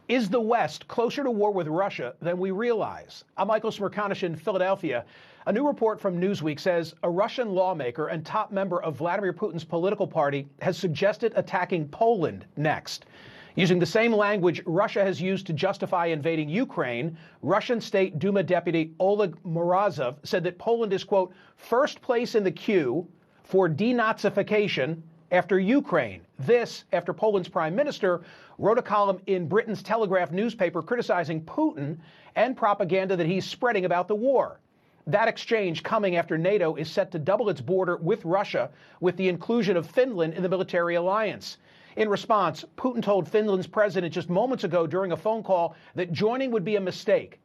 Is the West closer to war with Russia than we realize? I'm Michael Smerconish in Philadelphia. A new report from Newsweek says a Russian lawmaker and top member of Vladimir Putin's political party has suggested attacking Poland next. Using the same language Russia has used to justify invading Ukraine, Russian State Duma Deputy Oleg Morozov said that Poland is, quote, first place in the queue for denazification after Ukraine. This after Poland's prime minister wrote a column in Britain's Telegraph newspaper criticizing Putin and propaganda that he's spreading about the war. That exchange coming after NATO is set to double its border with Russia with the inclusion of Finland in the military alliance. In response, Putin told Finland's president just moments ago during a phone call that joining would be a mistake.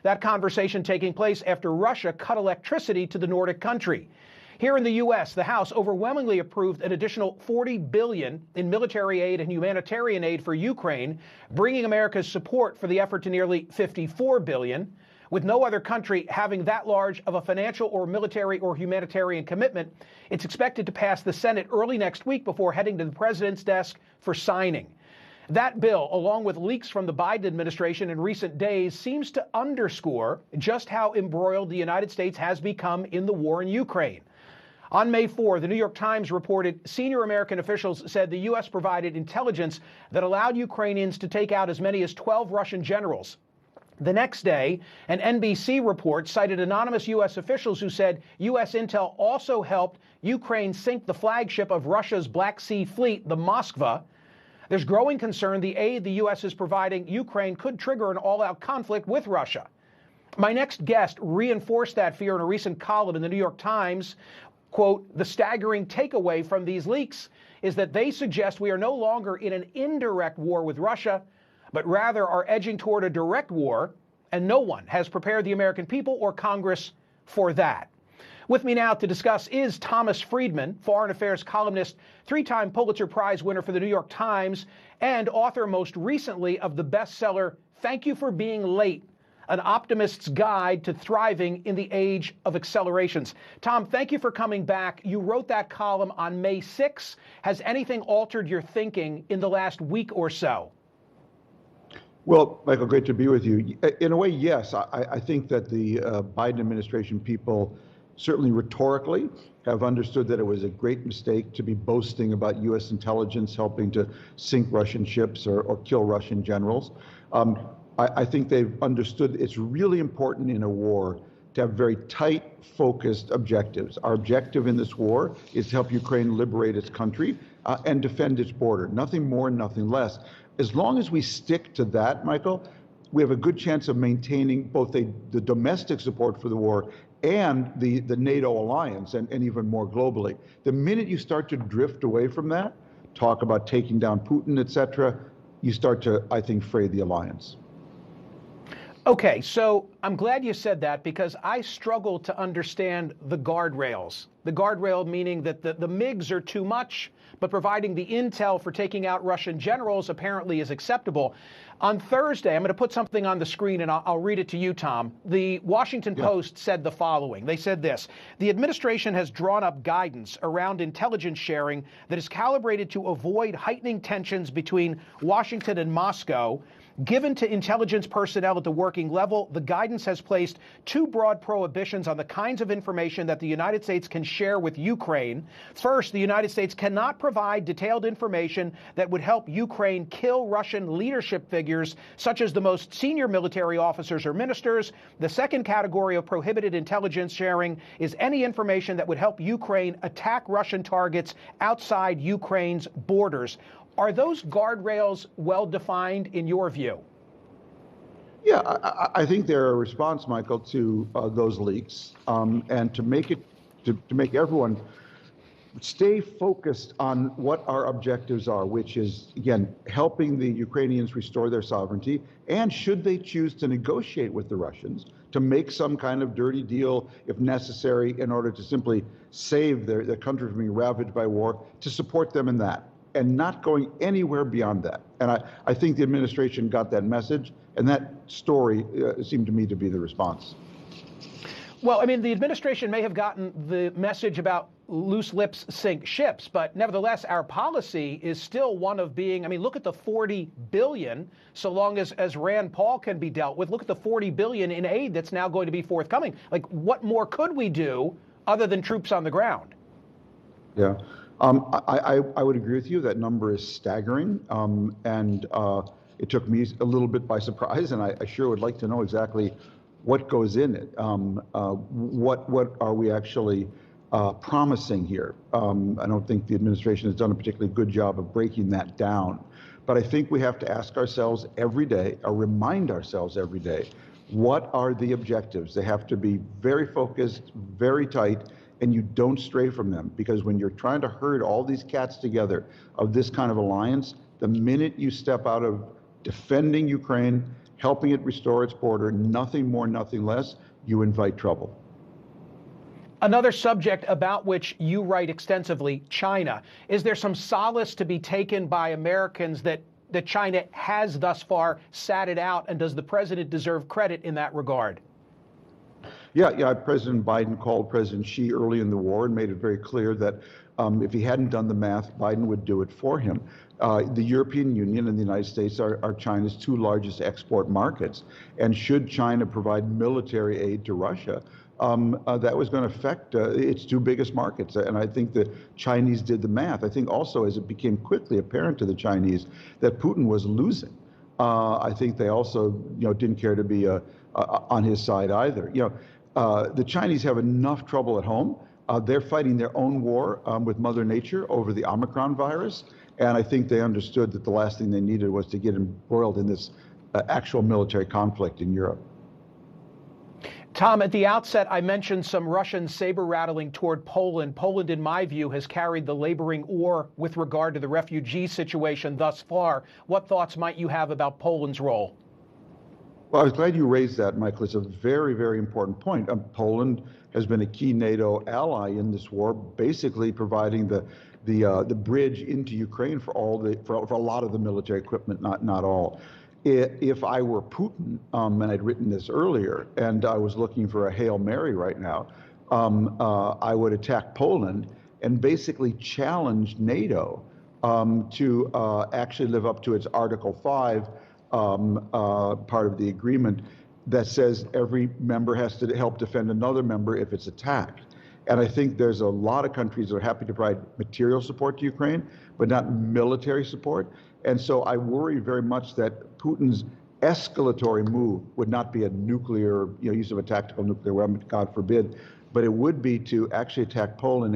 That conversation taking place after Russia cut electricity to the Nordic country. Here in the U.S., the House overwhelmingly approved an additional $40 billion in military aid and humanitarian aid for Ukraine, bringing America's support for the effort to nearly $54 billion. With no other country having that large of a financial or military or humanitarian commitment, it's expected to pass the Senate early next week before heading to the president's desk for signing. That bill, along with leaks from the Biden administration in recent days, seems to underscore just how embroiled the United States has become in the war in Ukraine. On May 4, the New York Times reported senior American officials said the U.S. provided intelligence that allowed Ukrainians to take out as many as 12 Russian generals. The next day, an NBC report cited anonymous U.S. officials who said U.S. intel also helped Ukraine sink the flagship of Russia's Black Sea Fleet, the Moskva. There's growing concern the aid the U.S. is providing Ukraine could trigger an all-out conflict with Russia. My next guest reinforced that fear in a recent column in the New York Times. Quote, the staggering takeaway from these leaks is that they suggest we are no longer in an indirect war with Russia, but rather are edging toward a direct war, and no one has prepared the American people or Congress for that. With me now to discuss is Thomas Friedman, foreign affairs columnist, three-time Pulitzer Prize winner for the New York Times, and author most recently of the bestseller, Thank You for Being Late, An Optimist's Guide to Thriving in the Age of Accelerations. Tom, thank you for coming back. You wrote that column on May 6. Has anything altered your thinking in the last week or so? Well, Michael, great to be with you. In a way, yes. I think that the Biden administration people certainly rhetorically have understood that it was a great mistake to be boasting about U.S. intelligence helping to sink Russian ships or kill Russian generals. I think they've understood it's really important in a war to have very tight, focused objectives. Our objective in this war is to help Ukraine liberate its country and defend its border. Nothing more, nothing less. As long as we stick to that, Michael, we have a good chance of maintaining both the domestic support for the war and the NATO alliance and even more globally. The minute you start to drift away from that, talk about taking down Putin, et cetera, you start to, I think, fray the alliance. Okay, so I'm glad you said that because I struggle to understand the guardrails. The guardrail meaning that the MiGs are too much, but providing the intel for taking out Russian generals apparently is acceptable. On Thursday, I'm going to put something on the screen and I'll read it to you, Tom. The Washington Post said the following. They said this: the administration has drawn up guidance around intelligence sharing that is calibrated to avoid heightening tensions between Washington and Moscow. Given to intelligence personnel at the working level, the guidance has placed two broad prohibitions on the kinds of information that the United States can share with Ukraine. First, the United States cannot provide detailed information that would help Ukraine kill Russian leadership figures, such as the most senior military officers or ministers. The second category of prohibited intelligence sharing is any information that would help Ukraine attack Russian targets outside Ukraine's borders. Are those guardrails well defined in your view? Yeah, I think they're a response, Michael, to those leaks, and to make everyone stay focused on what our objectives are, which is, again, helping the Ukrainians restore their sovereignty, and should they choose to negotiate with the Russians to make some kind of dirty deal, if necessary, in order to simply save their country from being ravaged by war, to support them in that, and not going anywhere beyond that. And I think the administration got that message, and that story seemed to me to be the response. Well, I mean, the administration may have gotten the message about loose lips sink ships, but nevertheless, our policy is still one of being, I mean, look at the 40 billion, so long as Rand Paul can be dealt with. Look at the 40 billion in aid that's now going to be forthcoming. Like, what more could we do other than troops on the ground? Yeah, I would agree with you. That number is staggering, and it took me a little bit by surprise, and I sure would like to know exactly what goes in it. What are we actually promising here? I don't think the administration has done a particularly good job of breaking that down. But I think we have to ask ourselves every day, or remind ourselves every day, what are the objectives? They have to be very focused, very tight, and you don't stray from them. Because when you're trying to herd all these cats together of this kind of alliance, the minute you step out of defending Ukraine, helping it restore its border, nothing more, nothing less, you invite trouble. Another subject about which you write extensively, China. Is there some solace to be taken by Americans that China has thus far sat it out, and does the president deserve credit in that regard? Yeah. President Biden called President Xi early in the war and made it very clear that if he hadn't done the math, Biden would do it for him. The European Union and the United States are China's two largest export markets. And should China provide military aid to Russia, that was going to affect its two biggest markets. And I think the Chinese did the math. I think also, as it became quickly apparent to the Chinese that Putin was losing, I think they also didn't care to be on his side either. The Chinese have enough trouble at home. They're fighting their own war with Mother Nature over the Omicron virus. And I think they understood that the last thing they needed was to get embroiled in this actual military conflict in Europe. Tom, at the outset, I mentioned some Russian saber rattling toward Poland. Poland, in my view, has carried the laboring oar with regard to the refugee situation thus far. What thoughts might you have about Poland's role? Well, I was glad you raised that, Michael. It's a very, very important point. Poland has been a key NATO ally in this war, basically providing the bridge into Ukraine for a lot of the military equipment, not all. If I were Putin, and I'd written this earlier, and I was looking for a Hail Mary right now, I would attack Poland and basically challenge NATO to actually live up to its Article 5 part of the agreement that says every member has to help defend another member if it's attacked. And I think there's a lot of countries that are happy to provide material support to Ukraine, but not military support. And so I worry very much that Putin's escalatory move would not be a nuclear, use of a tactical nuclear weapon, God forbid, but it would be to actually attack Poland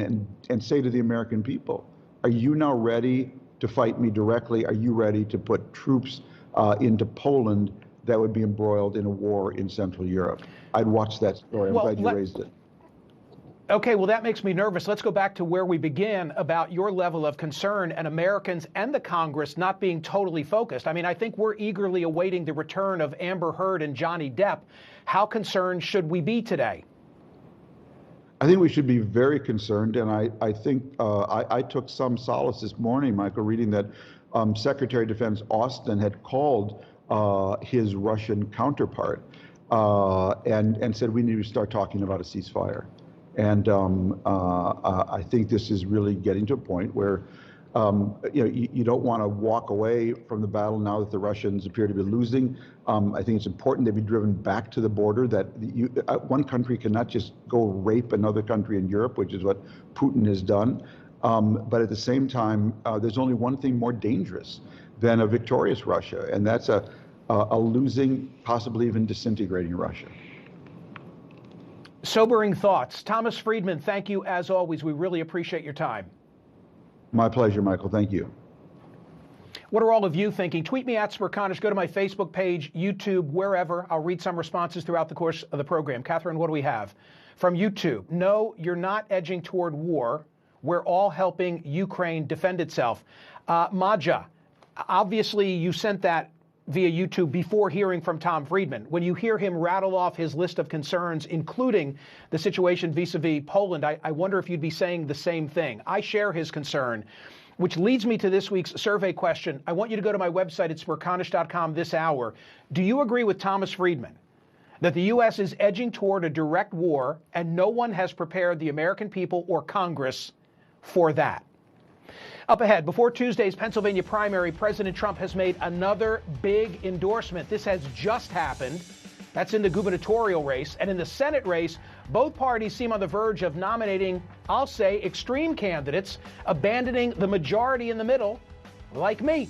and say to the American people, are you now ready to fight me directly? Are you ready to put troops into Poland that would be embroiled in a war in Central Europe? I'd watch that story. I'm glad you raised it. Okay, well, that makes me nervous. Let's go back to where we began about your level of concern and Americans and the Congress not being totally focused. I mean, I think we're eagerly awaiting the return of Amber Heard and Johnny Depp. How concerned should we be today? I think we should be very concerned, and I think I took some solace this morning, Michael, reading that Secretary of Defense Austin had called his Russian counterpart and said we need to start talking about a ceasefire. And I think this is really getting to a point where you don't want to walk away from the battle now that the Russians appear to be losing. I think it's important they be driven back to the border, that one country cannot just go rape another country in Europe, which is what Putin has done. But at the same time, there's only one thing more dangerous than a victorious Russia, and that's a losing, possibly even disintegrating Russia. Sobering thoughts. Thomas Friedman, thank you as always. We really appreciate your time. My pleasure, Michael. Thank you. What are all of you thinking? Tweet me at Smerconish. Go to my Facebook page, YouTube, wherever. I'll read some responses throughout the course of the program. Catherine, what do we have? From YouTube, no, you're not edging toward war. We're all helping Ukraine defend itself. Maja, obviously you sent that via YouTube before hearing from Tom Friedman. When you hear him rattle off his list of concerns, including the situation vis-a-vis Poland, I wonder if you'd be saying the same thing. I share his concern, which leads me to this week's survey question. I want you to go to my website at smerconish.com this hour. Do you agree with Thomas Friedman that the U.S. is edging toward a direct war, and no one has prepared the American people or Congress for that. Up ahead, before Tuesday's Pennsylvania primary, President Trump has made another big endorsement. This has just happened. That's in the gubernatorial race. And in the Senate race, both parties seem on the verge of nominating, I'll say, extreme candidates, abandoning the majority in the middle, like me.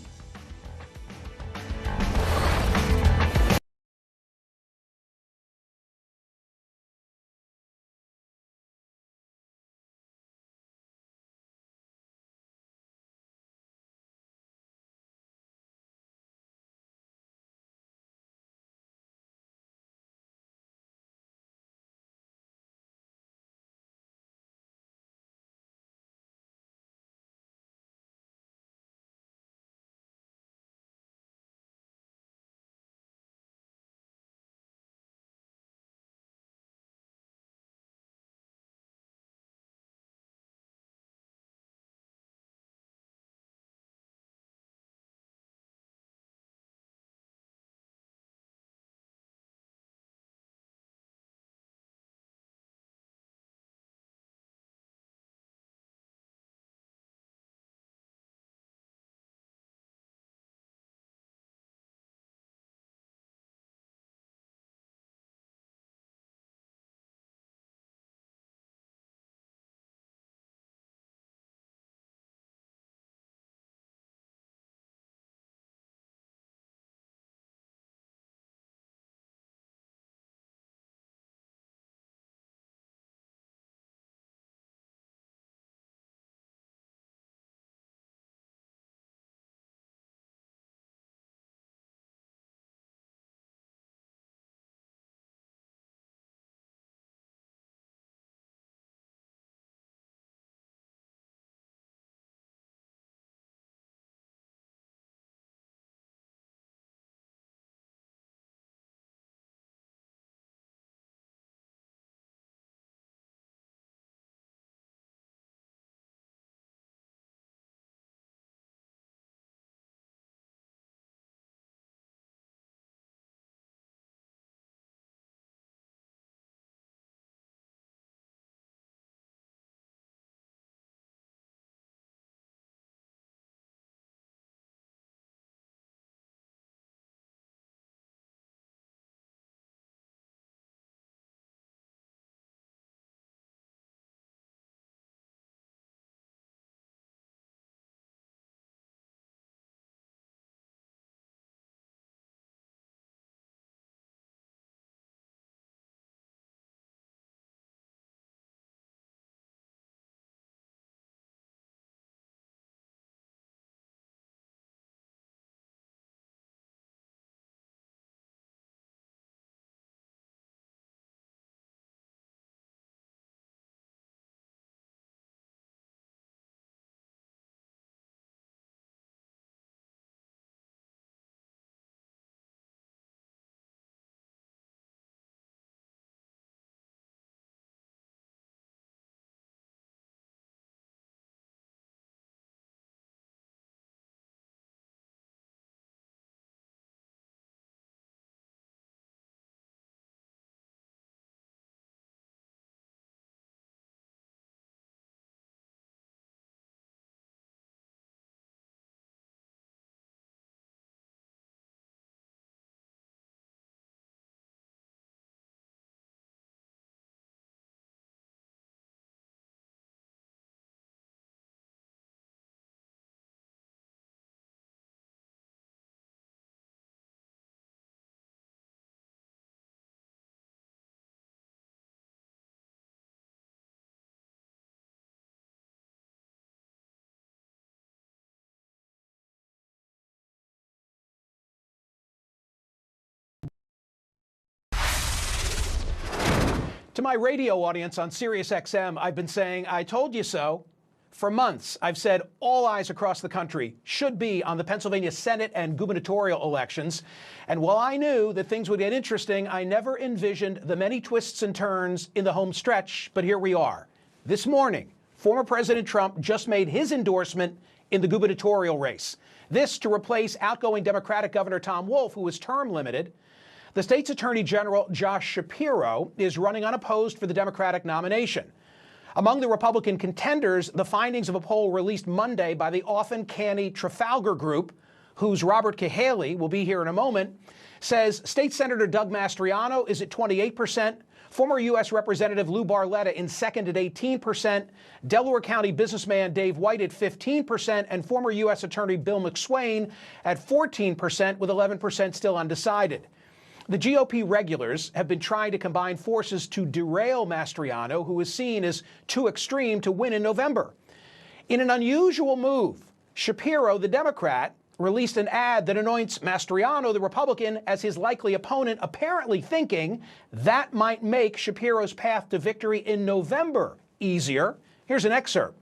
To my radio audience on Sirius XM, I've been saying, I told you so. For months, I've said all eyes across the country should be on the Pennsylvania Senate and gubernatorial elections. And while I knew that things would get interesting, I never envisioned the many twists and turns in the home stretch. But here we are. This morning, former President Trump just made his endorsement in the gubernatorial race. This to replace outgoing Democratic Governor Tom Wolf, who was term limited. The state's Attorney General Josh Shapiro is running unopposed for the Democratic nomination. Among the Republican contenders, the findings of a poll released Monday by the often canny Trafalgar Group, whose Robert Cahaly will be here in a moment, says State Senator Doug Mastriano is at 28%, former U.S. Representative Lou Barletta in second at 18%, Delaware County businessman Dave White at 15%, and former U.S. Attorney Bill McSwain at 14%, with 11% still undecided. The GOP regulars have been trying to combine forces to derail Mastriano, who is seen as too extreme to win in November. In an unusual move, Shapiro, the Democrat, released an ad that anoints Mastriano, the Republican, as his likely opponent, apparently thinking that might make Shapiro's path to victory in November easier. Here's an excerpt.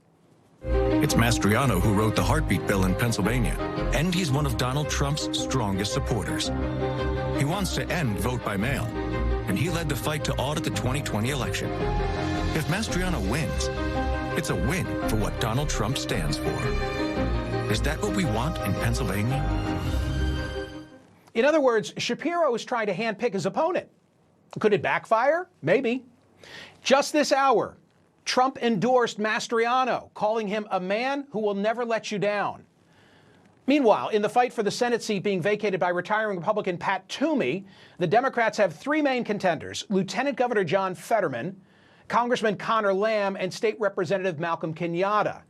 It's Mastriano who wrote the heartbeat bill in Pennsylvania, and he's one of Donald Trump's strongest supporters. He wants to end vote by mail, and he led the fight to audit the 2020 election. If Mastriano wins, it's a win for what Donald Trump stands for. Is that what we want in Pennsylvania? In other words, Shapiro is trying to handpick his opponent. Could it backfire? Maybe. Just this hour, Trump endorsed Mastriano, calling him a man who will never let you down. Meanwhile, in the fight for the Senate seat being vacated by retiring Republican Pat Toomey, the Democrats have three main contenders: Lieutenant Governor John Fetterman, Congressman Connor Lamb, and State Representative Malcolm Kenyatta.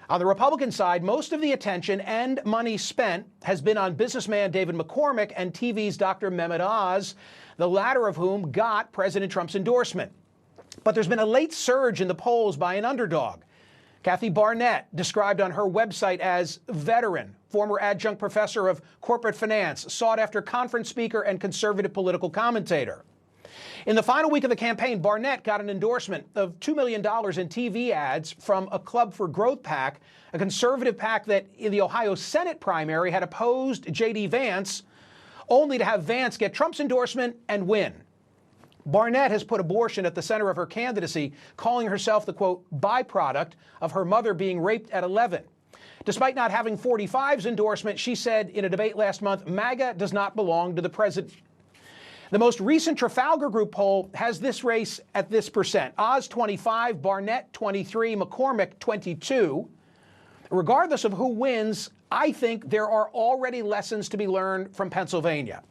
On the Republican side, most of the attention and money spent has been on businessman David McCormick and TV's Dr. Mehmet Oz, the latter of whom got President Trump's endorsement. But there's been a late surge in the polls by an underdog. Kathy Barnett, described on her website as veteran, former adjunct professor of corporate finance, sought-after conference speaker and conservative political commentator. In the final week of the campaign, Barnett got an endorsement of $2 million in TV ads from a Club for Growth PAC, a conservative PAC that in the Ohio Senate primary had opposed J.D. Vance, only to have Vance get Trump's endorsement and win. Barnett has put abortion at the center of her candidacy, calling herself the, quote, byproduct of her mother being raped at 11. Despite not having 45's endorsement, she said in a debate last month, MAGA does not belong to the president. The most recent Trafalgar Group poll has this race at this percent: Oz 25, Barnett 23, McCormick 22. Regardless of who wins, I think there are already lessons to be learned from Pennsylvania.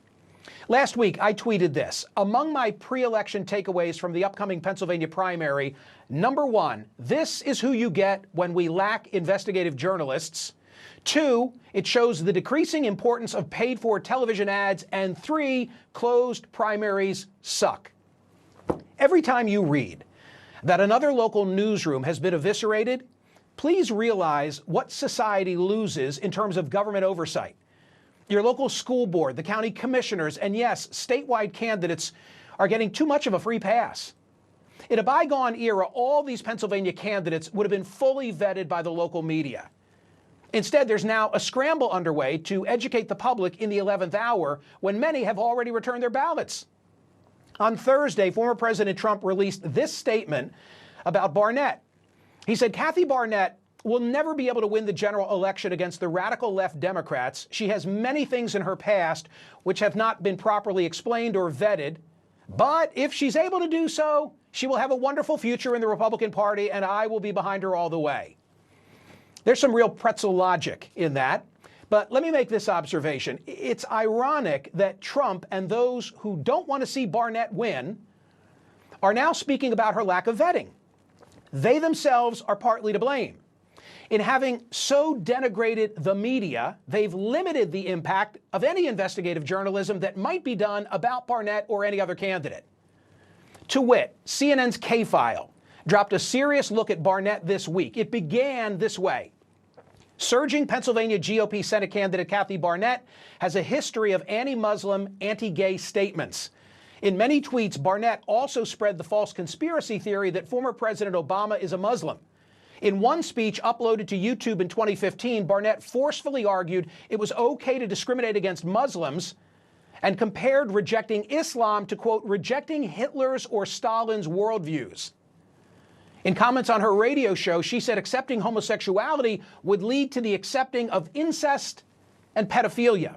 Last week, I tweeted this: among my pre-election takeaways from the upcoming Pennsylvania primary, number one, this is who you get when we lack investigative journalists. 2, it shows the decreasing importance of paid-for television ads. And 3, closed primaries suck. Every time you read that another local newsroom has been eviscerated, please realize what society loses in terms of government oversight. Your local school board, the county commissioners, and yes, statewide candidates are getting too much of a free pass. In a bygone era, all these Pennsylvania candidates would have been fully vetted by the local media. Instead, there's now a scramble underway to educate the public in the 11th hour when many have already returned their ballots. On Thursday, former President Trump released this statement about Barnett. He said, Kathy Barnett will never be able to win the general election against the radical left Democrats. She has many things in her past which have not been properly explained or vetted. But if she's able to do so, she will have a wonderful future in the Republican Party, and I will be behind her all the way. There's some real pretzel logic in that. But let me make this observation. It's ironic that Trump and those who don't want to see Barnett win are now speaking about her lack of vetting. They themselves are partly to blame. In having so denigrated the media, they've limited the impact of any investigative journalism that might be done about Barnett or any other candidate. To wit, CNN's K-File dropped a serious look at Barnett this week. It began this way. Surging Pennsylvania GOP Senate candidate Kathy Barnett has a history of anti-Muslim, anti-gay statements. In many tweets, Barnett also spread the false conspiracy theory that former President Obama is a Muslim. In one speech uploaded to YouTube in 2015, Barnett forcefully argued it was okay to discriminate against Muslims and compared rejecting Islam to, quote, rejecting Hitler's or Stalin's worldviews. In comments on her radio show, she said accepting homosexuality would lead to the accepting of incest and pedophilia.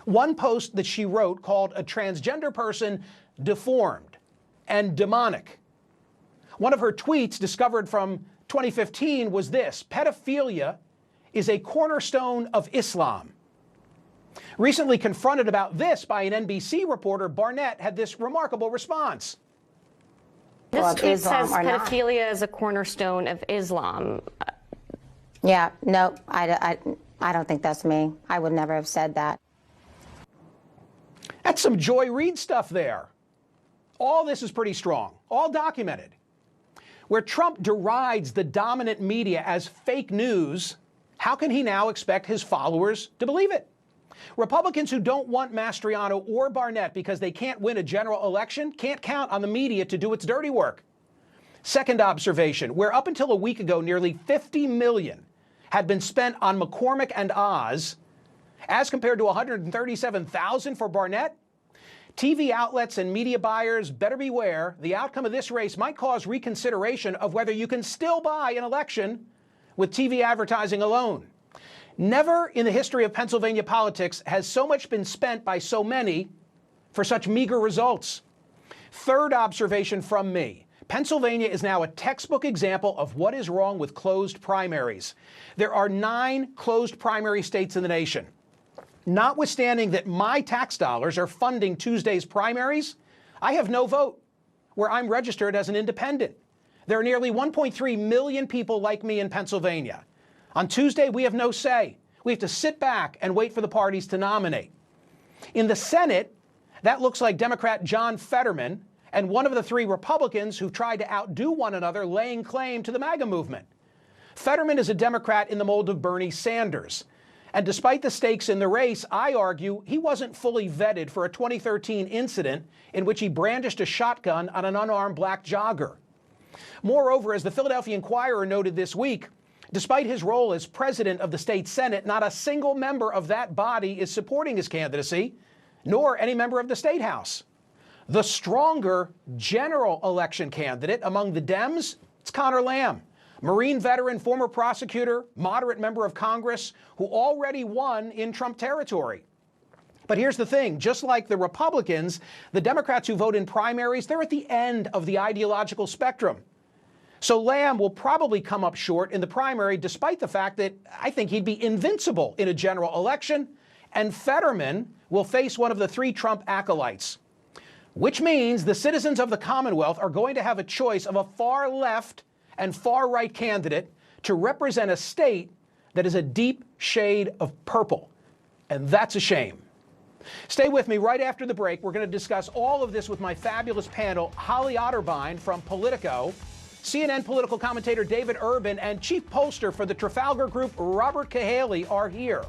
One post that she wrote called a transgender person deformed and demonic. One of her tweets discovered from 2015 was this: pedophilia is a cornerstone of Islam. Recently confronted about this by an NBC reporter, Barnett had this remarkable response. This tweet says pedophilia is a cornerstone of Islam. Yeah, no, I don't think that's me. I would never have said that. That's some Joy Reid stuff there. All this is pretty strong, all documented. Where Trump derides the dominant media as fake news, how can he now expect his followers to believe it? Republicans who don't want Mastriano or Barnett because they can't win a general election can't count on the media to do its dirty work. Second observation, where up until a week ago nearly $50 million had been spent on McCormick and Oz, as compared to $137,000 for Barnett, TV outlets and media buyers better beware. The outcome of this race might cause reconsideration of whether you can still buy an election with TV advertising alone. Never in the history of Pennsylvania politics has so much been spent by so many for such meager results. Third observation from me. Pennsylvania is now a textbook example of what is wrong with closed primaries. There are 9 closed primary states in the nation. Notwithstanding that my tax dollars are funding Tuesday's primaries, I have no vote where I'm registered as an independent. There are nearly 1.3 million people like me in Pennsylvania. On Tuesday, we have no say. We have to sit back and wait for the parties to nominate. In the Senate, that looks like Democrat John Fetterman and one of the 3 Republicans who tried to outdo one another laying claim to the MAGA movement. Fetterman is a Democrat in the mold of Bernie Sanders. And despite the stakes in the race, I argue he wasn't fully vetted for a 2013 incident in which he brandished a shotgun on an unarmed black jogger. Moreover, as the Philadelphia Inquirer noted this week, despite his role as president of the state Senate, not a single member of that body is supporting his candidacy, nor any member of the state house. The stronger general election candidate among the Dems, it's Connor Lamb, Marine veteran, former prosecutor, moderate member of Congress, who already won in Trump territory. But here's the thing, just like the Republicans, the Democrats who vote in primaries, they're at the end of the ideological spectrum. So Lamb will probably come up short in the primary, despite the fact that I think he'd be invincible in a general election, and Fetterman will face one of the 3 Trump acolytes. Which means the citizens of the Commonwealth are going to have a choice of a far left and far right candidate to represent a state that is a deep shade of purple. And that's a shame. Stay with me. Right after the break, we're going to discuss all of this with my fabulous panel, Holly Otterbein from Politico, CNN political commentator David Urban, and chief pollster for the Trafalgar Group, Robert Cahaly, are here.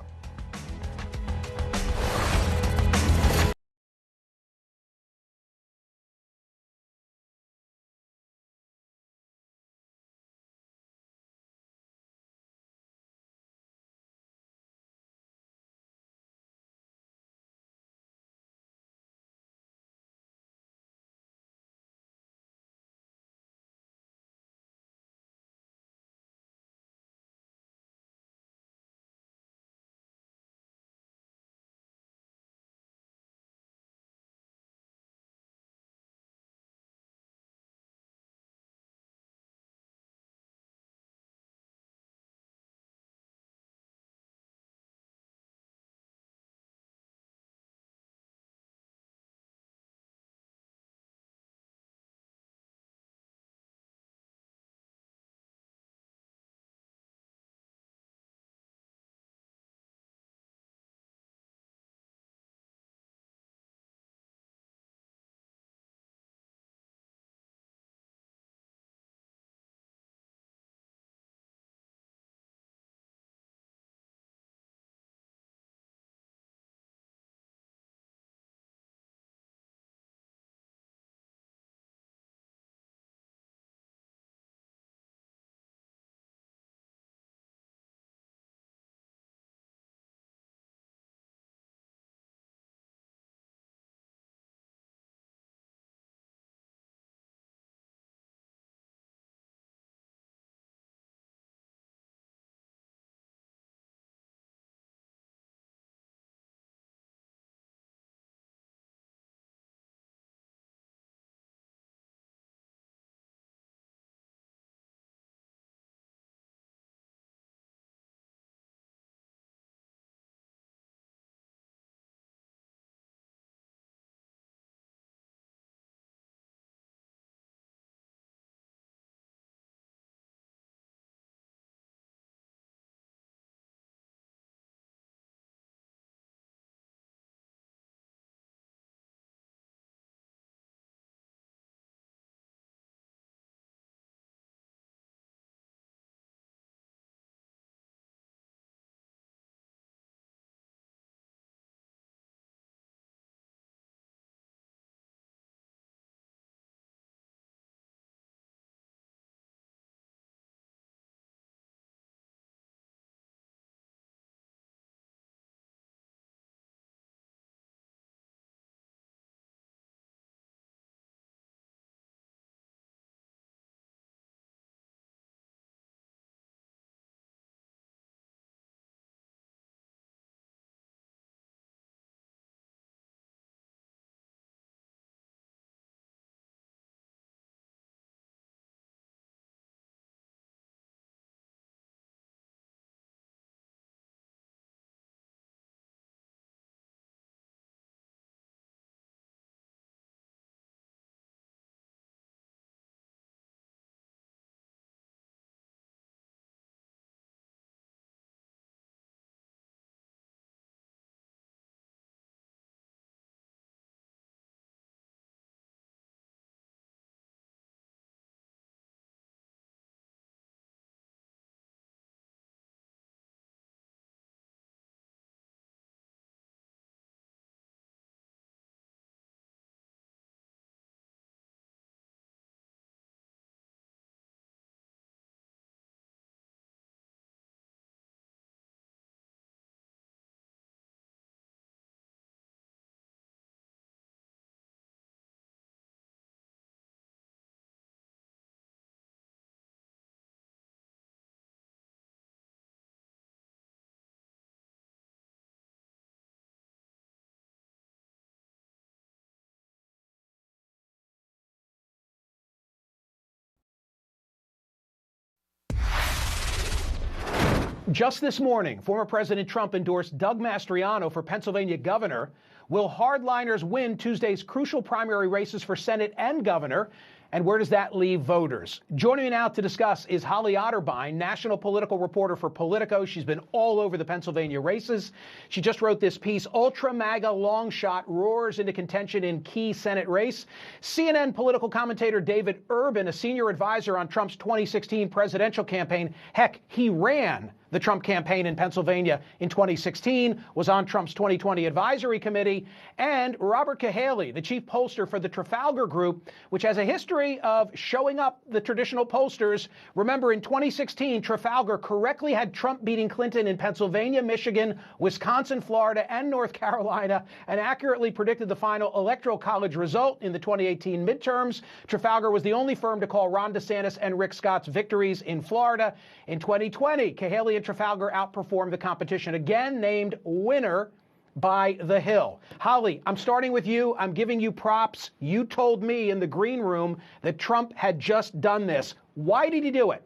Just this morning, former President Trump endorsed Doug Mastriano for Pennsylvania governor. Will hardliners win Tuesday's crucial primary races for Senate and governor? And where does that leave voters? Joining me now to discuss is Holly Otterbein, national political reporter for Politico. She's been all over the Pennsylvania races. She just wrote this piece, Ultra MAGA Long Shot Roars into Contention in Key Senate Race. CNN political commentator David Urban, a senior advisor on Trump's 2016 presidential campaign. Heck, he ran the Trump campaign in Pennsylvania in 2016, was on Trump's 2020 advisory committee, and Robert Cahaly, the chief pollster for the Trafalgar Group, which has a history of showing up the traditional pollsters. Remember, in 2016, Trafalgar correctly had Trump beating Clinton in Pennsylvania, Michigan, Wisconsin, Florida, and North Carolina, and accurately predicted the final Electoral College result in the 2018 midterms. Trafalgar was the only firm to call Ron DeSantis and Rick Scott's victories in Florida. In 2020, Cahaly and Trafalgar outperformed the competition, again named winner by The Hill. Holly, I'm starting with you. I'm giving you props. You told me in the green room that Trump had just done this. Why did he do it?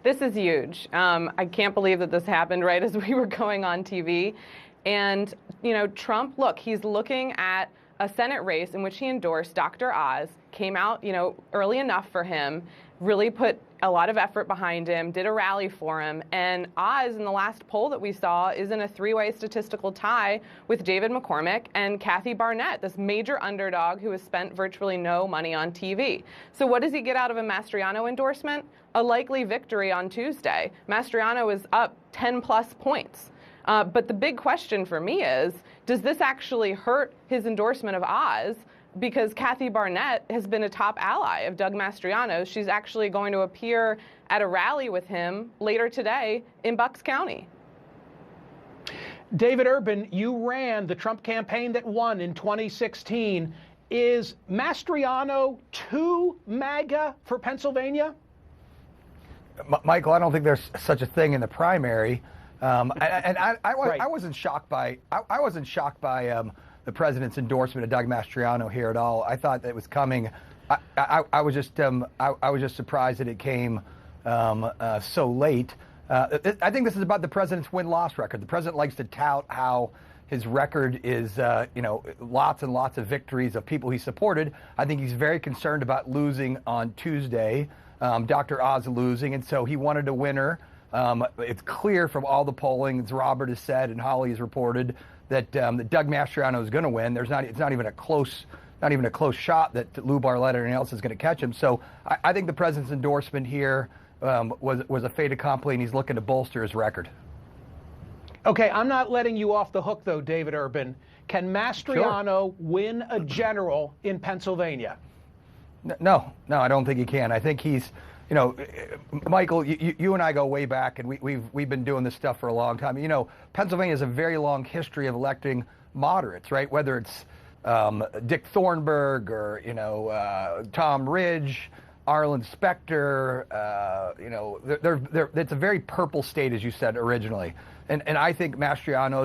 This is huge. I can't believe that this happened right as we were going on TV. And, you know, Trump, look, he's looking at a Senate race in which he endorsed Dr. Oz, came out, you know, early enough for him, really put a lot of effort behind him, did a rally for him, and Oz, in the last poll that we saw, is in a three-way statistical tie with David McCormick and Kathy Barnett, this major underdog who has spent virtually no money on TV. So what does he get out of a Mastriano endorsement? A likely victory on Tuesday. Mastriano is up 10-plus points. But the big question for me is, does this actually hurt his endorsement of Oz? Because Kathy Barnett has been a top ally of Doug Mastriano. She's actually going to appear at a rally with him later today in Bucks County. David Urban, you ran the Trump campaign that won in 2016. Is Mastriano too MAGA for Pennsylvania? Michael, I don't think there's such a thing in the primary. I wasn't shocked by the president's endorsement of Doug Mastriano here at all. I thought that it was coming. I was just surprised that it came so late. I think this is about the president's win-loss record. The president likes to tout how his record is, lots and lots of victories of people he supported. I think he's very concerned about losing on Tuesday, Dr. Oz losing, and so he wanted a winner. It's clear from all the polling, as Robert has said and Holly has reported, that Doug Mastriano is going to win. It's not even a close shot that Lou Barletta or anyone else is going to catch him. So I think the president's endorsement here was a fait accompli, and he's looking to bolster his record. Okay, I'm not letting you off the hook, though, David Urban. Can Mastriano win a general in Pennsylvania? No, I don't think he can. I think he's, Michael, you and I go way back, and we've been doing this stuff for a long time. Pennsylvania has a very long history of electing moderates, right? Whether it's Dick Thornburg or Tom Ridge, Arlen Specter, it's a very purple state, as you said originally, and I think Mastriano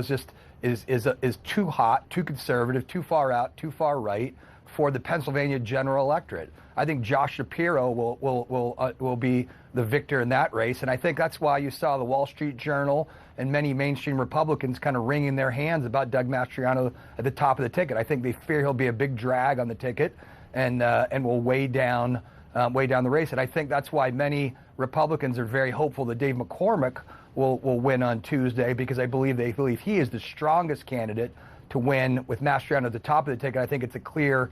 is too hot, too conservative, too far out, too far right for the Pennsylvania general electorate. I think Josh Shapiro will be the victor in that race, and I think that's why you saw the Wall Street Journal and many mainstream Republicans kind of wringing their hands about Doug Mastriano at the top of the ticket. I think they fear he'll be a big drag on the ticket and will weigh down the race. And I think that's why many Republicans are very hopeful that Dave McCormick will win on Tuesday, because they believe he is the strongest candidate to win with Mastriano at the top of the ticket. I think it's a clear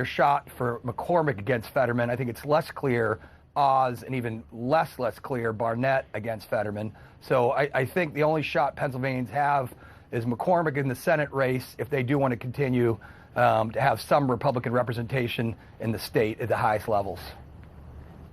shot for McCormick against Fetterman. I think it's less clear Oz, and even less clear Barnett against Fetterman. So I think the only shot Pennsylvanians have is McCormick in the Senate race if they do want to continue to have some Republican representation in the state at the highest levels.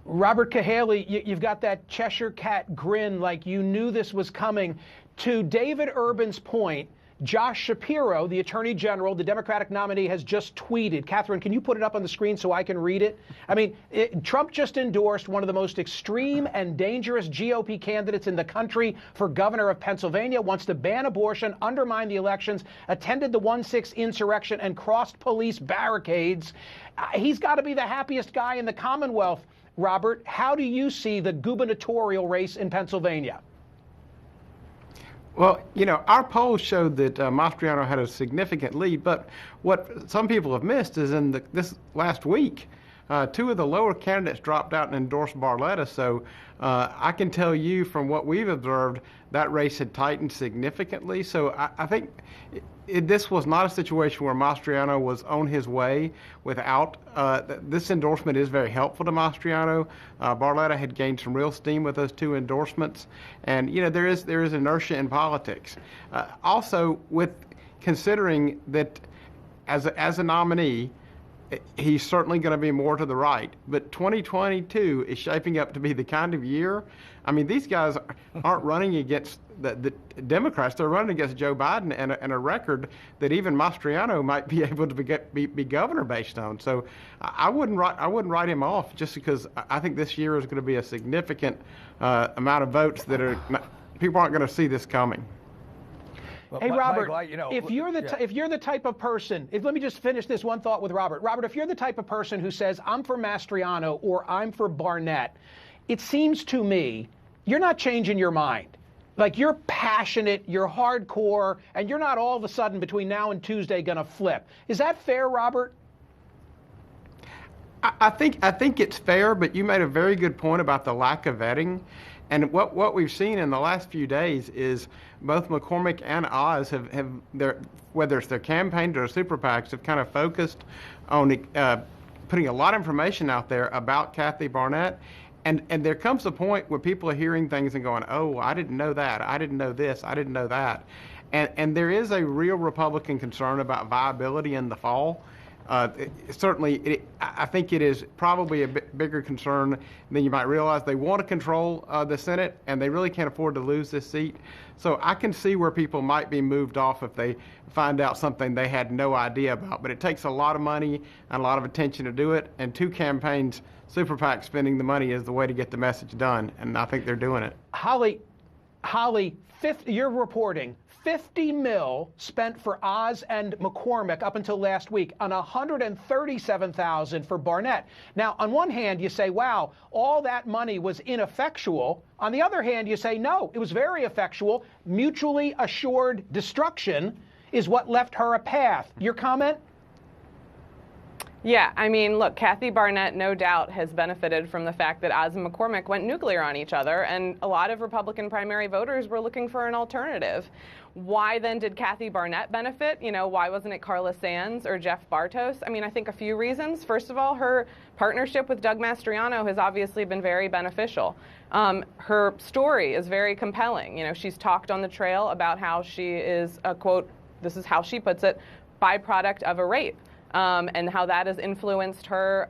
Robert Cahaly, you've got that Cheshire cat grin like you knew this was coming. To David Urban's point, Josh Shapiro, the Attorney General, the Democratic nominee, has just tweeted. Catherine, can you put it up on the screen so I can read it? I mean, Trump just endorsed one of the most extreme and dangerous GOP candidates in the country for governor of Pennsylvania, wants to ban abortion, undermine the elections, attended the 1-6 insurrection, and crossed police barricades. He's got to be the happiest guy in the Commonwealth. Robert, how do you see the gubernatorial race in Pennsylvania? Well, you know, our polls showed that Mastriano had a significant lead, but what some people have missed is in this last week, two of the lower candidates dropped out and endorsed Barletta. So I can tell you from what we've observed, that race had tightened significantly. So I think this was not a situation where Mastriano was on his way without. This endorsement is very helpful to Mastriano. Barletta had gained some real steam with those two endorsements. And, you know, there is inertia in politics. Also, with considering that as a nominee, he's certainly going to be more to the right. But 2022 is shaping up to be the kind of year. I mean, these guys aren't running against the Democrats. They're running against Joe Biden and a record that even Mastriano might be able to be governor based on. So I wouldn't write him off just because I think this year is going to be a significant amount of votes that people aren't going to see this coming. Hey, Robert, Michael, you know, if you're the type of person, let me just finish this one thought with Robert. Robert, if you're the type of person who says, I'm for Mastriano or I'm for Barnett, it seems to me you're not changing your mind. Like, you're passionate, you're hardcore, and you're not all of a sudden between now and Tuesday going to flip. Is that fair, Robert? I think it's fair, but you made a very good point about the lack of vetting. And what we've seen in the last few days is both McCormick and Oz have whether it's their campaigns or super PACs, have kind of focused on putting a lot of information out there about Kathy Barnett. And there comes a point where people are hearing things and going, oh, I didn't know that. I didn't know this. I didn't know that. And there is a real Republican concern about viability in the fall. Certainly, I think it is probably a bigger concern than you might realize. They want to control the Senate, and they really can't afford to lose this seat. So I can see where people might be moved off if they find out something they had no idea about. But it takes a lot of money and a lot of attention to do it, and two campaigns, super PAC spending the money is the way to get the message done, and I think they're doing it. Holly, you're reporting 50 mil spent for Oz and McCormick up until last week on 137,000 for Barnett. Now, on one hand, you say, wow, all that money was ineffectual. On the other hand, you say, no, it was very effectual. Mutually assured destruction is what left her a path. Your comment? Yeah, I mean, look, Kathy Barnett no doubt has benefited from the fact that Oz and McCormick went nuclear on each other, and a lot of Republican primary voters were looking for an alternative. Why then did Kathy Barnett benefit? You know, why wasn't it Carla Sands or Jeff Bartos? I mean, I think a few reasons. First of all, her partnership with Doug Mastriano has obviously been very beneficial. Her story is very compelling. You know, she's talked on the trail about how she is a, quote, this is how she puts it, byproduct of a rape. And how that has influenced her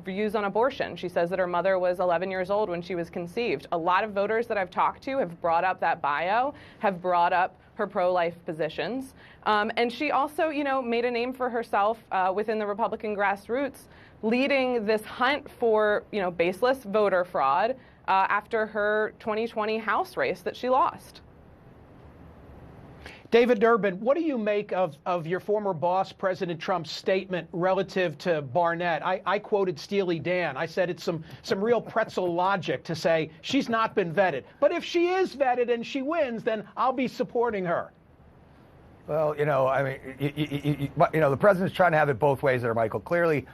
views on abortion. She says that her mother was 11 years old when she was conceived. A lot of voters that I've talked to have brought up that bio, have brought up her pro-life positions. And she also, you know, made a name for herself within the Republican grassroots, leading this hunt for, you know, baseless voter fraud after her 2020 House race that she lost. David Durbin, what do you make of your former boss, President Trump's statement relative to Barnett? I quoted Steely Dan. I said it's some real pretzel logic to say she's not been vetted. But if she is vetted and she wins, then I'll be supporting her. Well, you know, I mean, you know, the president's trying to have it both ways there, Michael. Clearly, you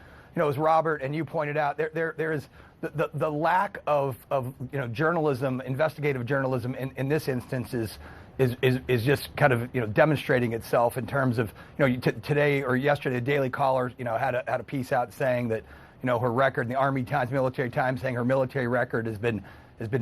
know, as Robert and you pointed out, there is the lack of you know, journalism, investigative journalism in this instance is just kind of, you know, demonstrating itself in terms of, you know, today or yesterday, the Daily Caller, you know, had a piece out saying that, you know, her record in the Army Times, Military Times, saying her military record has been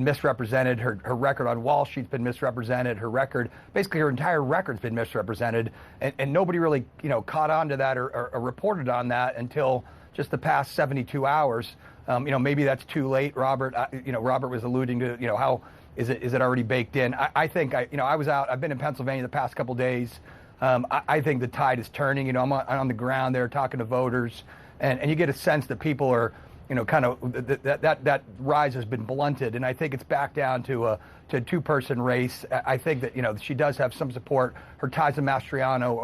misrepresented. Her record on Wall Street's been misrepresented. Her record, basically her entire record's been misrepresented, and nobody really, you know, caught on to that or reported on that until just the past 72 hours. You know, maybe that's too late, Robert. You know, Robert was alluding to, you know, how is it already baked in? I think, you know, I was out. I've been in Pennsylvania the past couple days. I think the tide is turning. You know, I'm on the ground there talking to voters, and you get a sense that people are, you know, kind of that rise has been blunted, and I think it's back down to a two-person race. I think that, you know, she does have some support. Her ties to Mastriano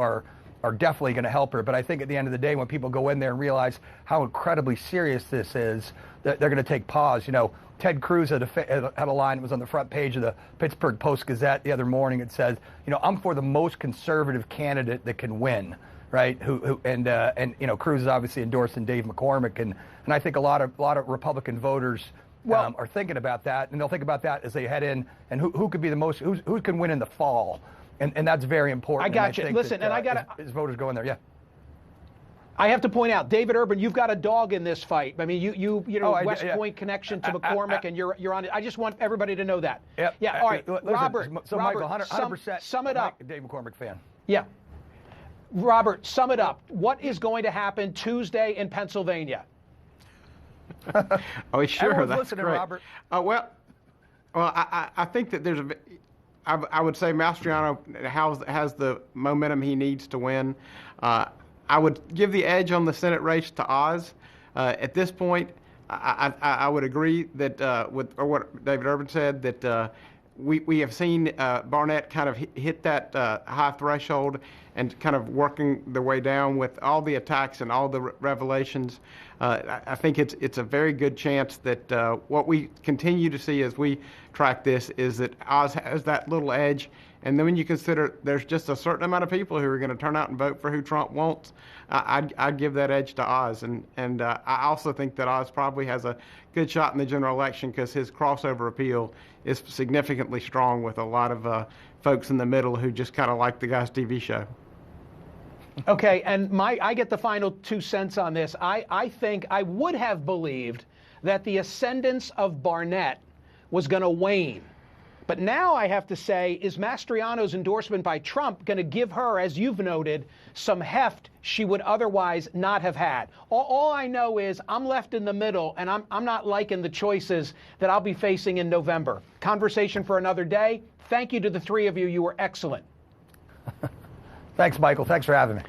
are definitely going to help her, but I think at the end of the day, when people go in there and realize how incredibly serious this is, they're going to take pause. You know, Ted Cruz had a line that was on the front page of the Pittsburgh Post-Gazette the other morning. It says, you know, I'm for the most conservative candidate that can win, right? And you know, Cruz is obviously endorsing Dave McCormick, and I think a lot of Republican voters are thinking about that, and they'll think about that as they head in, and who could be the most, who can win in the fall, and that's very important. I got you. Listen, and I got as voters go in there, yeah. I have to point out, David Urban, you've got a dog in this fight. I mean, you know, West Point connection to McCormick, and you're on it. I just want everybody to know that. Yep. Yeah. All right, Listen, Robert. So Robert, Michael, 100%. Sum it up. Dave McCormick fan. Yeah. Robert, sum it up. What is going to happen Tuesday in Pennsylvania? Oh, sure. Everyone's That's listening, great. Robert. Well, I think that there's I would say Mastriano has the momentum he needs to win. I would give the edge on the Senate race to Oz. At this point, I would agree that with what David Urban said, that we have seen Barnett kind of hit that high threshold and kind of working their way down with all the attacks and all the revelations. I think it's a very good chance that what we continue to see as we track this is that Oz has that little edge. And then when you consider there's just a certain amount of people who are going to turn out and vote for who Trump wants, I'd give that edge to Oz. And I also think that Oz probably has a good shot in the general election because his crossover appeal is significantly strong with a lot of folks in the middle who just kind of like the guy's TV show. Okay, and I get the final 2 cents on this. I think I would have believed that the ascendance of Barnett was going to wane. But now I have to say, is Mastriano's endorsement by Trump going to give her, as you've noted, some heft she would otherwise not have had? All I know is I'm left in the middle, and I'm not liking the choices that I'll be facing in November. Conversation for another day. Thank you to the three of you. You were excellent. Thanks, Michael. Thanks for having me.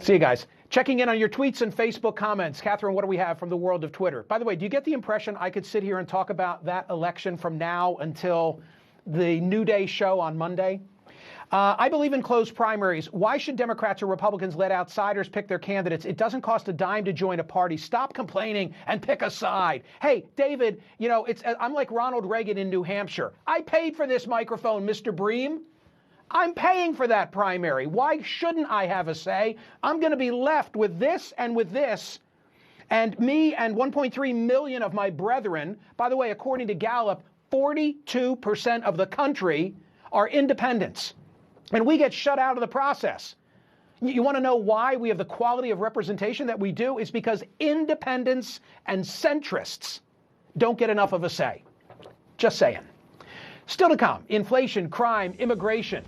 See you guys. Checking in on your tweets and Facebook comments. Catherine, what do we have from the world of Twitter? By the way, do you get the impression I could sit here and talk about that election from now until the New Day show on Monday? I believe in closed primaries. Why should Democrats or Republicans let outsiders pick their candidates? It doesn't cost a dime to join a party. Stop complaining and pick a side. Hey, David, you know, I'm like Ronald Reagan in New Hampshire. I paid for this microphone, Mr. Bream. I'm paying for that primary. Why shouldn't I have a say? I'm going to be left with this, and me and 1.3 million of my brethren. By the way, according to Gallup, 42% of the country are independents, and we get shut out of the process. You want to know why we have the quality of representation that we do? It's because independents and centrists don't get enough of a say. Just saying. Still to come, inflation, crime, immigration,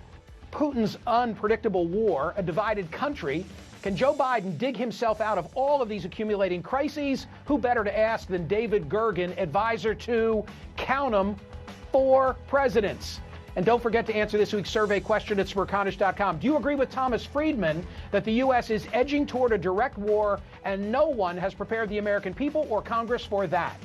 Putin's unpredictable war, a divided country. Can Joe Biden dig himself out of all of these accumulating crises? Who better to ask than David Gergen, advisor to, count 'em, 4 presidents? And don't forget to answer this week's survey question at smerconish.com. Do you agree with Thomas Friedman that the U.S. is edging toward a direct war and no one has prepared the American people or Congress for that?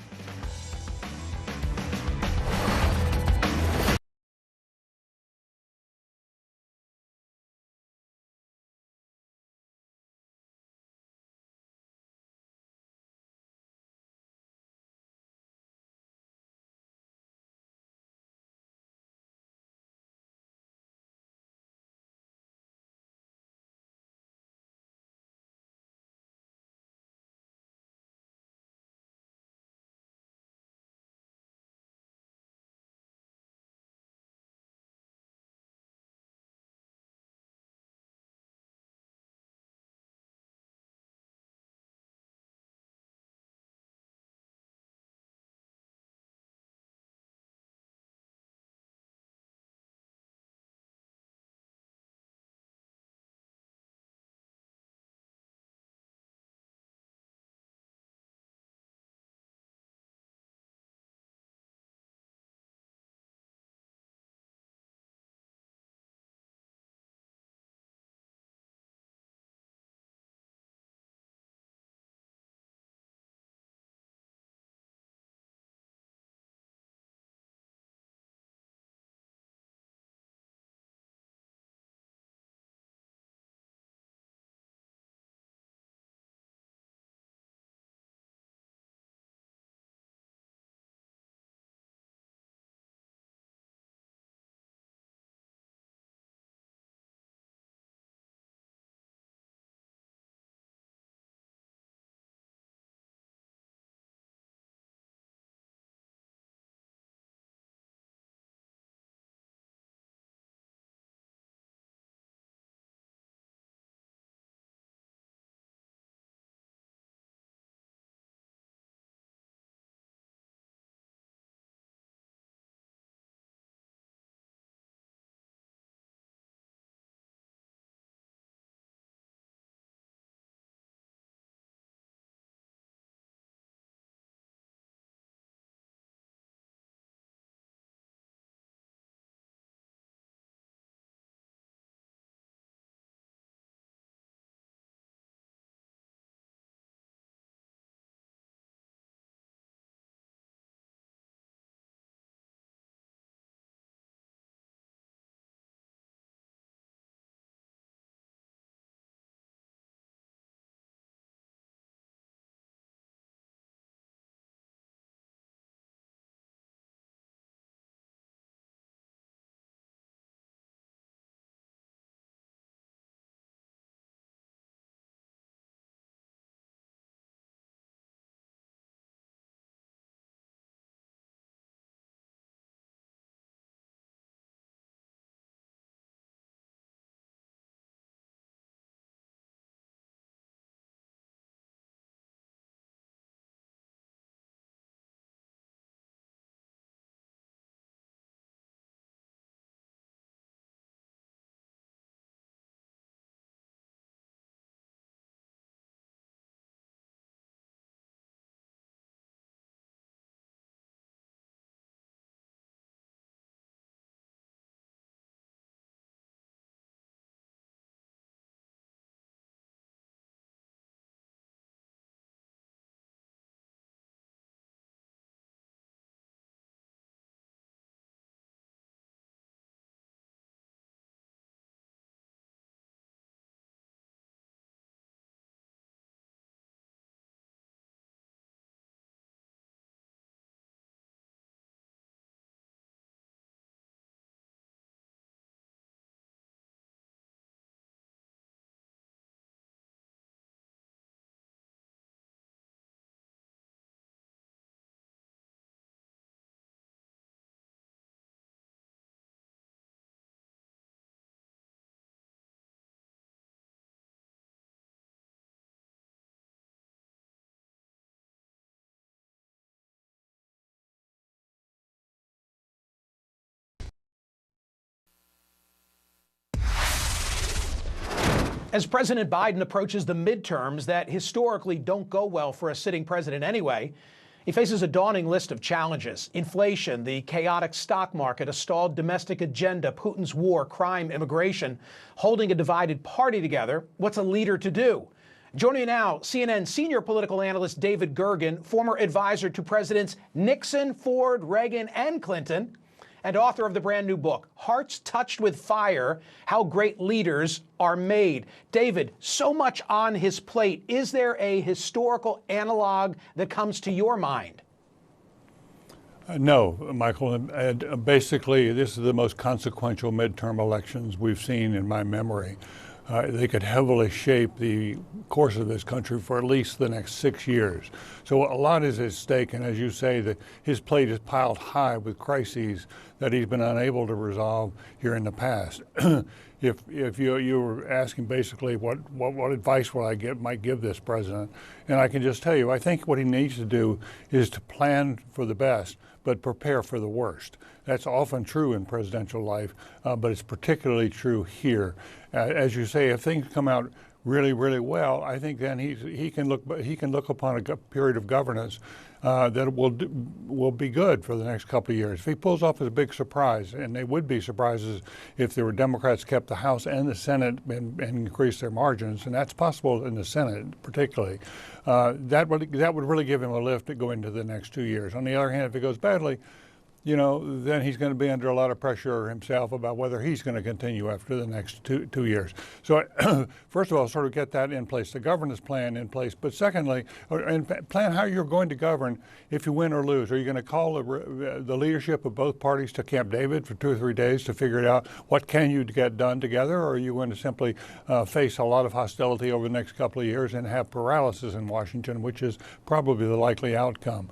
As President Biden approaches the midterms that historically don't go well for a sitting president anyway, he faces a daunting list of challenges: inflation, the chaotic stock market, a stalled domestic agenda, Putin's war, crime, immigration. Holding a divided party together, what's a leader to do? Joining me now, CNN senior political analyst David Gergen, former advisor to Presidents Nixon, Ford, Reagan, and Clinton, and author of the brand new book, Hearts Touched with Fire: How Great Leaders Are Made. David, so much on his plate. Is there a historical analog that comes to your mind? No, Michael. Basically, this is the most consequential midterm elections we've seen in my memory. They could heavily shape the course of this country for at least the next 6 years. So a lot is at stake, and as you say, his plate is piled high with crises that he's been unable to resolve here in the past. If you were asking basically what advice might give this president, and I can just tell you, I think what he needs to do is to plan for the best, but prepare for the worst. That's often true in presidential life, but it's particularly true here. As you say, if things come out really, really well, I think then he can look upon a period of governance that will be good for the next couple of years. If he pulls off a big surprise, and they would be surprises if there were Democrats kept the House and the Senate and increased their margins, and that's possible in the Senate particularly, that would really give him a lift to go into the next 2 years. On the other hand, if it goes badly, then he's going to be under a lot of pressure himself about whether he's going to continue after the next two years. So first of all, sort of get that in place, the governance plan in place. But secondly, and plan how you're going to govern if you win or lose. Are you going to call the leadership of both parties to Camp David for 2 or 3 days to figure it out? What can you get done together? Or are you going to simply face a lot of hostility over the next couple of years and have paralysis in Washington, which is probably the likely outcome?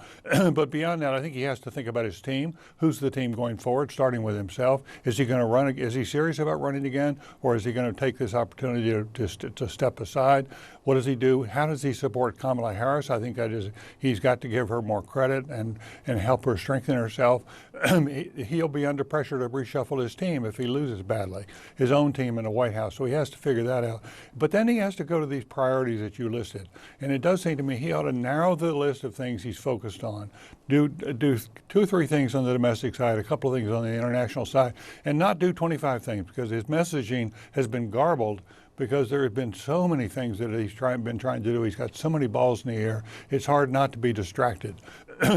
But beyond that, I think he has to think about his team. Who's the team going forward, starting with himself? Is he going to run? Is he serious about running again, or is he going to take this opportunity to step aside? What does he do? How does he support Kamala Harris? I think that is, he's got to give her more credit and help her strengthen herself. He'll be under pressure to reshuffle his team if he loses badly, his own team in the White House. So he has to figure that out. But then he has to go to these priorities that you listed. And it does seem to me he ought to narrow the list of things he's focused on. Do 2 or 3 things on the domestic side, a couple of things on the international side, and not do 25 things, because his messaging has been garbled because there have been so many things that he's been trying to do. He's got so many balls in the air. It's hard not to be distracted.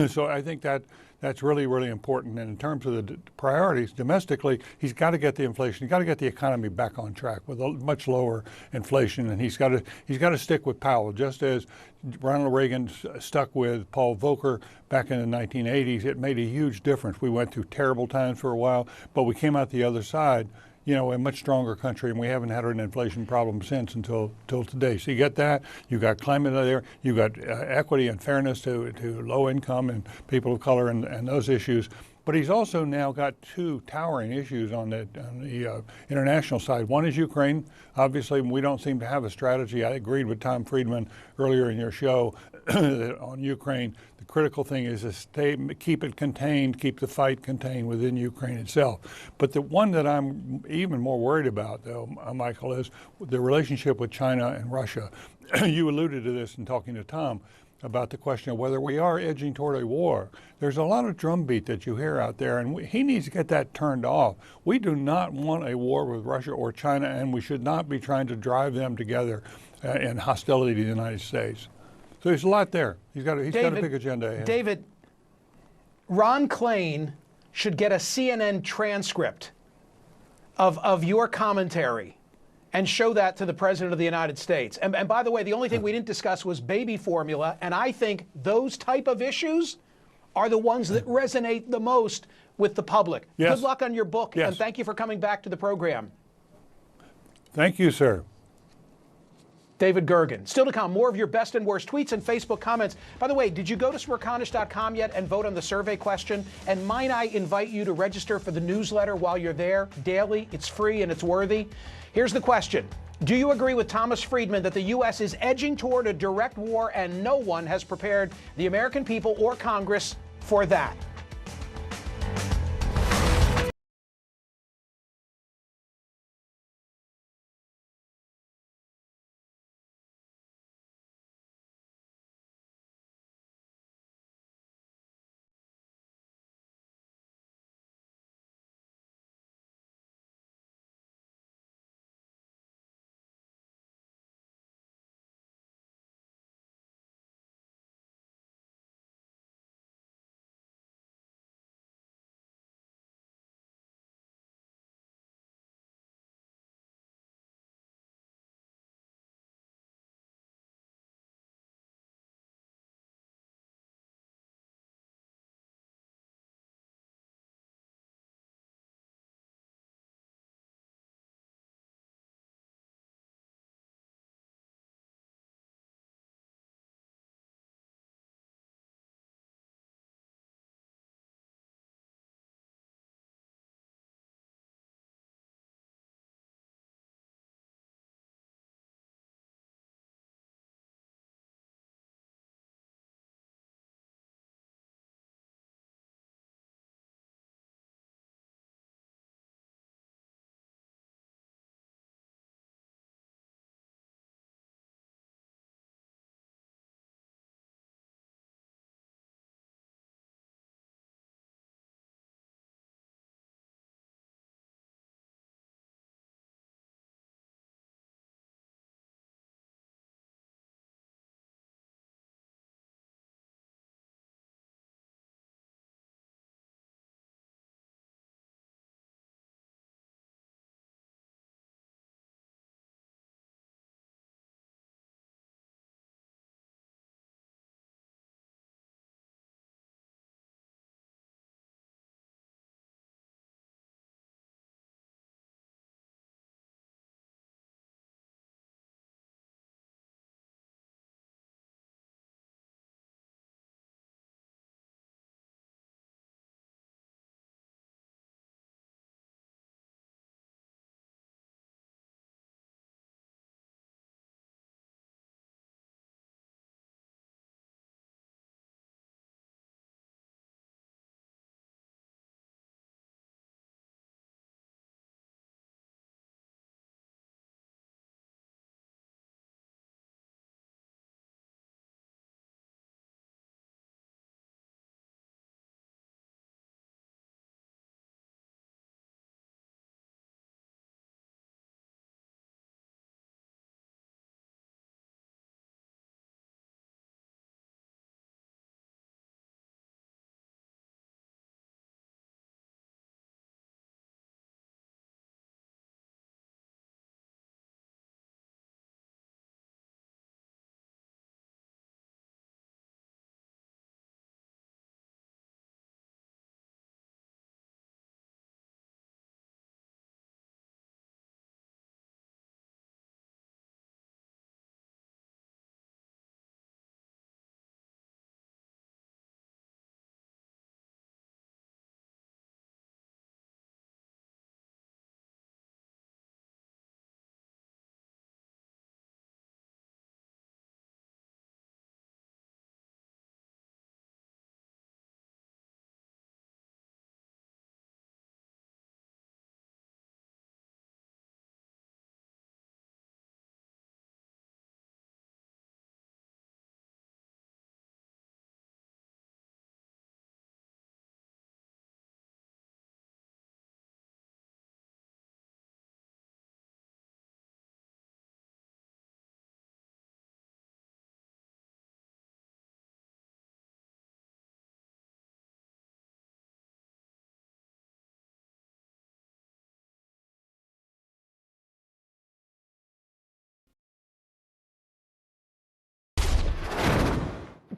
So I think that's really, really important. And in terms of the priorities domestically, he's got to get the inflation, he's got to get the economy back on track with a much lower inflation, and he's got to stick with Powell, just as Ronald Reagan stuck with Paul Volcker back in the 1980s. It made a huge difference. We went through terrible times for a while, but we came out the other side, a much stronger country, and we haven't had an inflation problem since until today. So you get that, you got climate there, you got equity and fairness to low income and people of color and those issues. But he's also now got 2 towering issues on the international side. One is Ukraine. Obviously, we don't seem to have a strategy. I agreed with Tom Friedman earlier in your show on Ukraine. The critical thing is to keep it contained, keep the fight contained within Ukraine itself. But the one that I'm even more worried about, though, Michael, is the relationship with China and Russia. You alluded to this in talking to Tom about the question of whether we are edging toward a war. There's a lot of drumbeat that you hear out there, and he needs to get that turned off. We do not want a war with Russia or China, and we should not be trying to drive them together in hostility to the United States. So there's a lot there. He's got a big agenda ahead. David, Ron Klain should get a CNN transcript of your commentary and show that to the President of the United States. And by the way, the only thing we didn't discuss was baby formula, and I think those type of issues are the ones that resonate the most with the public. Yes. Good luck on your book, yes. And thank you for coming back to the program. Thank you, sir. David Gergen. Still to come, more of your best and worst tweets and Facebook comments. By the way, did you go to smerconish.com yet and vote on the survey question? And might I invite you to register for the newsletter while you're there daily? It's free and it's worthy. Here's the question. Do you agree with Thomas Friedman that the U.S. is edging toward a direct war and no one has prepared the American people or Congress for that?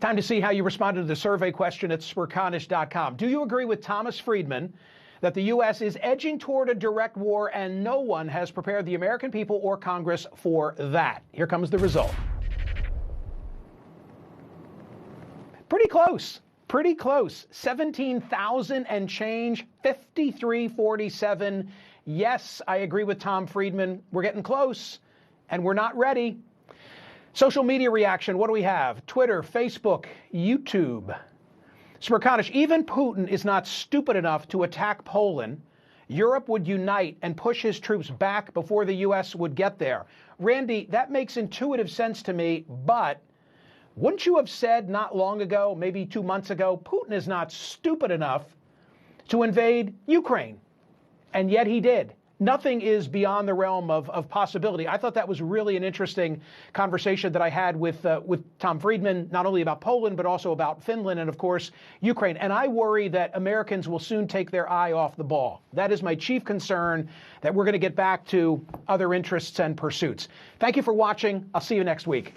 Time to see how you responded to the survey question at smerconish.com. Do you agree with Thomas Friedman that the U.S. is edging toward a direct war and no one has prepared the American people or Congress for that? Here comes the result. Pretty close. Pretty close. 17,000 and change, 53-47. Yes, I agree with Tom Friedman. We're getting close, and we're not ready. Social media reaction, what do we have? Twitter, Facebook, YouTube. Smerconish, even Putin is not stupid enough to attack Poland. Europe would unite and push his troops back before the U.S. would get there. Randy, that makes intuitive sense to me, but wouldn't you have said not long ago, maybe 2 months ago, Putin is not stupid enough to invade Ukraine? And yet he did. Nothing is beyond the realm of possibility. I thought that was really an interesting conversation that I had with Tom Friedman, not only about Poland, but also about Finland and, of course, Ukraine. And I worry that Americans will soon take their eye off the ball. That is my chief concern, that we're going to get back to other interests and pursuits. Thank you for watching. I'll see you next week.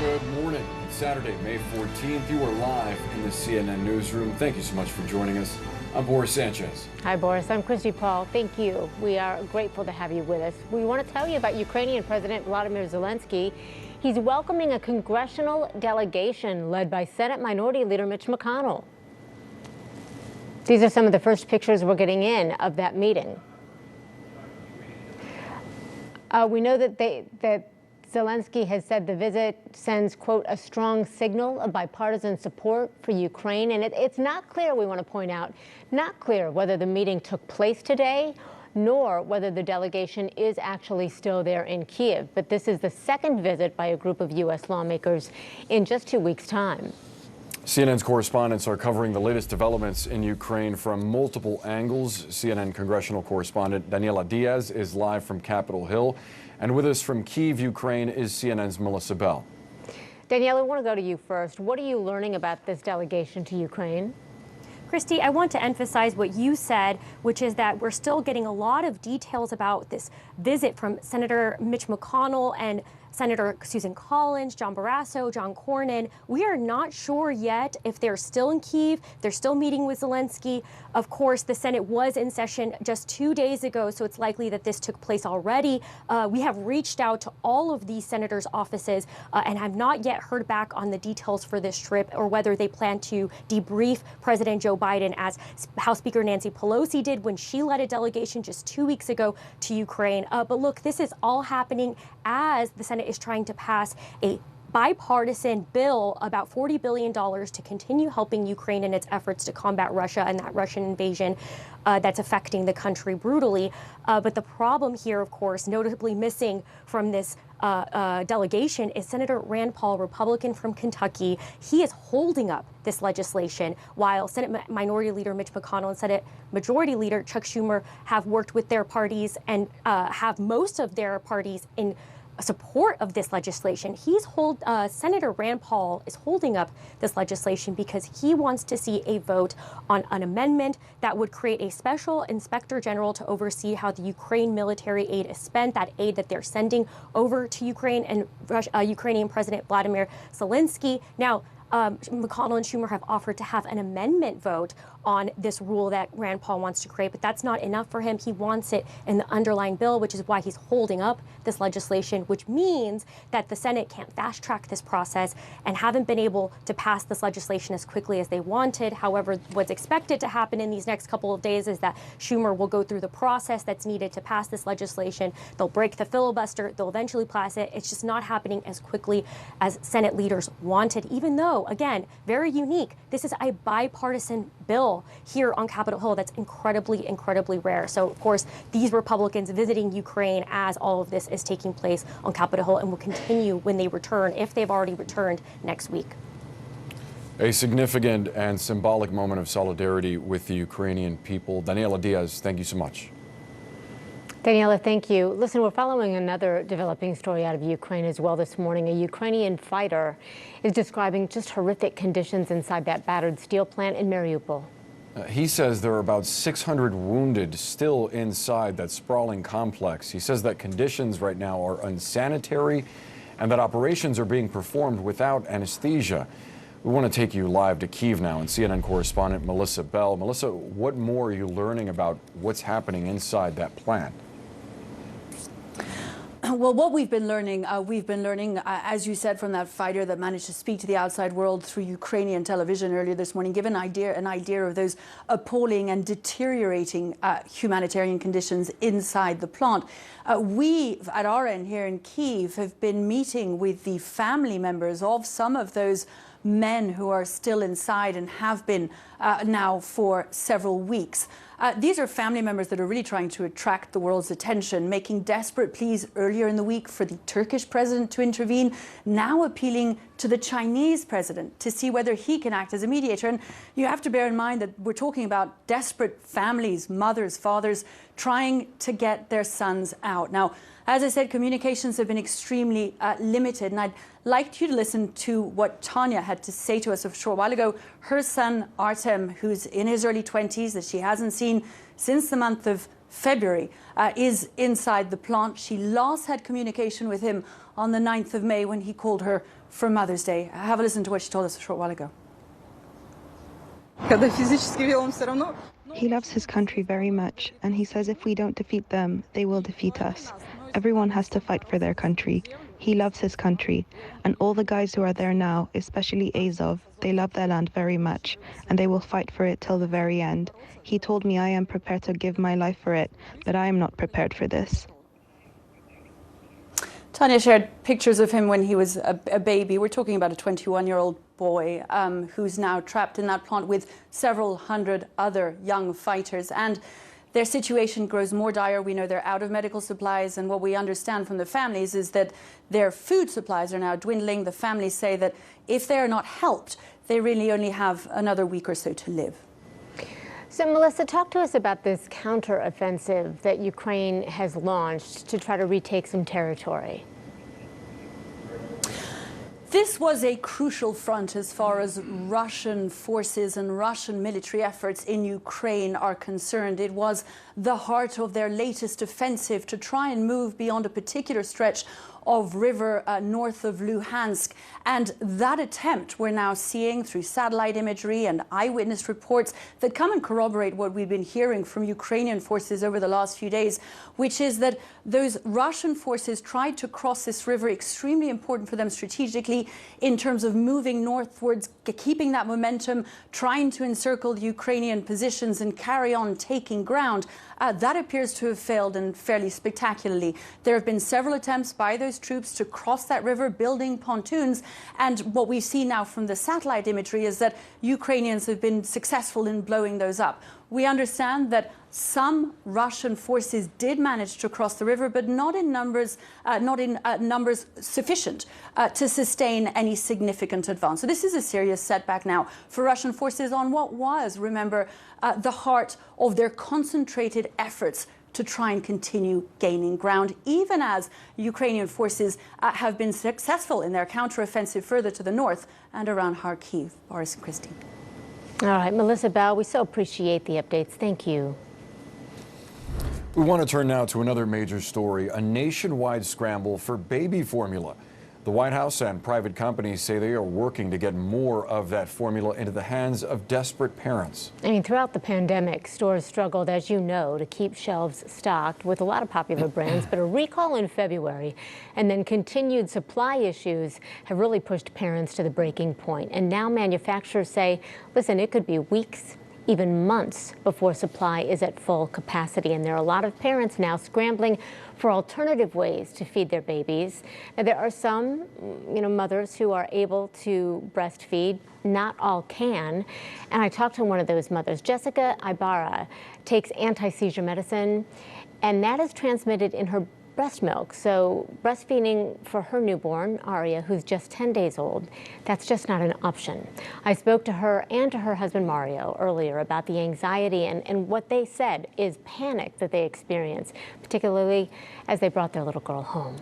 Good morning. It's Saturday, May 14th. You are live in the CNN newsroom. Thank you so much for joining us. I'm Boris Sanchez. Hi, Boris. I'm Christy Paul. Thank you. We are grateful to have you with us. We want to tell you about Ukrainian President Vladimir Zelensky. He's welcoming a congressional delegation led by Senate Minority Leader Mitch McConnell. These are some of the first pictures we're getting in of that meeting. We know that Zelensky has said the visit sends, quote, a strong signal of bipartisan support for Ukraine. And it's not clear, we want to point out, not clear whether the meeting took place today, nor whether the delegation is actually still there in Kyiv. But this is the second visit by a group of U.S. lawmakers in just 2 weeks' time. CNN's correspondents are covering the latest developments in Ukraine from multiple angles. CNN congressional correspondent Daniela Diaz is live from Capitol Hill. And with us from Kyiv, Ukraine, is CNN's Melissa Bell. Daniela, I want to go to you first. What are you learning about this delegation to Ukraine? Christy, I want to emphasize what you said, which is that we're still getting a lot of details about this visit from Senator Mitch McConnell and Senator Susan Collins, John Barrasso, John Cornyn. We are not sure yet if they're still in Kyiv. They're still meeting with Zelensky. Of course, the Senate was in session just 2 days ago, so it's likely that this took place already. We have reached out to all of these senators' offices and have not yet heard back on the details for this trip or whether they plan to debrief President Joe Biden, as House Speaker Nancy Pelosi did when she led a delegation just 2 weeks ago to Ukraine. But look, this is all happening as the Senate is trying to pass a bipartisan bill, about $40 billion, to continue helping Ukraine in its efforts to combat Russia and that Russian invasion that's affecting the country brutally. But the problem here, of course, notably missing from this delegation is Senator Rand Paul, Republican from Kentucky. He is holding up this legislation while Senate Minority Leader Mitch McConnell and Senate Majority Leader Chuck Schumer have worked with their parties and have most of their parties in support of this legislation. Senator Rand Paul is holding up this legislation because he wants to see a vote on an amendment that would create a special inspector general to oversee how the Ukraine military aid is spent, that aid that they're sending over to Ukraine and Ukrainian President Vladimir Zelensky. Now, McConnell and Schumer have offered to have an amendment vote on this rule that Rand Paul wants to create, but that's not enough for him. He wants it in the underlying bill, which is why he's holding up this legislation, which means that the Senate can't fast track this process and haven't been able to pass this legislation as quickly as they wanted. However, what's expected to happen in these next couple of days is that Schumer will go through the process that's needed to pass this legislation. They'll break the filibuster. They'll eventually pass it. It's just not happening as quickly as Senate leaders wanted, even though, again, very unique. This is a bipartisan bill here on Capitol Hill that's incredibly, incredibly rare. So, of course, these Republicans visiting Ukraine as all of this is taking place on Capitol Hill and will continue when they return, if they've already returned, next week. A significant and symbolic moment of solidarity with the Ukrainian people. Daniela Diaz, thank you so much. Daniela, thank you. Listen, we're following another developing story out of Ukraine as well this morning. A Ukrainian fighter is describing just horrific conditions inside that battered steel plant in Mariupol. He says there are about 600 wounded still inside that sprawling complex. He says that conditions right now are unsanitary and that operations are being performed without anesthesia. We want to take you live to Kyiv now, and CNN correspondent Melissa Bell. Melissa, what more are you learning about what's happening inside that plant? Well, what we've been learning, as you said, from that fighter that managed to speak to the outside world through Ukrainian television earlier this morning, give an idea of those appalling and deteriorating humanitarian conditions inside the plant. We, at our end here in Kyiv, have been meeting with the family members of some of those men who are still inside and have been now for several weeks. These are family members that are really trying to attract the world's attention, making desperate pleas earlier in the week for the Turkish president to intervene, now appealing to the Chinese president to see whether he can act as a mediator. And you have to bear in mind that we're talking about desperate families, mothers, fathers, trying to get their sons out. Now, as I said, communications have been extremely limited, and I'd like you to listen to what Tanya had to say to us a short while ago. Her son, Artem, who's in his early 20s, that she hasn't seen since the month of February, is inside the plant. She last had communication with him on the 9th of May when he called her for Mother's Day. Have a listen to what she told us a short while ago. He loves his country very much, and he says if we don't defeat them, they will defeat us. Everyone has to fight for their country. He loves his country, and all the guys who are there now, especially Azov, they love their land very much, and they will fight for it till the very end. He told me I am prepared to give my life for it, but I am not prepared for this. Tanya shared pictures of him when he was a baby. We're talking about a 21-year-old boy who's now trapped in that plant with several hundred other young fighters. And their situation grows more dire. We know they're out of medical supplies. And what we understand from the families is that their food supplies are now dwindling. The families say that if they are not helped, they really only have another week or so to live. So, Melissa, talk to us about this counteroffensive that Ukraine has launched to try to retake some territory. This was a crucial front as far as Russian forces and Russian military efforts in Ukraine are concerned. It was the heart of their latest offensive to try and move beyond a particular stretch of river north of Luhansk. And that attempt we're now seeing through satellite imagery and eyewitness reports that come and corroborate what we've been hearing from Ukrainian forces over the last few days, which is that those Russian forces tried to cross this river, extremely important for them strategically in terms of moving northwards, keeping that momentum, trying to encircle the Ukrainian positions and carry on taking ground. That appears to have failed, and fairly spectacularly. There have been several attempts by those troops to cross that river, building pontoons. And what we see now from the satellite imagery is that Ukrainians have been successful in blowing those up. We understand that some Russian forces did manage to cross the river, but not in numbers sufficient to sustain any significant advance. So this is a serious setback now for Russian forces on what was, remember, the heart of their concentrated efforts to try and continue gaining ground, even as Ukrainian forces have been successful in their counteroffensive further to the north and around Kharkiv. Boris and Christine. All right, Melissa Bell, we so appreciate the updates. Thank you. We want to turn now to another major story, a nationwide scramble for baby formula. The White House and private companies say they are working to get more of that formula into the hands of desperate parents. I mean, throughout the pandemic, stores struggled, as you know, to keep shelves stocked with a lot of popular brands, but a recall in February and then continued supply issues have really pushed parents to the breaking point. And now manufacturers say, listen, it could be weeks, even months before supply is at full capacity. And there are a lot of parents now scrambling for alternative ways to feed their babies. Now, there are some, mothers who are able to breastfeed. Not all can. And I talked to one of those mothers. Jessica Ibarra takes anti-seizure medicine, and that is transmitted in her breast milk. So breastfeeding for her newborn, Aria, who's just 10 days old, that's just not an option. I spoke to her and to her husband, Mario, earlier about the anxiety and what they said is panic that they experience, particularly as they brought their little girl home.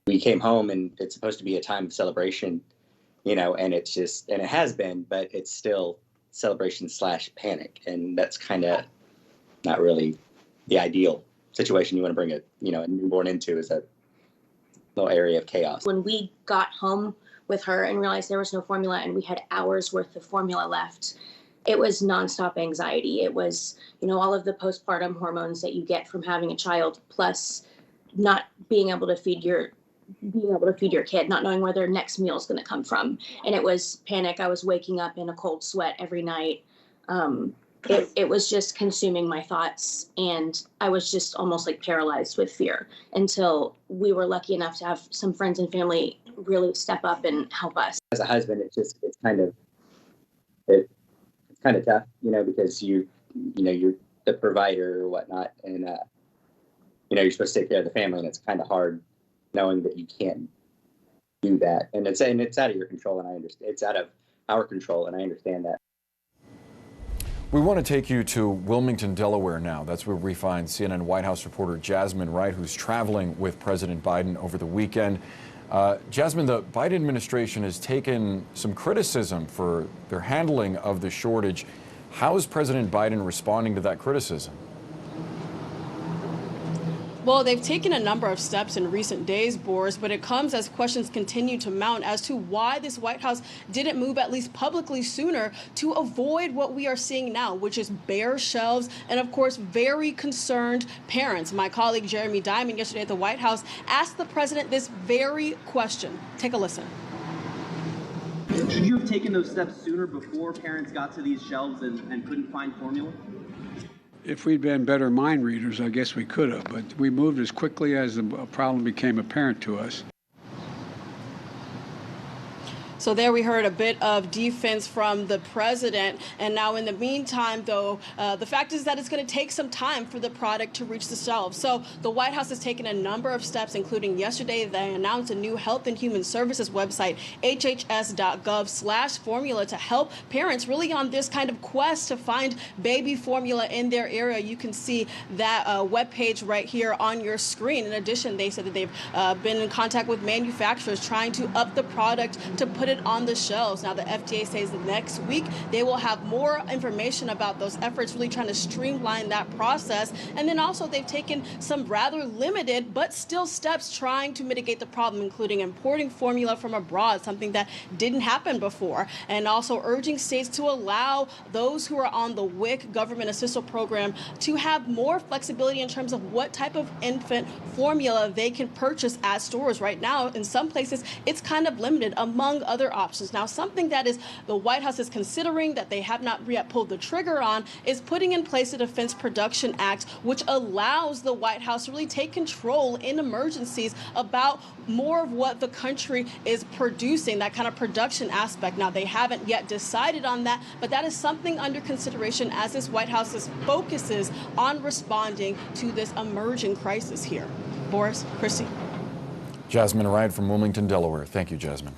We came home and it's supposed to be a time of celebration, and it's just, and it has been, but it's still celebration / panic. And that's kind of not really the ideal situation you want to bring a newborn into, is a little area of chaos. When we got home with her and realized there was no formula and we had hours worth of formula left, it was nonstop anxiety. It was, all of the postpartum hormones that you get from having a child, plus not being able to feed your kid, not knowing where their next meal is going to come from. And it was panic. I was waking up in a cold sweat every night. It was just consuming my thoughts, and I was just almost like paralyzed with fear until we were lucky enough to have some friends and family really step up and help us. As a husband, it's kind of tough, because you're the provider or whatnot, and you're supposed to take care of the family, and it's kind of hard knowing that you can't do that, and it's out of your control, and I understand it's out of our control, and I understand that. We want to take you to Wilmington, Delaware now. That's where we find CNN White House reporter Jasmine Wright, who's traveling with President Biden over the weekend. Jasmine, the Biden administration has taken some criticism for their handling of the shortage. How is President Biden responding to that criticism? Well, they've taken a number of steps in recent days, Boris, but it comes as questions continue to mount as to why this White House didn't move at least publicly sooner to avoid what we are seeing now, which is bare shelves and, of course, very concerned parents. My colleague Jeremy Diamond yesterday at the White House asked the president this very question. Take a listen. Should you have taken those steps sooner before parents got to these shelves and couldn't find formula? If we'd been better mind readers, I guess we could have, but we moved as quickly as the problem became apparent to us. So there we heard a bit of defense from the president. And now in the meantime, though, the fact is that it's going to take some time for the product to reach the shelves. So the White House has taken a number of steps, including yesterday they announced a new Health and Human Services website, hhs.gov/formula, to help parents really on this kind of quest to find baby formula in their area. You can see that webpage right here on your screen. In addition, they said that they've been in contact with manufacturers trying to up the product to put it on the shelves. Now, the FDA says that next week they will have more information about those efforts, really trying to streamline that process. And then also they've taken some rather limited but still steps trying to mitigate the problem, including importing formula from abroad, something that didn't happen before, and also urging states to allow those who are on the WIC government assistance program to have more flexibility in terms of what type of infant formula they can purchase at stores. Right now, in some places, it's kind of limited, among other options. Now, something that is the White House is considering that they have not yet pulled the trigger on is putting in place the Defense Production Act, which allows the White House to really take control in emergencies about more of what the country is producing, that kind of production aspect. Now, they haven't yet decided on that, but that is something under consideration as this White House focuses on responding to this emerging crisis here. Boris, Christy. Jasmine Wright from Wilmington, Delaware. Thank you, Jasmine.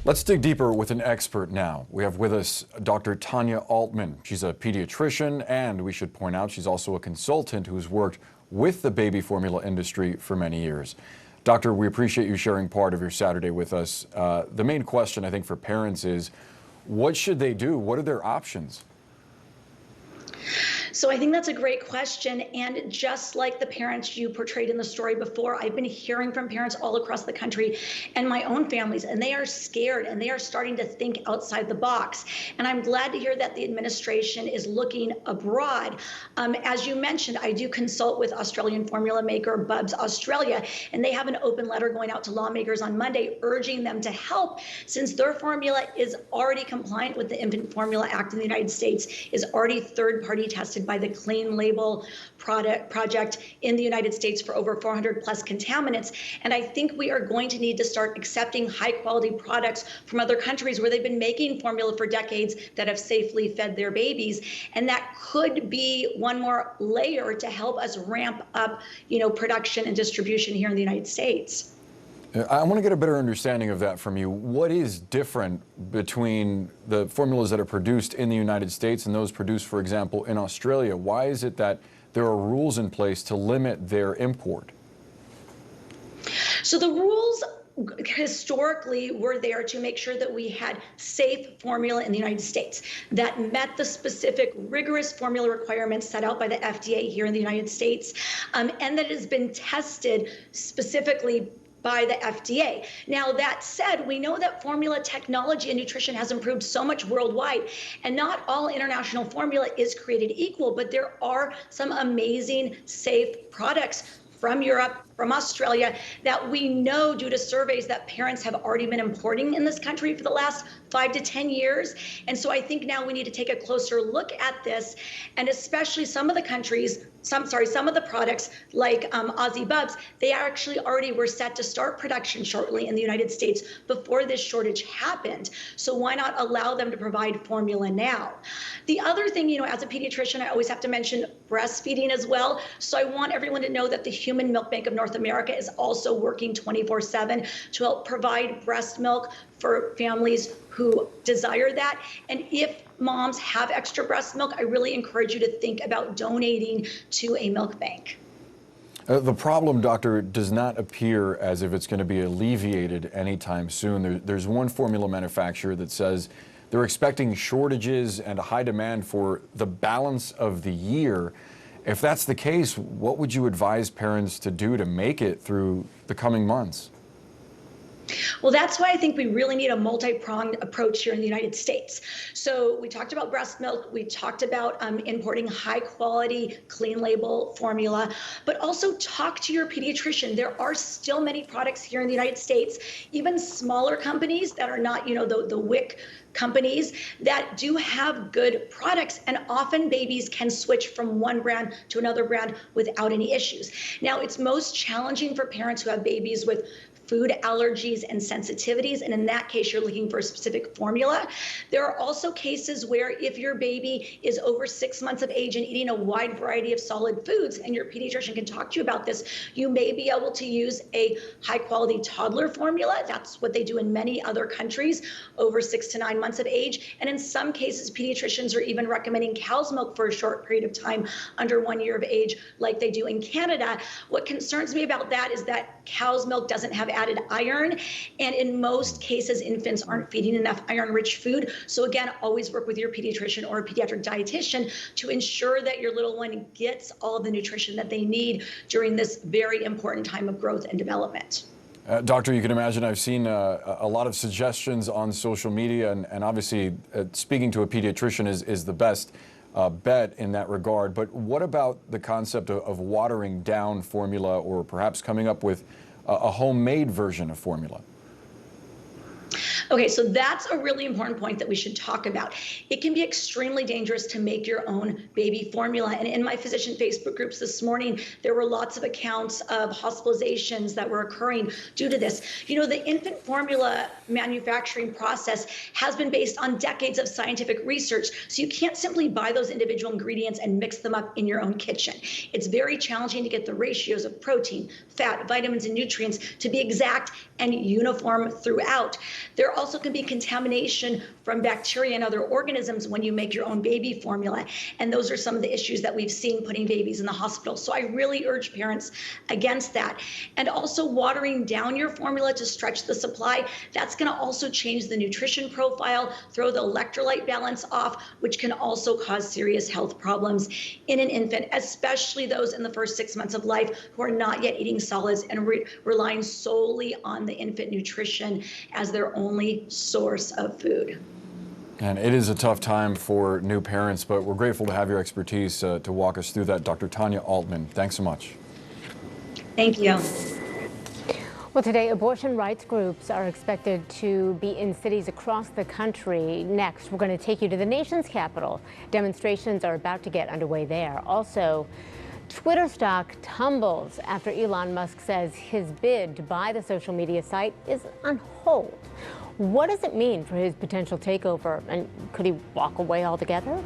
Let's dig deeper with an expert now. We have with us Dr. Tanya Altman. She's a pediatrician, and we should point out she's also a consultant who's worked with the baby formula industry for many years. Doctor, we appreciate you sharing part of your Saturday with us. The main question, I think, for parents is, what should they do? What are their options? So I think that's a great question. And just like the parents you portrayed in the story before, I've been hearing from parents all across the country and my own families, and they are scared and they are starting to think outside the box. And I'm glad to hear that the administration is looking abroad. As you mentioned, I do consult with Australian formula maker Bubs Australia, and they have an open letter going out to lawmakers on Monday urging them to help, since their formula is already compliant with the Infant Formula Act in the United States, is already third-party tested by the Clean Label project in the United States for over 400 plus contaminants. And I think we are going to need to start accepting high quality products from other countries where they've been making formula for decades that have safely fed their babies. And that could be one more layer to help us ramp up, production and distribution here in the United States. I want to get a better understanding of that from you. What is different between the formulas that are produced in the United States and those produced, for example, in Australia? Why is it that there are rules in place to limit their import? So the rules historically were there to make sure that we had safe formula in the United States that met the specific rigorous formula requirements set out by the FDA here in the United States, and that has been tested specifically by the FDA. Now, that said, we know that formula technology and nutrition has improved so much worldwide, and not all international formula is created equal, but there are some amazing, safe products from Europe, from Australia, that we know due to surveys that parents have already been importing in this country for the last 5 to 10 years. And so I think now we need to take a closer look at this, and especially some of the countries, some of the products like Aussie Bubs, they actually already were set to start production shortly in the United States before this shortage happened. So why not allow them to provide formula now? The other thing, as a pediatrician, I always have to mention breastfeeding as well. So I want everyone to know that the Human Milk Bank of North America is also working 24/7 to help provide breast milk for families who desire that. And if moms have extra breast milk, I really encourage you to think about donating to a milk bank. The problem, Doctor, does not appear as if it's going to be alleviated anytime soon. There's one formula manufacturer that says they're expecting shortages and a high demand for the balance of the year. If that's the case, what would you advise parents to do to make it through the coming months? Well, that's why I think we really need a multi-pronged approach here in the United States. So we talked about breast milk, we talked about importing high quality, clean label formula, but also talk to your pediatrician. There are still many products here in the United States, even smaller companies that are not, the WIC companies that do have good products, and often babies can switch from one brand to another brand without any issues. Now, it's most challenging for parents who have babies with food allergies and sensitivities, and in that case, you're looking for a specific formula. There are also cases where if your baby is over 6 months of age and eating a wide variety of solid foods, and your pediatrician can talk to you about this, you may be able to use a high-quality toddler formula. That's what they do in many other countries, over 6 to 9 months of age. And in some cases, pediatricians are even recommending cow's milk for a short period of time under 1 year of age, like they do in Canada. What concerns me about that is that cow's milk doesn't have added iron, and in most cases infants aren't feeding enough iron-rich food. So again, always work with your pediatrician or a pediatric dietitian to ensure that your little one gets all of the nutrition that they need during this very important time of growth and development. Doctor, you can imagine I've seen a lot of suggestions on social media, and obviously speaking to a pediatrician is the best bet in that regard. But what about the concept of watering down formula, or perhaps coming up with a homemade version of formula? Okay, so that's a really important point that we should talk about. It can be extremely dangerous to make your own baby formula. And in my physician Facebook groups this morning, there were lots of accounts of hospitalizations that were occurring due to this. The infant formula manufacturing process has been based on decades of scientific research. So you can't simply buy those individual ingredients and mix them up in your own kitchen. It's very challenging to get the ratios of protein, fat, vitamins, and nutrients to be exact and uniform throughout. There also can be contamination from bacteria and other organisms when you make your own baby formula. And those are some of the issues that we've seen putting babies in the hospital. So I really urge parents against that. And also watering down your formula to stretch the supply. That's going to also change the nutrition profile, throw the electrolyte balance off, which can also cause serious health problems in an infant, especially those in the first 6 months of life who are not yet eating solids and relying solely on the infant nutrition as their only source of food. And it is a tough time for new parents, but we're grateful to have your expertise to walk us through that. Dr. Tanya Altman, thanks so much. Thank you. Well, today, abortion rights groups are expected to be in cities across the country. Next, we're going to take you to the nation's capital. Demonstrations are about to get underway there. Also, Twitter stock tumbles after Elon Musk says his bid to buy the social media site is on hold. What does it mean for his potential takeover, and could he walk away altogether?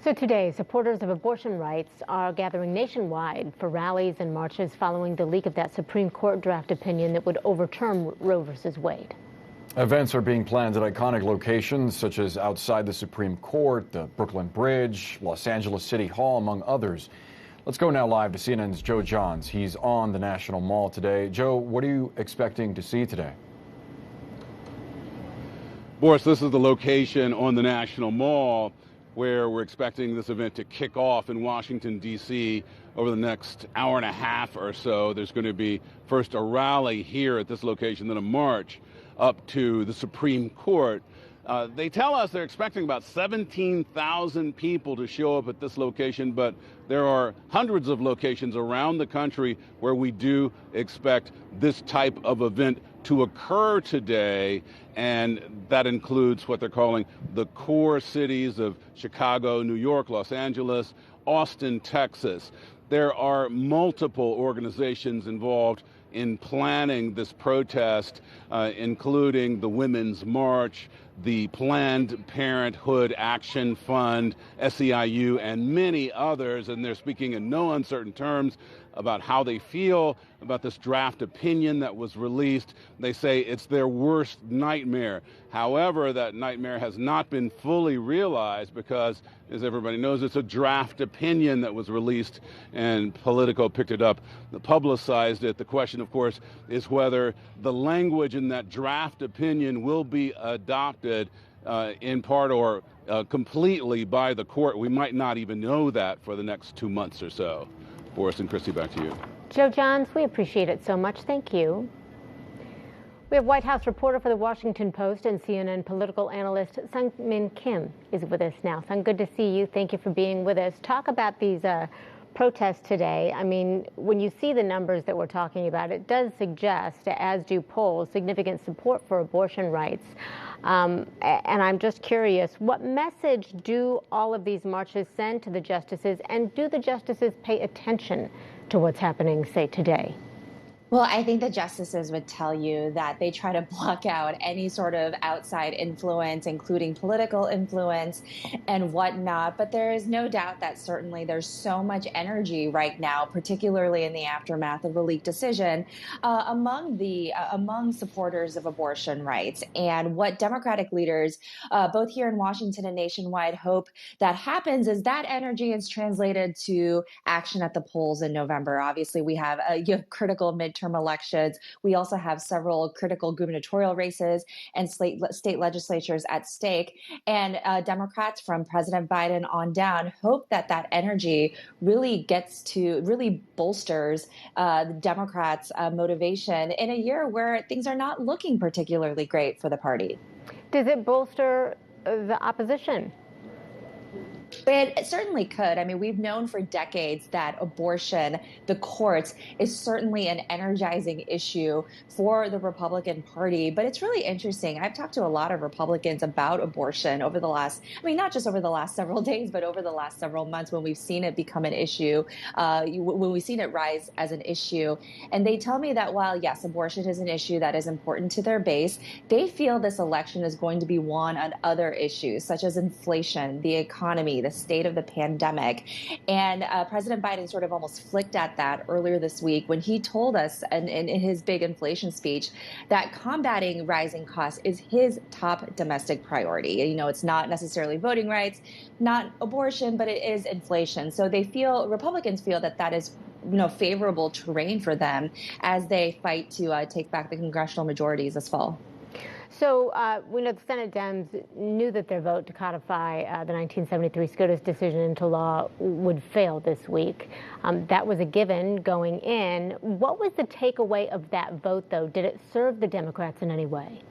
So today, supporters of abortion rights are gathering nationwide for rallies and marches following the leak of that Supreme Court draft opinion that would overturn Roe v. Wade. Events are being planned at iconic locations such as outside the Supreme Court, the Brooklyn Bridge, Los Angeles City Hall, among others. Let's go now live to CNN's Joe Johns. He's on the National Mall today. Joe, what are you expecting to see today? Boris, this is the location on the National Mall where we're expecting this event to kick off in Washington, D.C. over the next hour and a half or so. There's going to be first a rally here at this location, then a march up to the Supreme Court. They tell us they're expecting about 17,000 people to show up at this location, but there are hundreds of locations around the country where we do expect this type of event to occur today, and that includes what they're calling the core cities of Chicago, New York, Los Angeles, Austin, Texas. There are multiple organizations involved in planning this protest, including the Women's March, the Planned Parenthood Action Fund, SEIU, and many others, and they're speaking in no uncertain terms about how they feel about this draft opinion that was released. They say it's their worst nightmare. However, that nightmare has not been fully realized because, as everybody knows, it's a draft opinion that was released, and Politico picked it up, publicized it. The question, of course, is whether the language in that draft opinion will be adopted in part or completely by the court. We might not even know that for the next 2 months or so. Boris and Christy, back to you. Joe Johns, we appreciate it so much. Thank you. We have White House reporter for the Washington Post and CNN political analyst Sung-Min Kim is with us now. Sung, good to see you. Thank you for being with us. Talk about these protests today. I mean, when you see the numbers that we're talking about, it does suggest, as do polls, significant support for abortion rights. And I'm just curious, what message do all of these marches send to the justices, and do the justices pay attention to what's happening, say, today? Well, I think the justices would tell you that they try to block out any sort of outside influence, including political influence and whatnot. But there is no doubt that certainly there's so much energy right now, particularly in the aftermath of the leaked decision, among supporters of abortion rights. And what Democratic leaders, both here in Washington and nationwide, hope that happens is that energy is translated to action at the polls in November. Obviously, we have critical midterm elections. We also have several critical gubernatorial races and state legislatures at stake. And Democrats from President Biden on down hope that that energy really bolsters the Democrats' motivation in a year where things are not looking particularly great for the party. Does it bolster the opposition? It certainly could. I mean, we've known for decades that abortion, the courts, is certainly an energizing issue for the Republican Party. But it's really interesting. I've talked to a lot of Republicans about abortion over the last, not just over the last several days, but over the last several months when we've seen it become an issue, when we've seen it rise as an issue. And they tell me that while, yes, abortion is an issue that is important to their base, they feel this election is going to be won on other issues, such as inflation, the economy, the state of the pandemic. And President Biden sort of almost flicked at that earlier this week when he told us in his big inflation speech that combating rising costs is his top domestic priority. You know, it's not necessarily voting rights, not abortion, but it is inflation. So Republicans feel that that is favorable terrain for them as they fight to take back the congressional majorities this fall. So we know the Senate Dems knew that their vote to codify the 1973 SCOTUS decision into law would fail this week. That was a given going in. What was the takeaway of that vote, though? Did it serve the Democrats in any way?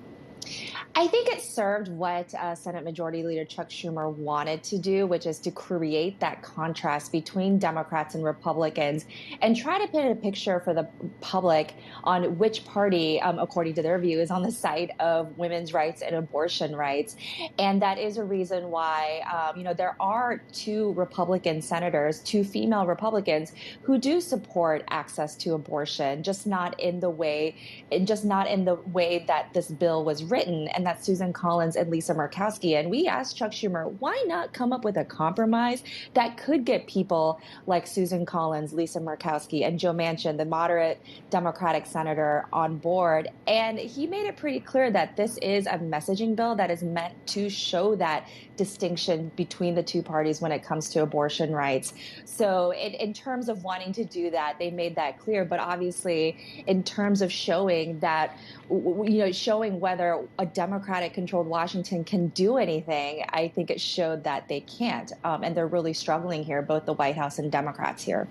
I think it served what Senate Majority Leader Chuck Schumer wanted to do, which is to create that contrast between Democrats and Republicans and try to paint a picture for the public on which party, according to their view, is on the side of women's rights and abortion rights. And that is a reason why, there are two Republican senators, two female Republicans, who do support access to abortion, just not in the way that this bill was written. And that's Susan Collins and Lisa Murkowski. And we asked Chuck Schumer, why not come up with a compromise that could get people like Susan Collins, Lisa Murkowski, and Joe Manchin, the moderate Democratic senator, on board? And he made it pretty clear that this is a messaging bill that is meant to show that distinction between the two parties when it comes to abortion rights. So in terms of wanting to do that, they made that clear. But obviously, in terms of showing that, showing whether a Democratic-controlled Washington can do anything, I think it showed that they can't. And they're really struggling here, both the White House and Democrats here.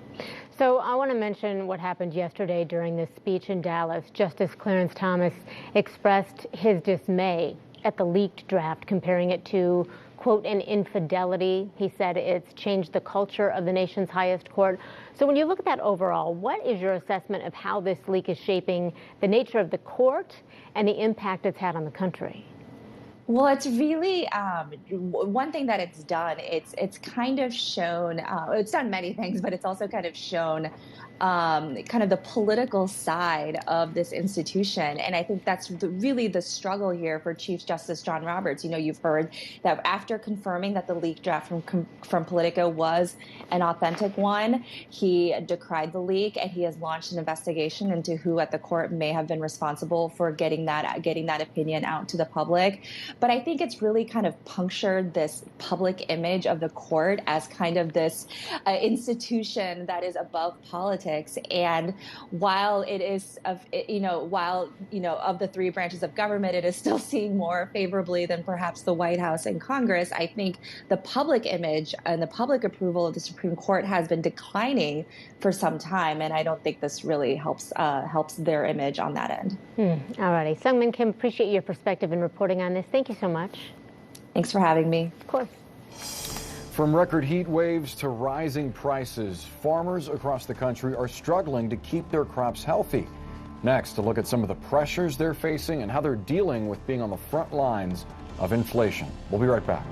So I want to mention what happened yesterday during this speech in Dallas. Justice Clarence Thomas expressed his dismay at the leaked draft, comparing it to, quote, an infidelity. He said it's changed the culture of the nation's highest court. So when you look at that overall, what is your assessment of how this leak is shaping the nature of the court and the impact it's had on the country? Well, it's really one thing that it's done. It's kind of shown. It's done many things, but it's also kind of shown kind of the political side of this institution. And I think that's really the struggle here for Chief Justice John Roberts. You've heard that after confirming that the leaked draft from Politico was an authentic one, he decried the leak, and he has launched an investigation into who at the court may have been responsible for getting that opinion out to the public. But I think it's really kind of punctured this public image of the court as kind of this institution that is above politics. And while it is of the three branches of government, it is still seen more favorably than perhaps the White House and Congress. I think the public image and the public approval of the Supreme Court has been declining for some time, and I don't think this really helps their image on that end. All righty. Seung-Min Kim, appreciate your perspective and reporting on this. Thank you so much. Thanks for having me. Of course. From record heat waves to rising prices, farmers across the country are struggling to keep their crops healthy. Next, to look at some of the pressures they're facing and how they're dealing with being on the front lines of inflation. We'll be right back.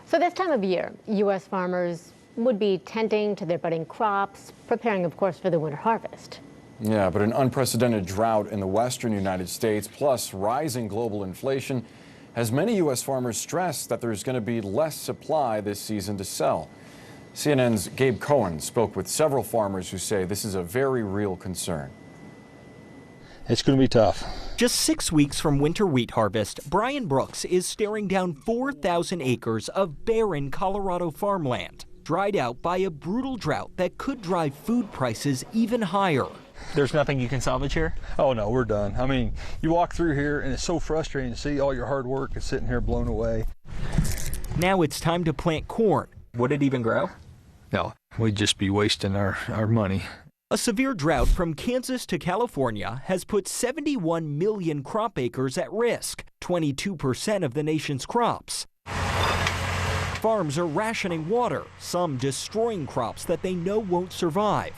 So this time of year, U.S. farmers would be tending to their budding crops, preparing, of course, for the winter harvest. Yeah, but an unprecedented drought in the western United States, plus rising global inflation, has many U.S. farmers stressed that there's going to be less supply this season to sell. CNN's Gabe Cohen spoke with several farmers who say this is a very real concern. It's going to be tough. Just 6 weeks from winter wheat harvest, Brian Brooks is staring down 4,000 acres of barren Colorado farmland, dried out by a brutal drought that could drive food prices even higher. There's nothing you can salvage here? Oh no, we're done. I mean, you walk through here and it's so frustrating to see all your hard work is sitting here blown away. Now it's time to plant corn. Would it even grow? No, we'd just be wasting our money. A severe drought from Kansas to California has put 71 million crop acres at risk, 22% of the nation's crops. Farms are rationing water, some destroying crops that they know won't survive.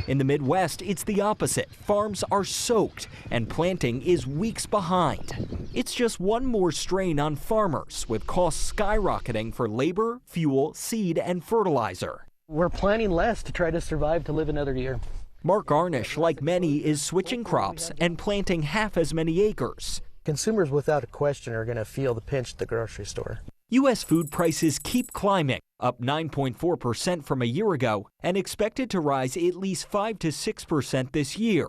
In the Midwest, it's the opposite. Farms are soaked and planting is weeks behind. It's just one more strain on farmers, with costs skyrocketing for labor, fuel, seed, and fertilizer. We're planting less to try to survive to live another year. Mark Arnish, like many, is switching crops and planting half as many acres. Consumers, without a question, are going to feel the pinch at the grocery store. U.S. food prices keep climbing, up 9.4% from a year ago, and expected to rise at least 5 to 6% this year.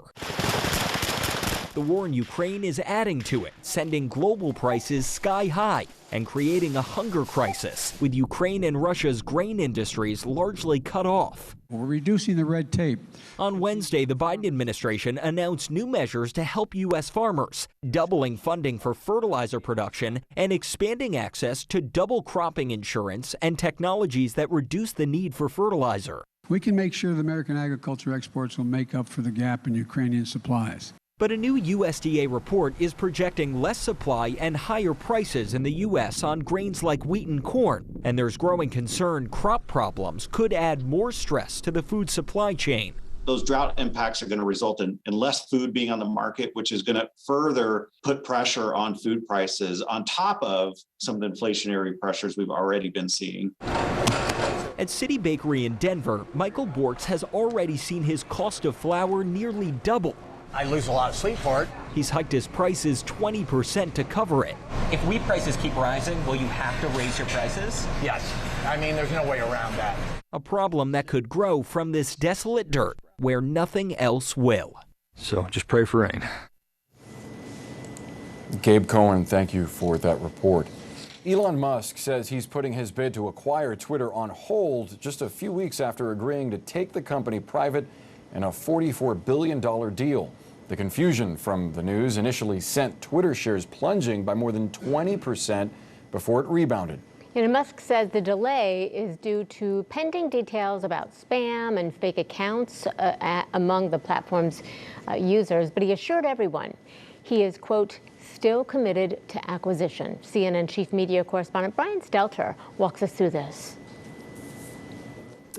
The war in Ukraine is adding to it, sending global prices sky high and creating a hunger crisis, with Ukraine and Russia's grain industries largely cut off. We're reducing the red tape. On Wednesday, the Biden administration announced new measures to help U.S. farmers, doubling funding for fertilizer production and expanding access to double cropping insurance and technologies that reduce the need for fertilizer. We can make sure that American agriculture exports will make up for the gap in Ukrainian supplies. But a new USDA report is projecting less supply and higher prices in the U.S. on grains like wheat and corn. And there's growing concern crop problems could add more stress to the food supply chain. Those drought impacts are going to result in less food being on the market, which is going to further put pressure on food prices on top of some of the inflationary pressures we've already been seeing. At City Bakery in Denver, Michael Bortz has already seen his cost of flour nearly double. I lose a lot of sleep for it. He's hiked his prices 20% to cover it. If wheat prices keep rising, will you have to raise your prices? Yes. I mean, there's no way around that. A problem that could grow from this desolate dirt where nothing else will. So just pray for rain. Gabe Cohen, thank you for that report. Elon Musk says he's putting his bid to acquire Twitter on hold just a few weeks after agreeing to take the company private in a $44 billion deal. The confusion from the news initially sent Twitter shares plunging by more than 20% before it rebounded. And Musk says the delay is due to pending details about spam and fake accounts among the platform's users, but he assured everyone he is, quote, still committed to acquisition. CNN chief media correspondent Brian Stelter walks us through this.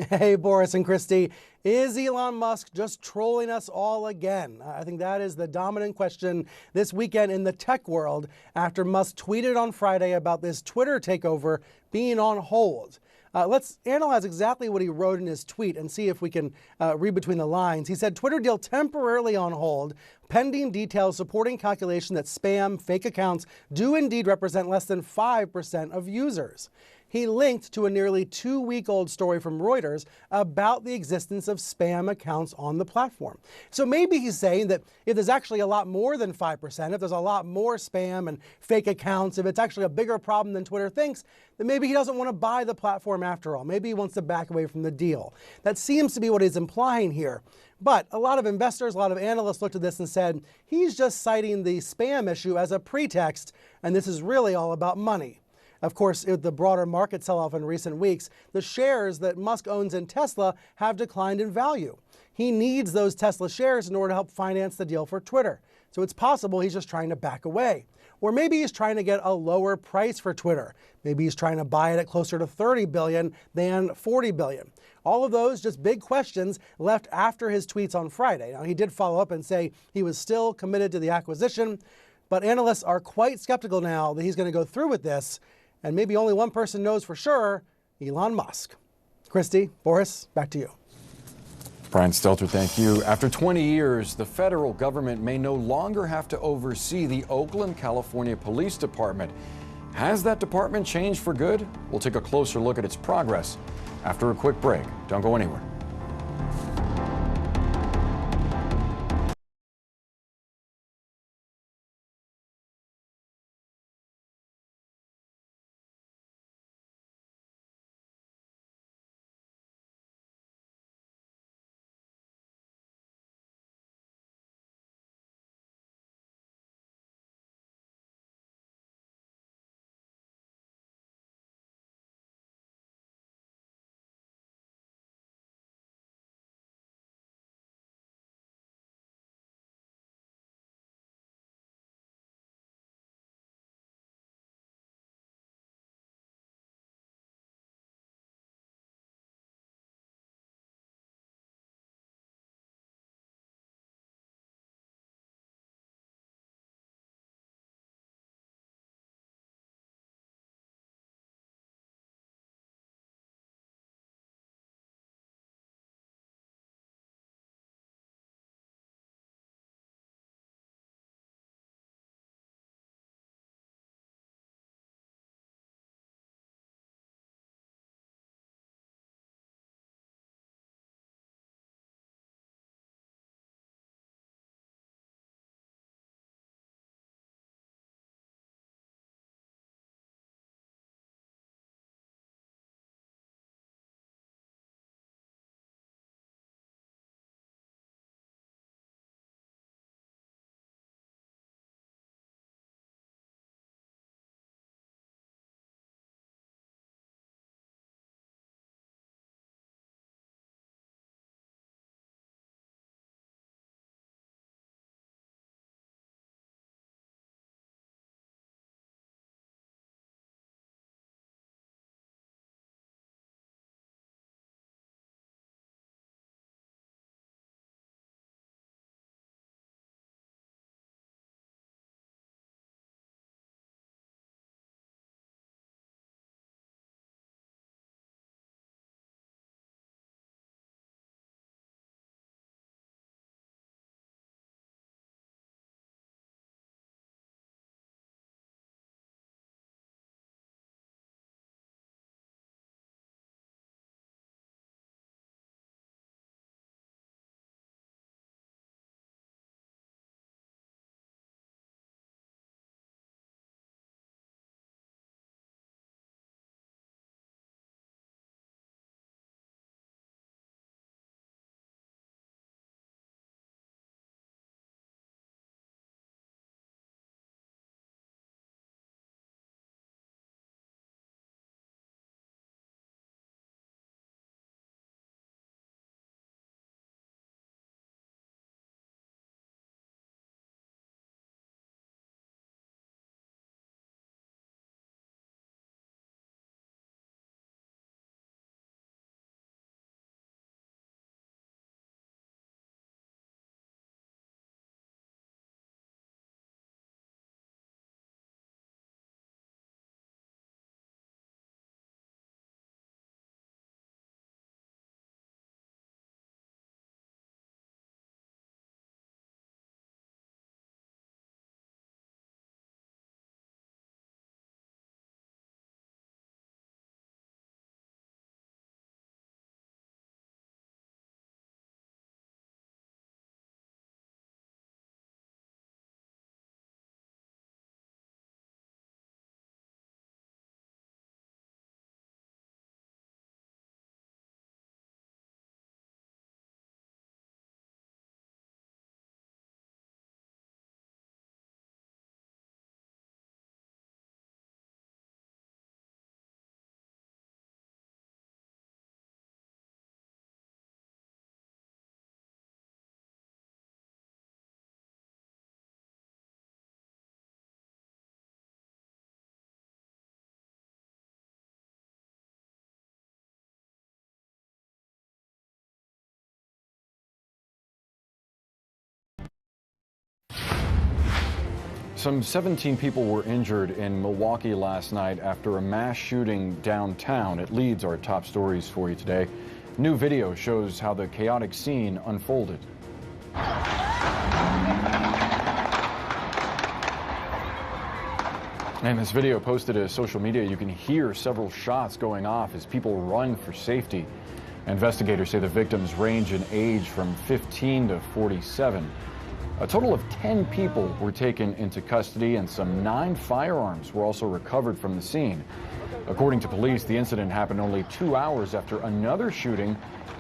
Hey, Boris and Christy. Is Elon Musk just trolling us all again? I think that is the dominant question this weekend in the tech world after Musk tweeted on Friday about this Twitter takeover being on hold. Let's analyze exactly what he wrote in his tweet and see if we can read between the lines. He said, Twitter deal temporarily on hold, pending details supporting calculation that spam, fake accounts do indeed represent less than 5% of users. He linked to a nearly 2-week-old story from Reuters about the existence of spam accounts on the platform. So maybe he's saying that if there's actually a lot more than 5%, if there's a lot more spam and fake accounts, if it's actually a bigger problem than Twitter thinks, then maybe he doesn't want to buy the platform after all. Maybe he wants to back away from the deal. That seems to be what he's implying here. But a lot of investors, a lot of analysts looked at this and said, he's just citing the spam issue as a pretext, and this is really all about money. Of course, with the broader market sell-off in recent weeks, the shares that Musk owns in Tesla have declined in value. He needs those Tesla shares in order to help finance the deal for Twitter. So it's possible he's just trying to back away. Or maybe he's trying to get a lower price for Twitter. Maybe he's trying to buy it at closer to $30 billion than $40 billion. All of those just big questions left after his tweets on Friday. Now, he did follow up and say he was still committed to the acquisition, but analysts are quite skeptical now that he's going to go through with this. and maybe only one person knows for sure, Elon Musk. Christy, Boris, back to you. Brian Stelter, thank you. After 20 years, the federal government may no longer have to oversee the Oakland, California Police Department. Has that department changed for good? We'll take a closer look at its progress after a quick break. Don't go anywhere. Some 17 people were injured in Milwaukee last night after a mass shooting downtown. It leads our top stories for you today. New video shows how the chaotic scene unfolded. And this video posted to social media, you can hear several shots going off as people run for safety. Investigators say the victims range in age from 15 to 47. A total of 10 people were taken into custody, and some 9 firearms were also recovered from the scene. According to police, the incident happened only 2 hours after another shooting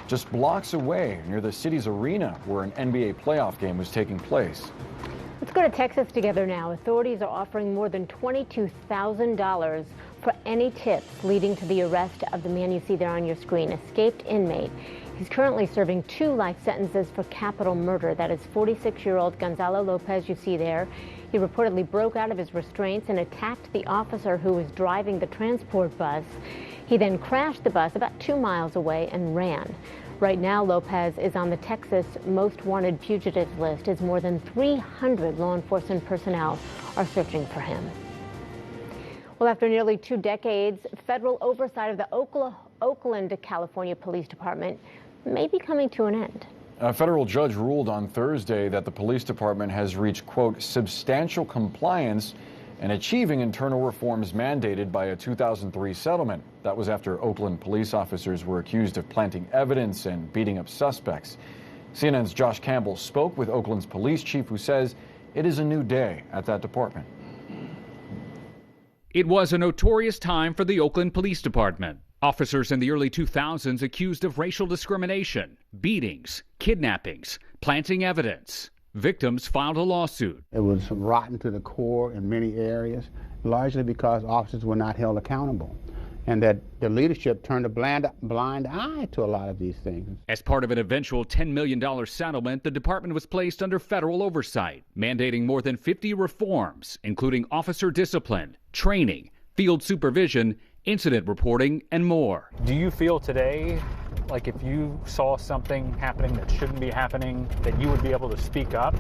just blocks away near the city's arena where an NBA playoff game was taking place. Let's go to Texas together now. Authorities are offering more than $22,000 for any tips leading to the arrest of the man you see there on your screen, escaped inmate. He's currently serving 2 life sentences for capital murder. That is 46-year-old Gonzalo Lopez you see there. He reportedly broke out of his restraints and attacked the officer who was driving the transport bus. He then crashed the bus about 2 miles away and ran. Right now, Lopez is on the Texas Most Wanted Fugitives list as more than 300 law enforcement personnel are searching for him. Well, after nearly 2 decades, federal oversight of the Oakland, California Police Department may be coming to an end. A federal judge ruled on Thursday that the police department has reached, quote, substantial compliance and achieving internal reforms mandated by a 2003 settlement. That was after Oakland police officers were accused of planting evidence and beating up suspects. CNN's Josh Campbell spoke with Oakland's police chief, who says it is a new day at that department. It was a notorious time for the Oakland Police Department. Officers in the early 2000s accused of racial discrimination, beatings, kidnappings, planting evidence. Victims filed a lawsuit. It was rotten to the core in many areas, largely because officers were not held accountable, and that the leadership turned a blind eye to a lot of these things. As part of an eventual $10 million settlement, the department was placed under federal oversight, mandating more than 50 reforms, including officer discipline, training, field supervision, incident reporting, and more. Do you feel today like if you saw something happening that shouldn't be happening, that you would be able to speak up?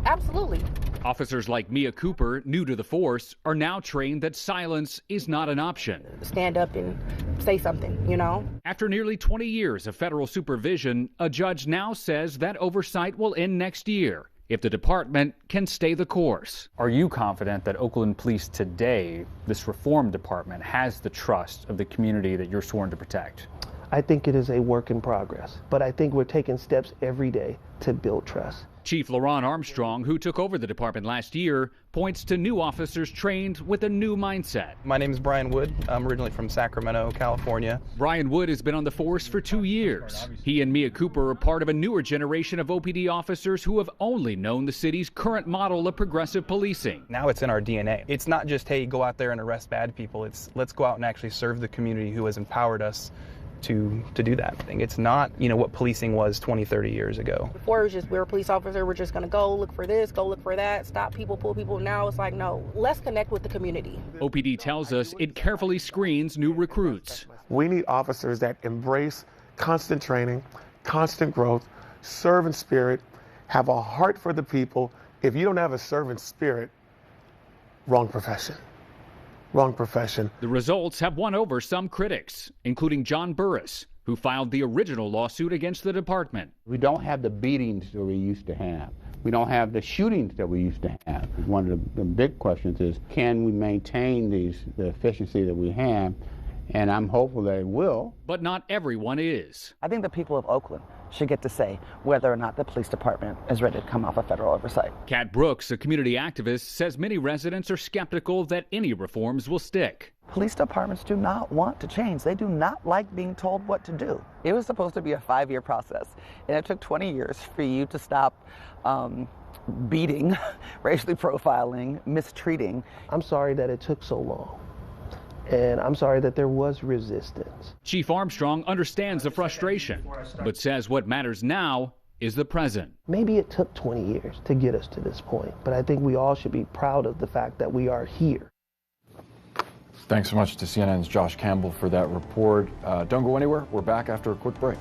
Absolutely. Officers like Mia Cooper, new to the force, are now trained that silence is not an option. Stand up and say something, you know? After nearly 20 years of federal supervision, a judge now says that oversight will end next year if the department can stay the course. Are you confident that Oakland Police today, this reform department, has the trust of the community that you're sworn to protect? I think it is a work in progress, but I think we're taking steps every day to build trust. Chief LaRon Armstrong, who took over the department last year, points to new officers trained with a new mindset. My name is Brian Wood. I'm originally from Sacramento, California. Brian Wood has been on the force for 2 years. He and Mia Cooper are part of a newer generation of OPD officers who have only known the city's current model of progressive policing. Now it's in our DNA. It's not just, hey, go out there and arrest bad people. It's let's go out and actually serve the community who has empowered us to do that thing. It's not, what policing was 20, 30 years ago. Before it was just, we're a police officer, we're just gonna go look for this, go look for that, stop people, pull people. Now it's like, no, let's connect with the community. OPD tells us it carefully screens new recruits. We need officers that embrace constant training, constant growth, servant spirit, have a heart for the people. If you don't have a servant spirit, wrong profession. Wrong profession. The results have won over some critics, including John Burris, who filed the original lawsuit against the department. We don't have the beatings that we used to have. We don't have the shootings that we used to have. One of the big questions is, can we maintain the efficiency that we have? And I'm hopeful that it will. But not everyone is. I think the people of Oakland should get to say whether or not the police department is ready to come off of federal oversight. Kat Brooks, a community activist, says many residents are skeptical that any reforms will stick. Police departments do not want to change. They do not like being told what to do. It was supposed to be a 5-year process, and it took 20 years for you to stop beating, racially profiling, mistreating. I'm sorry that it took so long. And I'm sorry that there was resistance. Chief Armstrong understands the frustration, but says what matters now is the present. Maybe it took 20 years to get us to this point, but I think we all should be proud of the fact that we are here. Thanks so much to CNN's Josh Campbell for that report. Don't go anywhere. We're back after a quick break.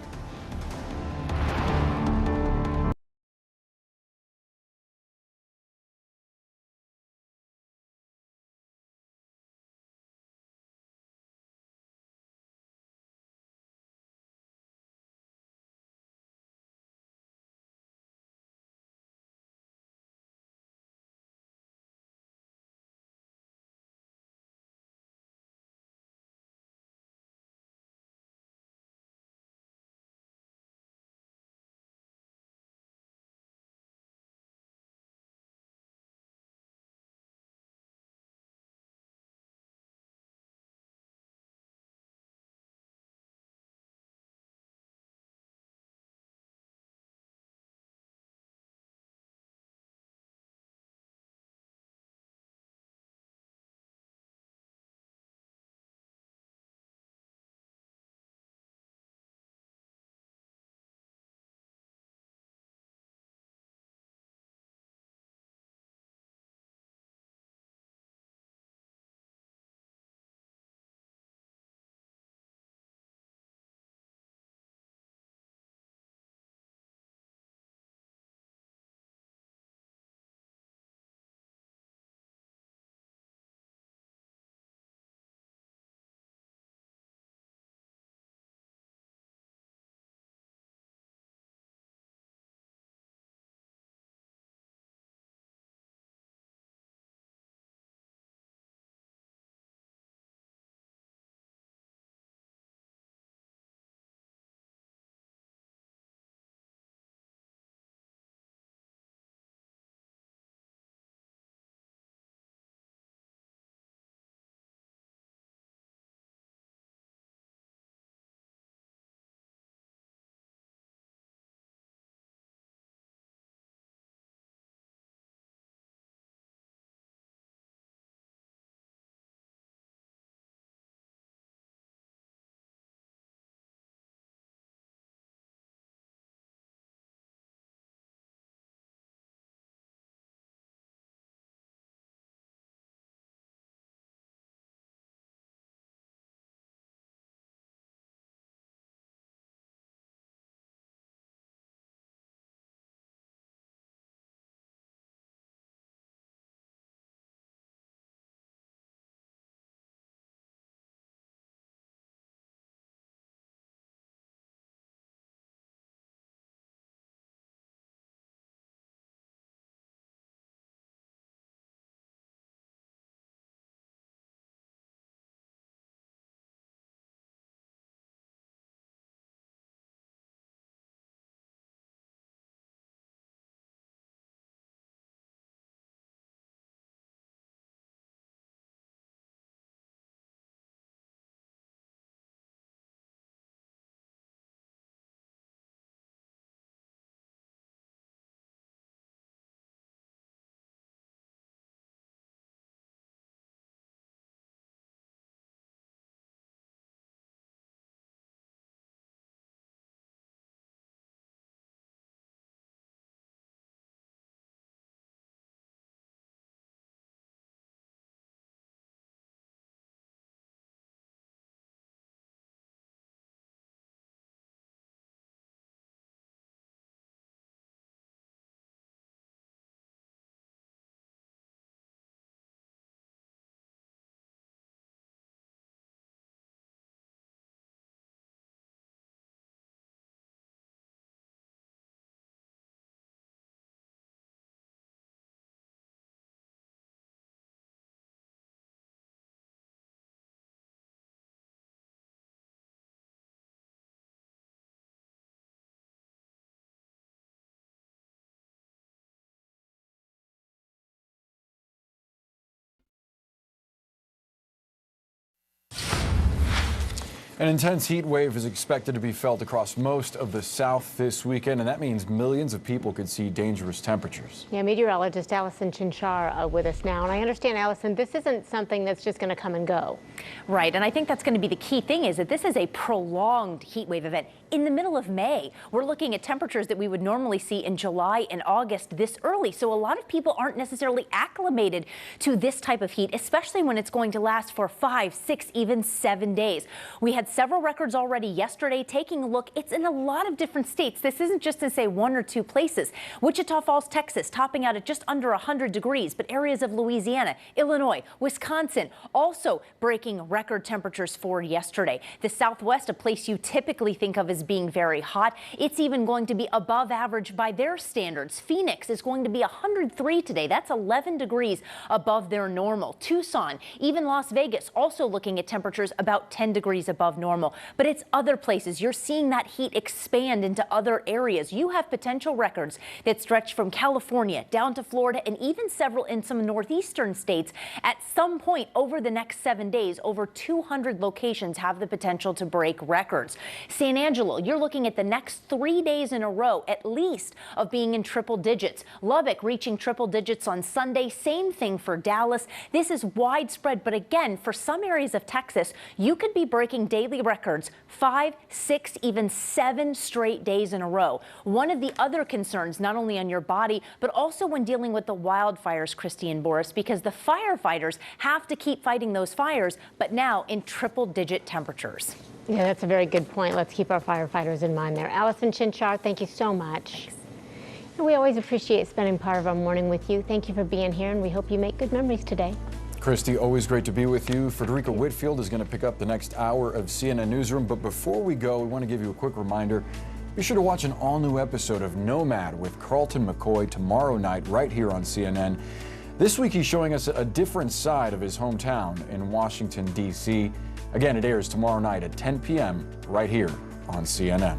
An intense heat wave is expected to be felt across most of the South this weekend, and that means millions of people could see dangerous temperatures. Yeah, meteorologist Allison Chinchar with us now. And I understand, Allison, this isn't something that's just going to come and go. Right, and I think that's going to be the key thing, is that this is a prolonged heat wave event in the middle of May. We're looking at temperatures that we would normally see in July and August this early. So a lot of people aren't necessarily acclimated to this type of heat, especially when it's going to last for 5, 6, even 7 days. We had several records already yesterday. Taking a look, it's in a lot of different states. This isn't just to say one or two places. Wichita Falls, Texas, topping out at just under 100 degrees, but areas of Louisiana, Illinois, Wisconsin also breaking record temperatures for yesterday. The Southwest, a place you typically think of as being very hot, it's even going to be above average by their standards. Phoenix is going to be 103 today. That's 11 degrees above their normal. Tucson, even Las Vegas, also looking at temperatures about 10 degrees above normal. But it's other places. You're seeing that heat expand into other areas. You have potential records that stretch from California down to Florida and even several in some northeastern states. At some point over the next 7 days, over 200 locations have the potential to break records. San Angelo, you're looking at the next 3 days in a row, at least, of being in triple digits. Lubbock reaching triple digits on Sunday. Same thing for Dallas. This is widespread, but again, for some areas of Texas, you could be breaking daily records 5, 6, even 7 straight days in a row. One of the other concerns, not only on your body, but also when dealing with the wildfires, Christy and Boris, because the firefighters have to keep fighting those fires, but now in triple-digit temperatures. Yeah, that's a very good point. Let's keep our firefighters in mind there. Allison Chinchar, thank you so much. Thanks. And we always appreciate spending part of our morning with you. Thank you for being here, and we hope you make good memories today. Christy, always great to be with you. Frederica Whitfield is going to pick up the next hour of CNN Newsroom. But before we go, we want to give you a quick reminder. Be sure to watch an all-new episode of Nomad with Carlton McCoy tomorrow night right here on CNN. This week, he's showing us a different side of his hometown in Washington, D.C. Again, it airs tomorrow night at 10 p.m. right here on CNN.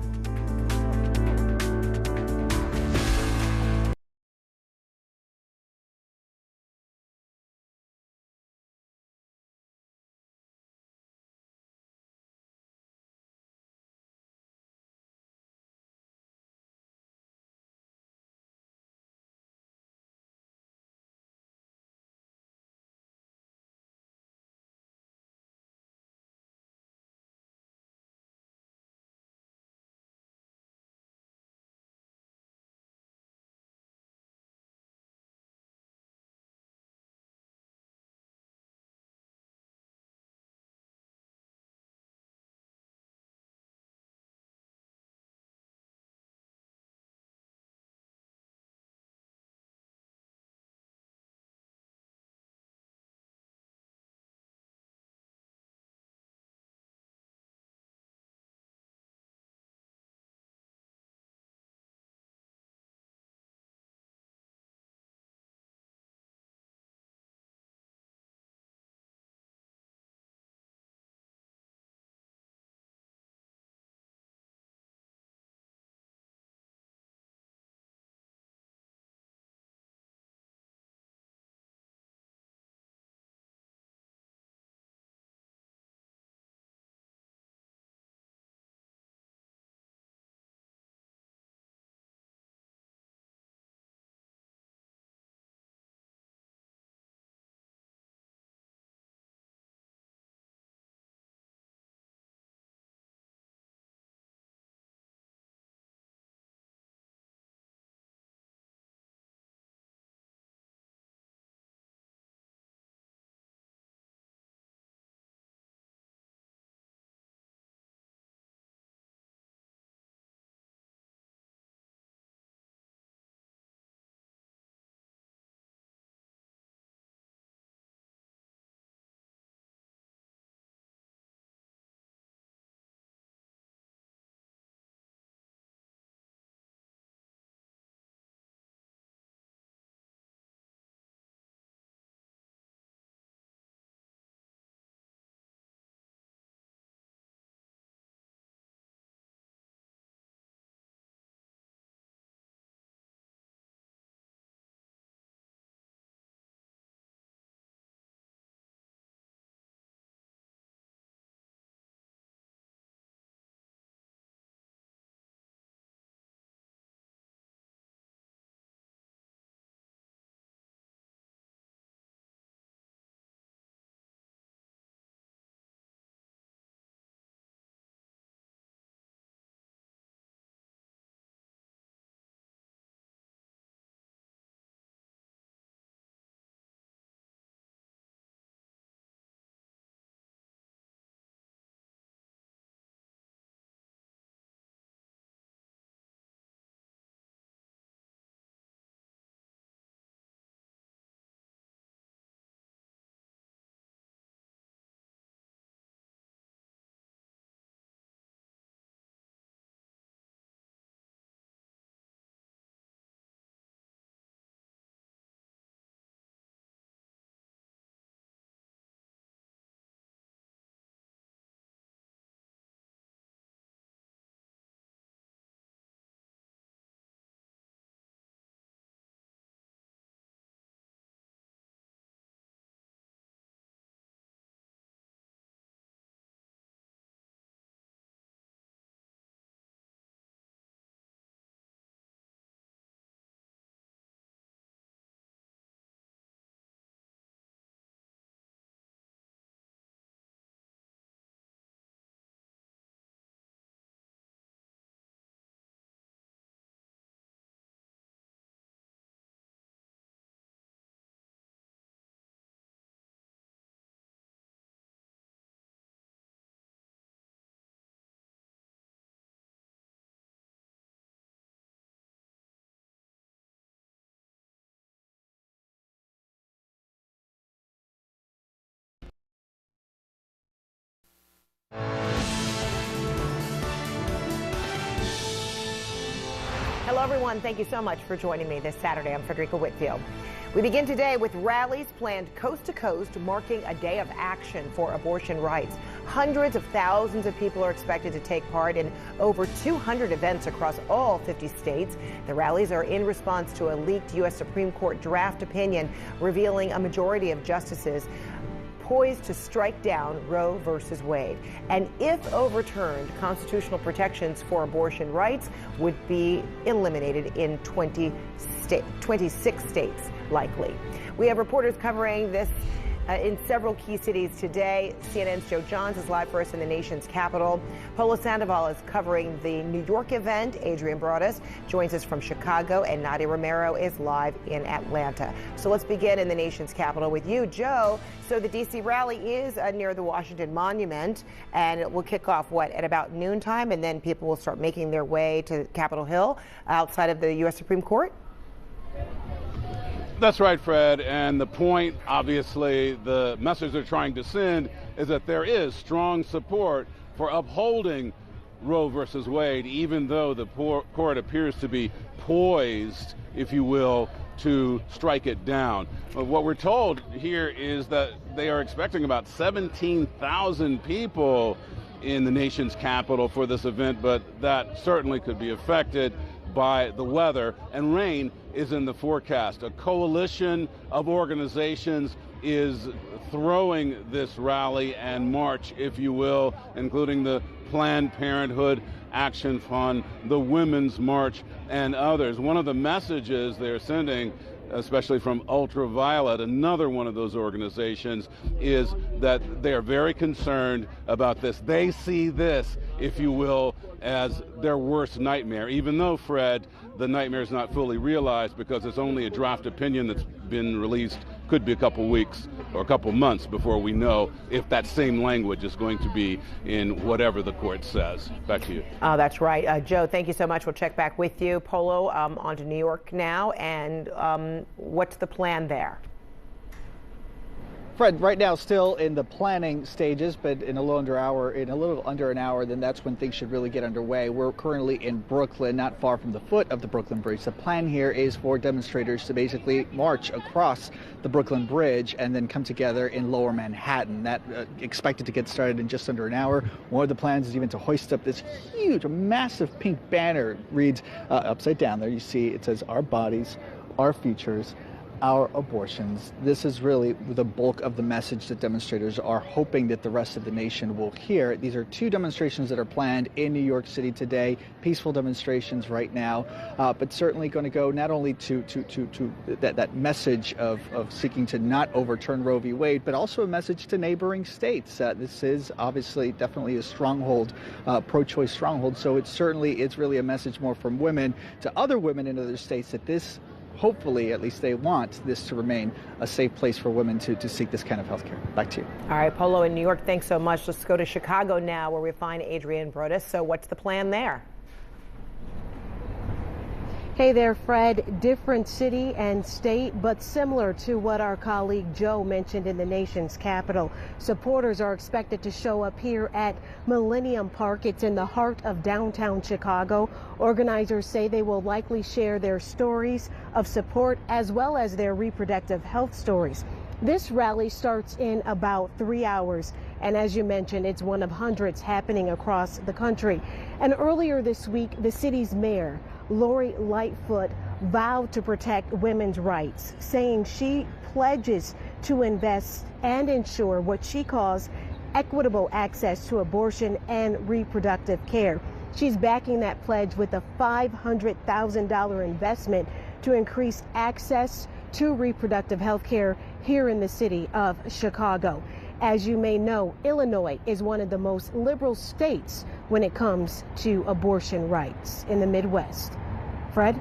Hello, everyone. Thank you so much for joining me this Saturday. I'm Frederica Whitfield. We begin today with rallies planned coast to coast, marking a day of action for abortion rights. Hundreds of thousands of people are expected to take part in over 200 events across all 50 states. The rallies are in response to a leaked U.S. Supreme Court draft opinion revealing a majority of justices poised to strike down Roe versus Wade. And if overturned, constitutional protections for abortion rights would be eliminated in 26 states, likely. We have reporters covering this in several key cities today. CNN's Joe Johns is live for us in the nation's capital. Polo Sandoval is covering the New York event. Adrian Broadus joins us from Chicago, and Nadia Romero is live in Atlanta. So let's begin in the nation's capital with you, Joe. So the D.C. rally is near the Washington Monument, and it will kick off, at about noontime, and then people will start making their way to Capitol Hill outside of the U.S. Supreme Court? That's right, Fred. And the point, obviously, the message they're trying to send is that there is strong support for upholding Roe versus Wade, even though the court appears to be poised, if you will, to strike it down. What we're told here is that they are expecting about 17,000 people in the nation's capital for this event, but that certainly could be affected by the weather, and rain is in the forecast. A coalition of organizations is throwing this rally and march, if you will, including the Planned Parenthood Action Fund, the Women's March, and others. One of the messages they're sending, especially from Ultraviolet, another one of those organizations, is that they are very concerned about this. They see this, if you will, as their worst nightmare, even though, Fred, the nightmare is not fully realized because it's only a draft opinion that's been released. Could be a couple weeks or a couple months before we know if that same language is going to be in whatever the court says. Back to you. That's right. Joe, thank you so much. We'll check back with you. Polo, on to New York now. And what's the plan there? Fred, right now still in the planning stages, but in a little under an hour, then that's when things should really get underway. We're currently in Brooklyn, not far from the foot of the Brooklyn Bridge. The plan here is for demonstrators to basically march across the Brooklyn Bridge and then come together in Lower Manhattan. That expected to get started in just under an hour. One of the plans is even to hoist up this huge, massive pink banner. It reads upside down there. You see it says "Our bodies, our futures, our abortions." This is really the bulk of the message that demonstrators are hoping that the rest of the nation will hear. These are two demonstrations that are planned in New York City today, peaceful demonstrations right now, but certainly going to go not only to that message of seeking to not overturn Roe v. Wade, but also a message to neighboring states. This is obviously definitely a stronghold, pro-choice stronghold, so it's really a message more from women to other women in other states that this, hopefully, at least they want this to remain a safe place for women to seek this kind of health care. Back to you. All right, Polo in New York, thanks so much. Let's go to Chicago now, where we find Adrian Broadus. So what's the plan there? Hey there, Fred. Different city and state, but similar to what our colleague Joe mentioned in the nation's capital. Supporters are expected to show up here at Millennium Park. It's in the heart of downtown Chicago. Organizers say they will likely share their stories of support as well as their reproductive health stories. This rally starts in about 3 hours, and as you mentioned, it's one of hundreds happening across the country. And earlier this week, the city's mayor, Lori Lightfoot, vowed to protect women's rights, saying she pledges to invest and ensure what she calls equitable access to abortion and reproductive care. She's backing that pledge with a $500,000 investment to increase access to reproductive health care here in the city of Chicago. As you may know, Illinois is one of the most liberal states when it comes to abortion rights in the Midwest. Fred?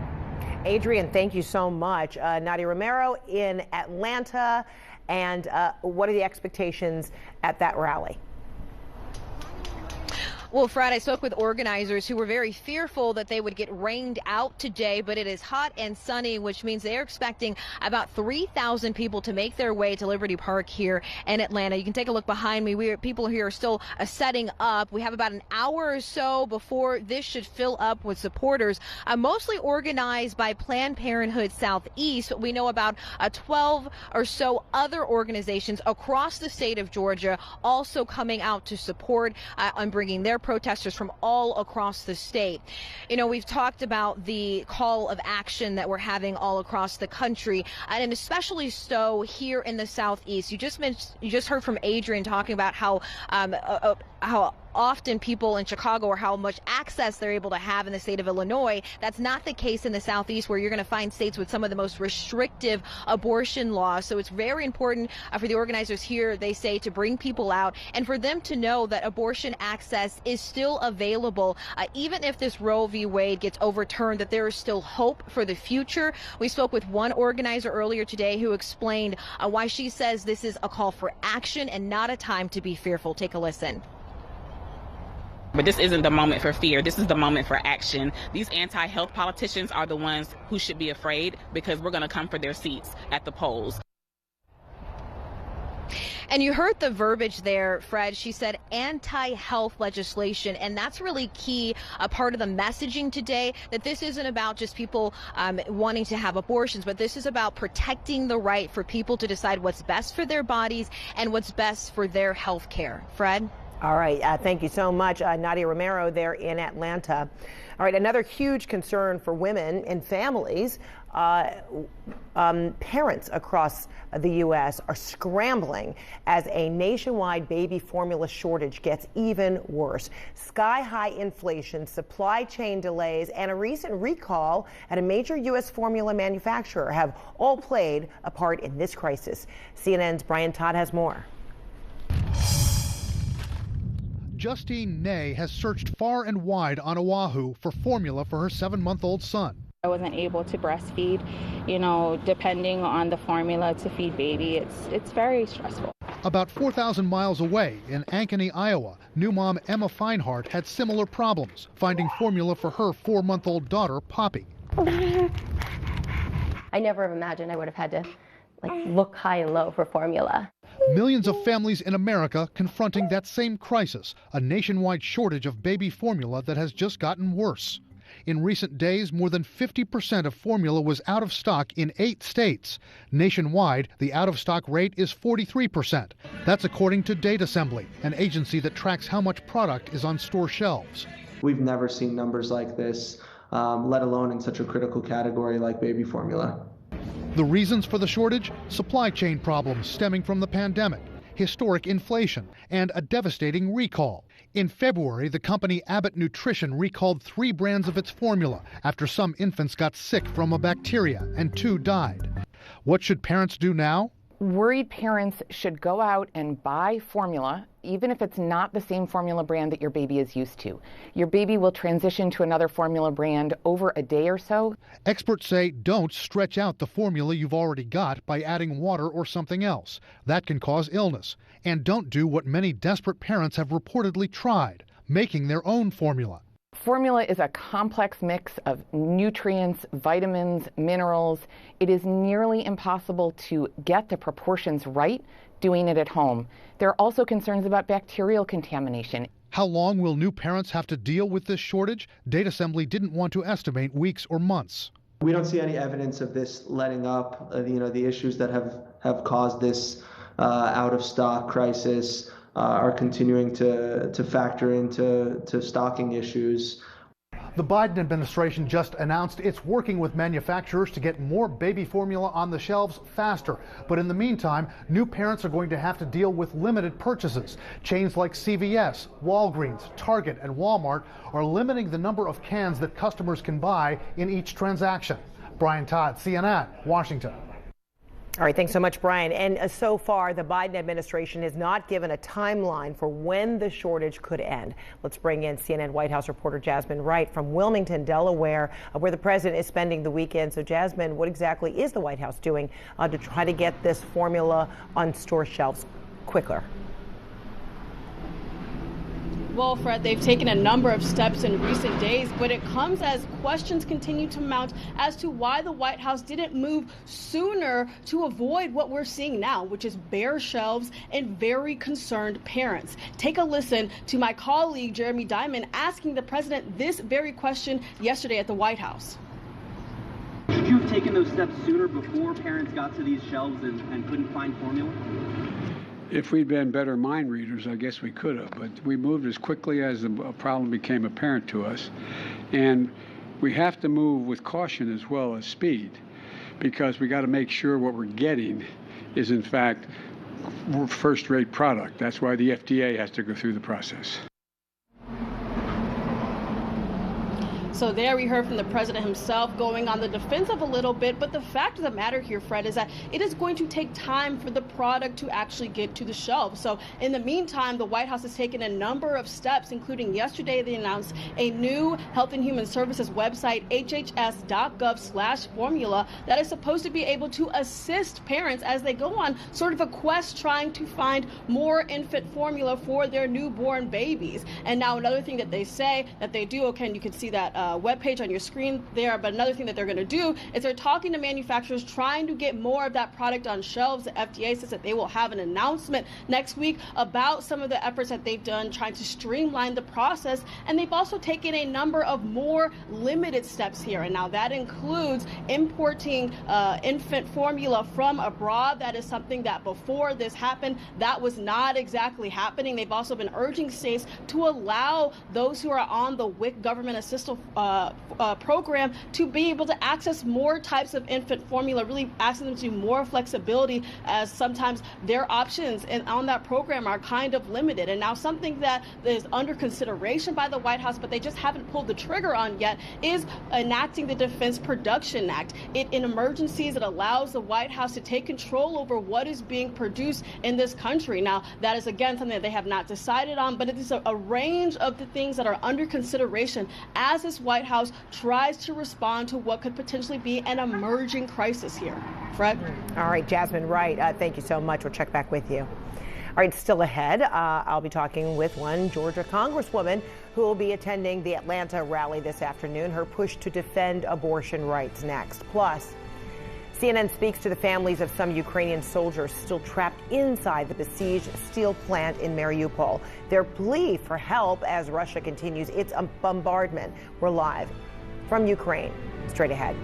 Adrian, thank you so much. Nadia Romero in Atlanta. And what are the expectations at that rally? Well, Fred, I spoke with organizers who were very fearful that they would get rained out today, but it is hot and sunny, which means they're expecting about 3,000 people to make their way to Liberty Park here in Atlanta. You can take a look behind me. People here are still setting up. We have about an hour or so before this should fill up with supporters, mostly organized by Planned Parenthood Southeast. We know about 12 or so other organizations across the state of Georgia also coming out to support and bringing their protesters from all across the state. You know, we've talked about the call of action that we're having all across the country, and especially so here in the Southeast. You just heard from Adrian talking about how often people in Chicago, or how much access they're able to have in the state of Illinois. That's not the case in the Southeast, where you're going to find states with some of the most restrictive abortion laws. So it's very important for the organizers here, they say, to bring people out and for them to know that abortion access is still available. Even if this Roe v. Wade gets overturned, that there is still hope for the future. We spoke with one organizer earlier today who explained why she says this is a call for action and not a time to be fearful. Take a listen. But this isn't the moment for fear. This is the moment for action. These anti-health politicians are the ones who should be afraid, because we're going to come for their seats at the polls. And you heard the verbiage there, Fred. She said anti-health legislation, and that's really key, a part of the messaging today, that this isn't about just people wanting to have abortions, but this is about protecting the right for people to decide what's best for their bodies and what's best for their health care. Fred? All right. Thank you so much, Nadia Romero there in Atlanta. All right. Another huge concern for women and families. Parents across the U.S. are scrambling as a nationwide baby formula shortage gets even worse. Sky-high inflation, supply chain delays, and a recent recall at a major U.S. formula manufacturer have all played a part in this crisis. CNN's Brian Todd has more. Justine Ney has searched far and wide on Oahu for formula for her 7-month-old son. I wasn't able to breastfeed, depending on the formula to feed baby. It's very stressful. About 4,000 miles away in Ankeny, Iowa, new mom Emma Feinhardt had similar problems finding formula for her 4-month-old daughter, Poppy. I never imagined I would have had to look high and low for formula. Millions of families in America confronting that same crisis, a nationwide shortage of baby formula that has just gotten worse. In recent days, more than 50% of formula was out of stock in 8 states. Nationwide, the out-of-stock rate is 43%. That's according to Date Assembly, an agency that tracks how much product is on store shelves. We've never seen numbers like this, let alone in such a critical category like baby formula. The reasons for the shortage? Supply chain problems stemming from the pandemic, historic inflation, and a devastating recall. In February, the company Abbott Nutrition recalled 3 brands of its formula after some infants got sick from a bacteria and 2 died. What should parents do now? Worried parents should go out and buy formula, even if it's not the same formula brand that your baby is used to. Your baby will transition to another formula brand over a day or so. Experts say don't stretch out the formula you've already got by adding water or something else. That can cause illness. And don't do what many desperate parents have reportedly tried, making their own formula. Formula is a complex mix of nutrients, vitamins, minerals. It is nearly impossible to get the proportions right doing it at home. There are also concerns about bacterial contamination. How long will new parents have to deal with this shortage? Date Assembly didn't want to estimate weeks or months. We don't see any evidence of this letting up. The issues that have caused this out-of-stock crisis are continuing to factor into stocking issues. The Biden administration just announced it's working with manufacturers to get more baby formula on the shelves faster. But in the meantime, new parents are going to have to deal with limited purchases. Chains like CVS, Walgreens, Target, and Walmart are limiting the number of cans that customers can buy in each transaction. Brian Todd, CNN, Washington. All right, thanks so much, Brian. And so far, the Biden administration has not given a timeline for when the shortage could end. Let's bring in CNN White House reporter Jasmine Wright from Wilmington, Delaware, where the president is spending the weekend. So, Jasmine, what exactly is the White House doing to try to get this formula on store shelves quicker? Well, Fred, they've taken a number of steps in recent days, but it comes as questions continue to mount as to why the White House didn't move sooner to avoid what we're seeing now, which is bare shelves and very concerned parents. Take a listen to my colleague, Jeremy Diamond, asking the president this very question yesterday at the White House. Should you have taken those steps sooner before parents got to these shelves and couldn't find formula? If we'd been better mind readers, I guess we could have, but we moved as quickly as the problem became apparent to us. And we have to move with caution as well as speed, because we got to make sure what we're getting is in fact first-rate product. That's why the FDA has to go through the process. So there we heard from the president himself going on the defensive a little bit, but the fact of the matter here, Fred, is that it is going to take time for the product to actually get to the shelves. So in the meantime, the White House has taken a number of steps, including yesterday they announced a new Health and Human Services website, hhs.gov/formula, that is supposed to be able to assist parents as they go on sort of a quest trying to find more infant formula for their newborn babies. And now another thing that they say that they do, okay, and you can see that webpage on your screen there, but another thing that they're going to do is they're talking to manufacturers trying to get more of that product on shelves. The FDA says that they will have an announcement next week about some of the efforts that they've done trying to streamline the process, and they've also taken a number of more limited steps here, and now that includes importing infant formula from abroad. That is something that before this happened, that was not exactly happening. They've also been urging states to allow those who are on the WIC government assistance program to be able to access more types of infant formula, really asking them to do more flexibility, as sometimes their options on that program are kind of limited. And now something that is under consideration by the White House, but they just haven't pulled the trigger on yet, is enacting the Defense Production Act. In emergencies, it allows the White House to take control over what is being produced in this country. Now, that is again something that they have not decided on, but it is a range of the things that are under consideration as this White House tries to respond to what could potentially be an emerging crisis here. Fred? All right, Jasmine Wright, thank you so much. We'll check back with you. All right, still ahead, I'll be talking with one Georgia Congresswoman who will be attending the Atlanta rally this afternoon. Her push to defend abortion rights next. Plus, CNN speaks to the families of some Ukrainian soldiers still trapped inside the besieged steel plant in Mariupol. Their plea for help as Russia continues its bombardment. We're live from Ukraine. Straight ahead.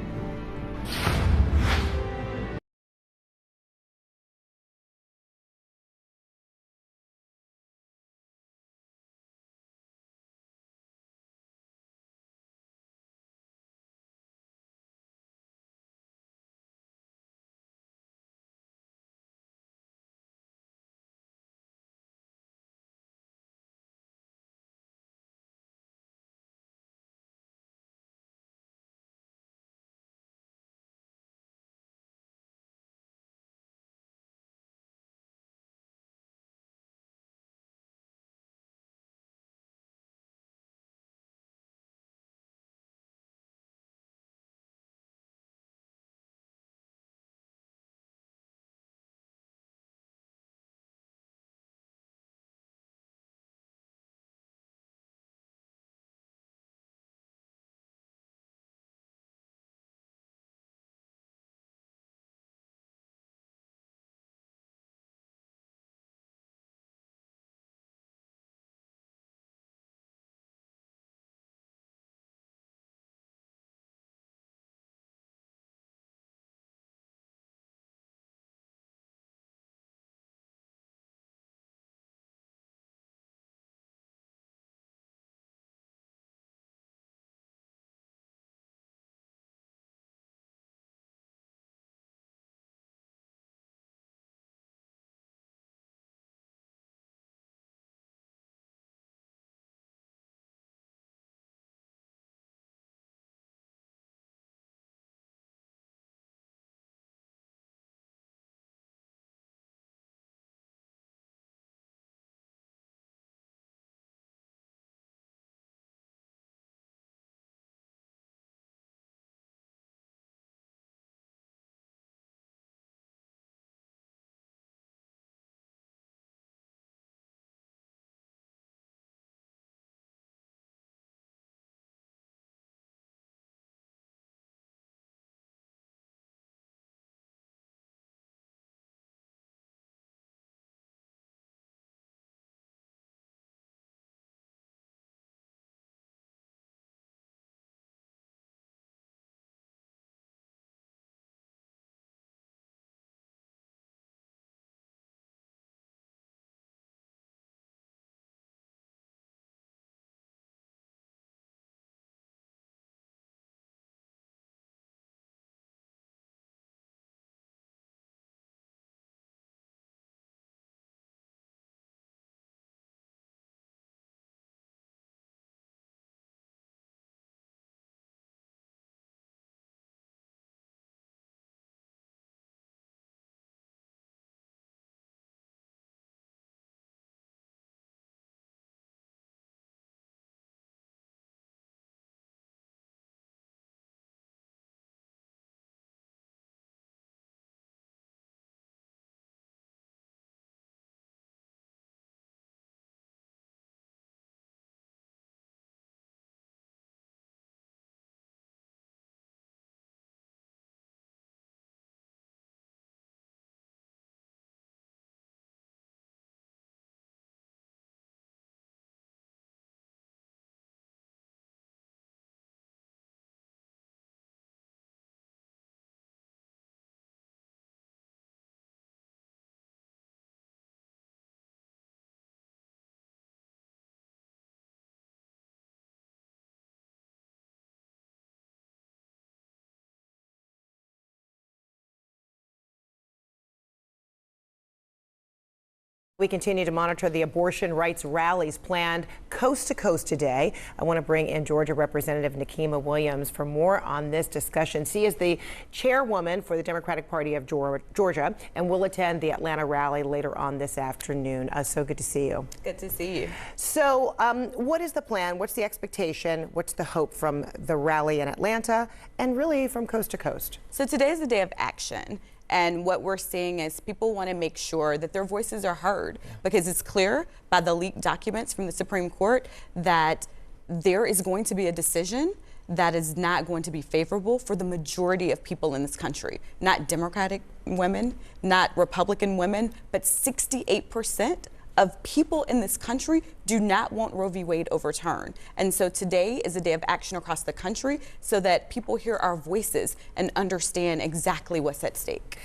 We continue to monitor the abortion rights rallies planned coast to coast today. I want to bring in Georgia Representative Nikema Williams for more on this discussion. She is the chairwoman for the Democratic Party of Georgia and will attend the Atlanta rally later on this afternoon. So good to see you. Good to see you. So what is the plan? What's the expectation? What's the hope from the rally in Atlanta and really from coast to coast? So today is a day of action. And what we're seeing is people want to make sure that their voices are heard, because it's clear by the leaked documents from the Supreme Court that there is going to be a decision that is not going to be favorable for the majority of people in this country. Not Democratic women, not Republican women, but 68% of people in this country do not want Roe v. Wade overturned. And so today is a day of action across the country so that people hear our voices and understand exactly what's at stake.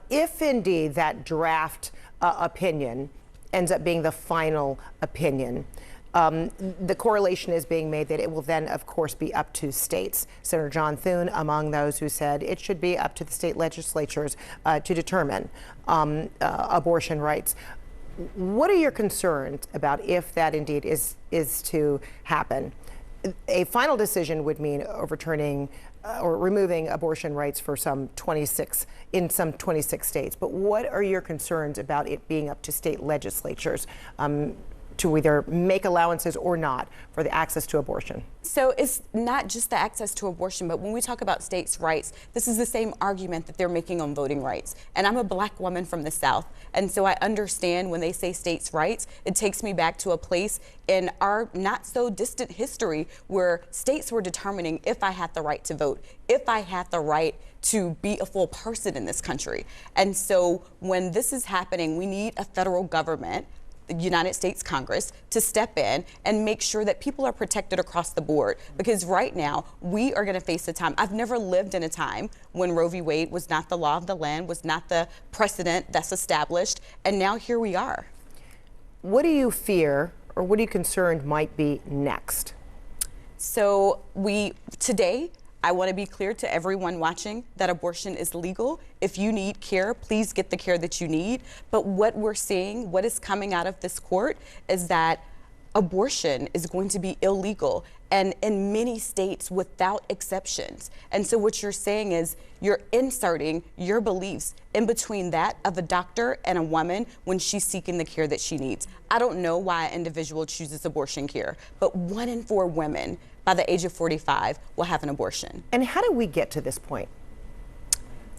If indeed that draft opinion ends up being the final opinion, the correlation is being made that it will then, of course, be up to states. Senator John Thune among those who said it should be up to the state legislatures to determine abortion rights. What are your concerns about if that indeed is to happen? A final decision would mean overturning or removing abortion rights for some 26 states. But what are your concerns about it being up to state legislatures to either make allowances or not for the access to abortion? So it's not just the access to abortion, but when we talk about states' rights, this is the same argument that they're making on voting rights. And I'm a black woman from the South, and so I understand when they say states' rights, it takes me back to a place in our not so distant history where states were determining if I had the right to vote, if I had the right to be a full person in this country. And so when this is happening, we need a federal government, the United States Congress, to step in and make sure that people are protected across the board. Because right now, we are going to face a time. I've never lived in a time when Roe v. Wade was not the law of the land, was not the precedent that's established, and now here we are. What do you fear, or what are you concerned might be next? So today, I want to be clear to everyone watching that abortion is legal. If you need care, please get the care that you need. But what we're seeing, what is coming out of this court, is that abortion is going to be illegal, and in many states without exceptions. And so what you're saying is you're inserting your beliefs in between that of a doctor and a woman when she's seeking the care that she needs. I don't know why an individual chooses abortion care, but 1 in 4 women by the age of 45 will have an abortion. And how did we get to this point?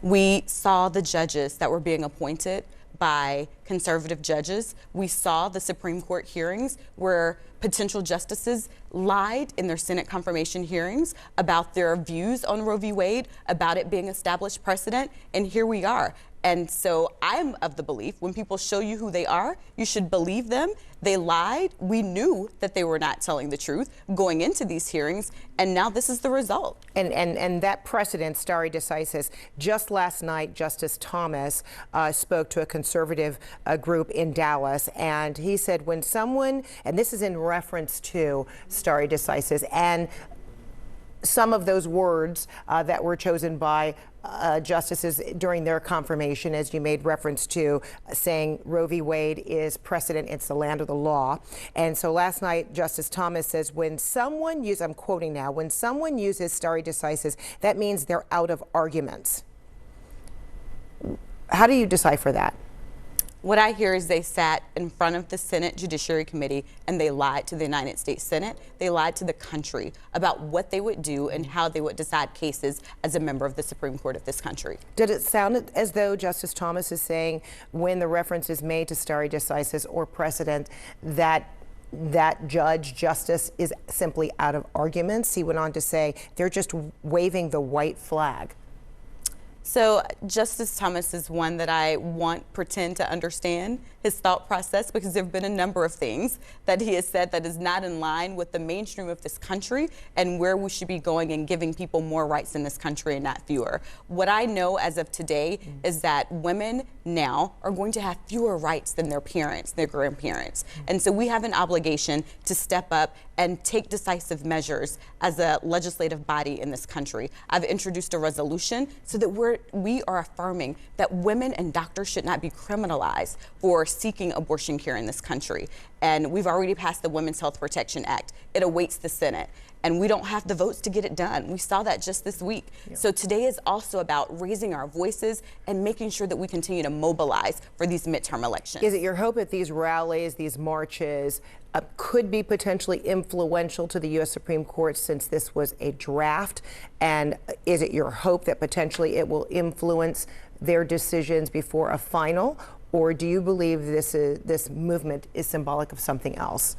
We saw the judges that were being appointed by conservative judges. We saw the Supreme Court hearings where potential justices lied in their Senate confirmation hearings about their views on Roe v. Wade, about it being established precedent, and here we are. And so I'm of the belief when people show you who they are, you should believe them. They lied. We knew that they were not telling the truth going into these hearings, and now this is the result. And that precedent, stare decisis. Just last night, Justice Thomas spoke to a conservative group in Dallas, and he said when someone, and this is in reference to stare decisis, and some of those words that were chosen by justices during their confirmation, as you made reference to, saying Roe v. Wade is precedent, it's the land of the law. And so last night, Justice Thomas says when someone uses, I'm quoting now, when someone uses stare decisis, that means they're out of arguments. How do you decipher that? What I hear is they sat in front of the Senate Judiciary Committee and they lied to the United States Senate. They lied to the country about what they would do and how they would decide cases as a member of the Supreme Court of this country. Did it sound as though Justice Thomas is saying when the reference is made to stare decisis or precedent that justice is simply out of arguments? He went on to say they're just waving the white flag. So Justice Thomas is one that I pretend to understand his thought process, because there have been a number of things that he has said that is not in line with the mainstream of this country and where we should be going and giving people more rights in this country and not fewer. What I know as of today is that women now are going to have fewer rights than their parents, their grandparents. And so we have an obligation to step up and take decisive measures as a legislative body in this country. I've introduced a resolution so that we're we are affirming that women and doctors should not be criminalized for seeking abortion care in this country. And we've already passed the Women's Health Protection Act. It awaits the Senate. And we don't have the votes to get it done. We saw that just this week. Yeah. So today is also about raising our voices and making sure that we continue to mobilize for these midterm elections. Is it your hope that these rallies, these marches, could be potentially influential to the U.S. Supreme Court, since this was a draft? And is it your hope that potentially it will influence their decisions before a final? Or do you believe this movement is symbolic of something else?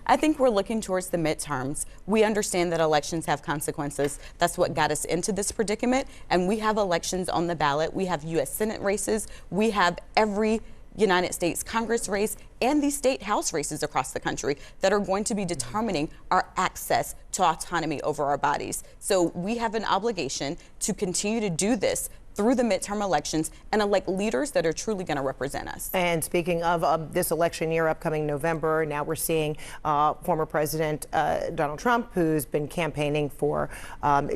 I think we're looking towards the midterms. We understand that elections have consequences. That's what got us into this predicament. And we have elections on the ballot. We have U.S. Senate races. We have every United States Congress race and these state House races across the country that are going to be determining our access to autonomy over our bodies. So we have an obligation to continue to do this through the midterm elections and elect leaders that are truly going to represent us. And speaking of this election year upcoming November, now we're seeing former President Donald Trump, who's been campaigning for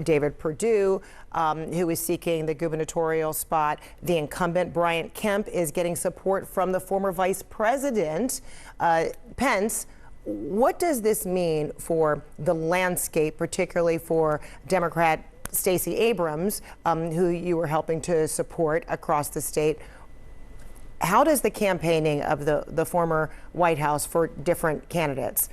David Perdue, who is seeking the gubernatorial spot. The incumbent, Brian Kemp, is getting support from the former Vice President, Pence. What does this mean for the landscape, particularly for Democrat Stacey Abrams, who you were helping to support across the state? How does the campaigning of the former White House for different candidates,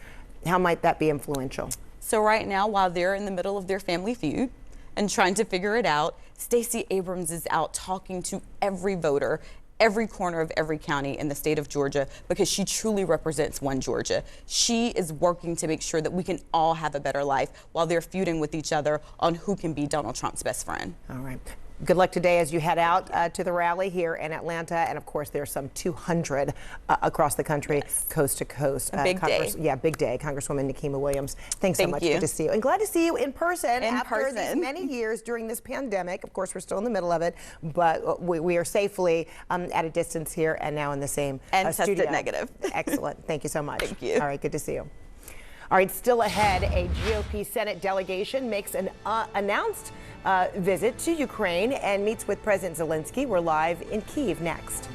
how might that be influential? So right now, while they're in the middle of their family feud and trying to figure it out, Stacey Abrams is out talking to every voter, every corner of every county in the state of Georgia, because she truly represents one Georgia. She is working to make sure that we can all have a better life while they're feuding with each other on who can be Donald Trump's best friend. All right. Good luck today as you head out to the rally here in Atlanta. And of course, there's some 200 across the country, yes, coast to coast. A big day. Yeah, big day. Congresswoman Nikema Williams, thanks so much. Good to see you. And glad to see you in person after these many years during this pandemic. Of course, we're still in the middle of it, but we are safely at a distance here and now in the same and studio. Tested negative. Excellent. Thank you so much. Thank you. All right, good to see you. All right, still ahead, a GOP Senate delegation makes an announced visit to Ukraine and meets with President Zelensky. We're live in Kyiv next.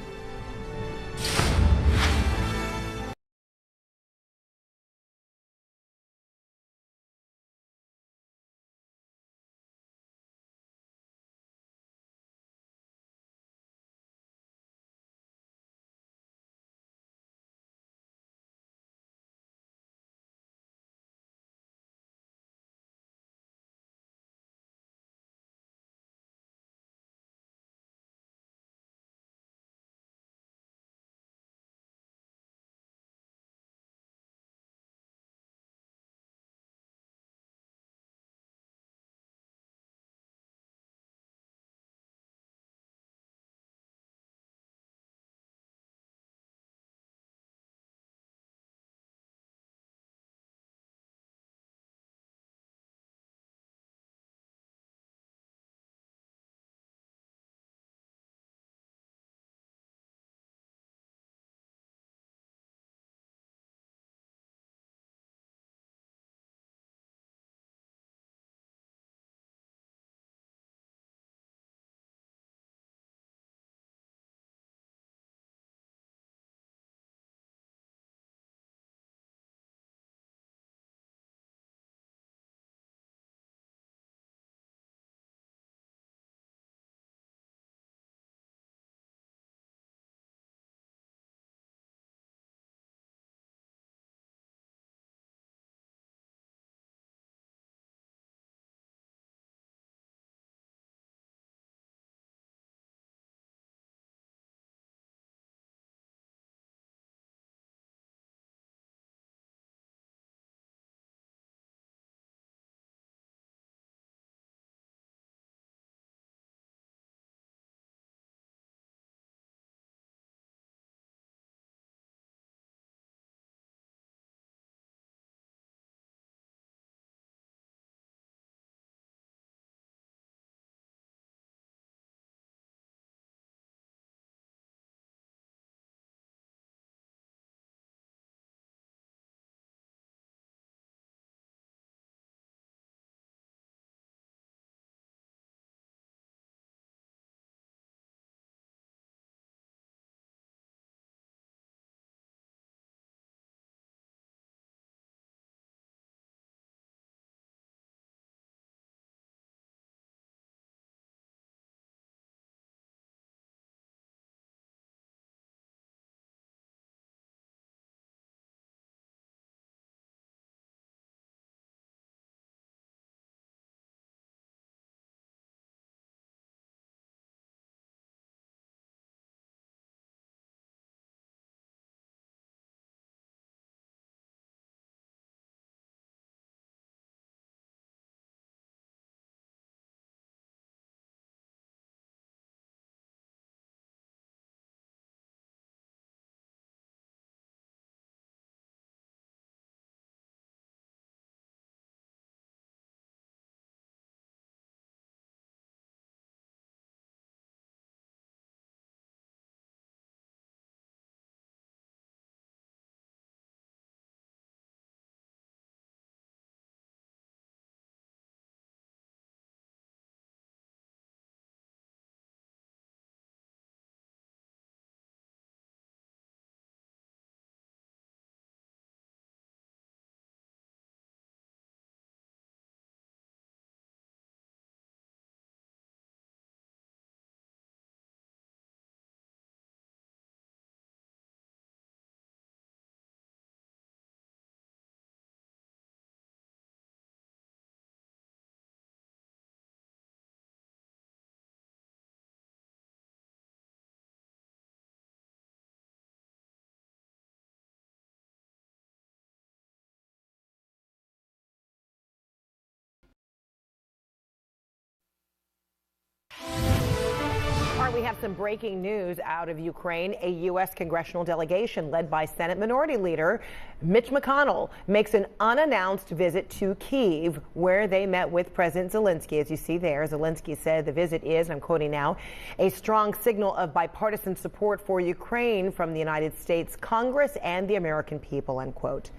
All right, we have some breaking news out of Ukraine. A U.S. congressional delegation led by Senate Minority Leader Mitch McConnell makes an unannounced visit to Kyiv, where they met with President Zelensky. As you see there, Zelensky said the visit is, and I'm quoting now, a strong signal of bipartisan support for Ukraine from the United States Congress and the American people, end quote.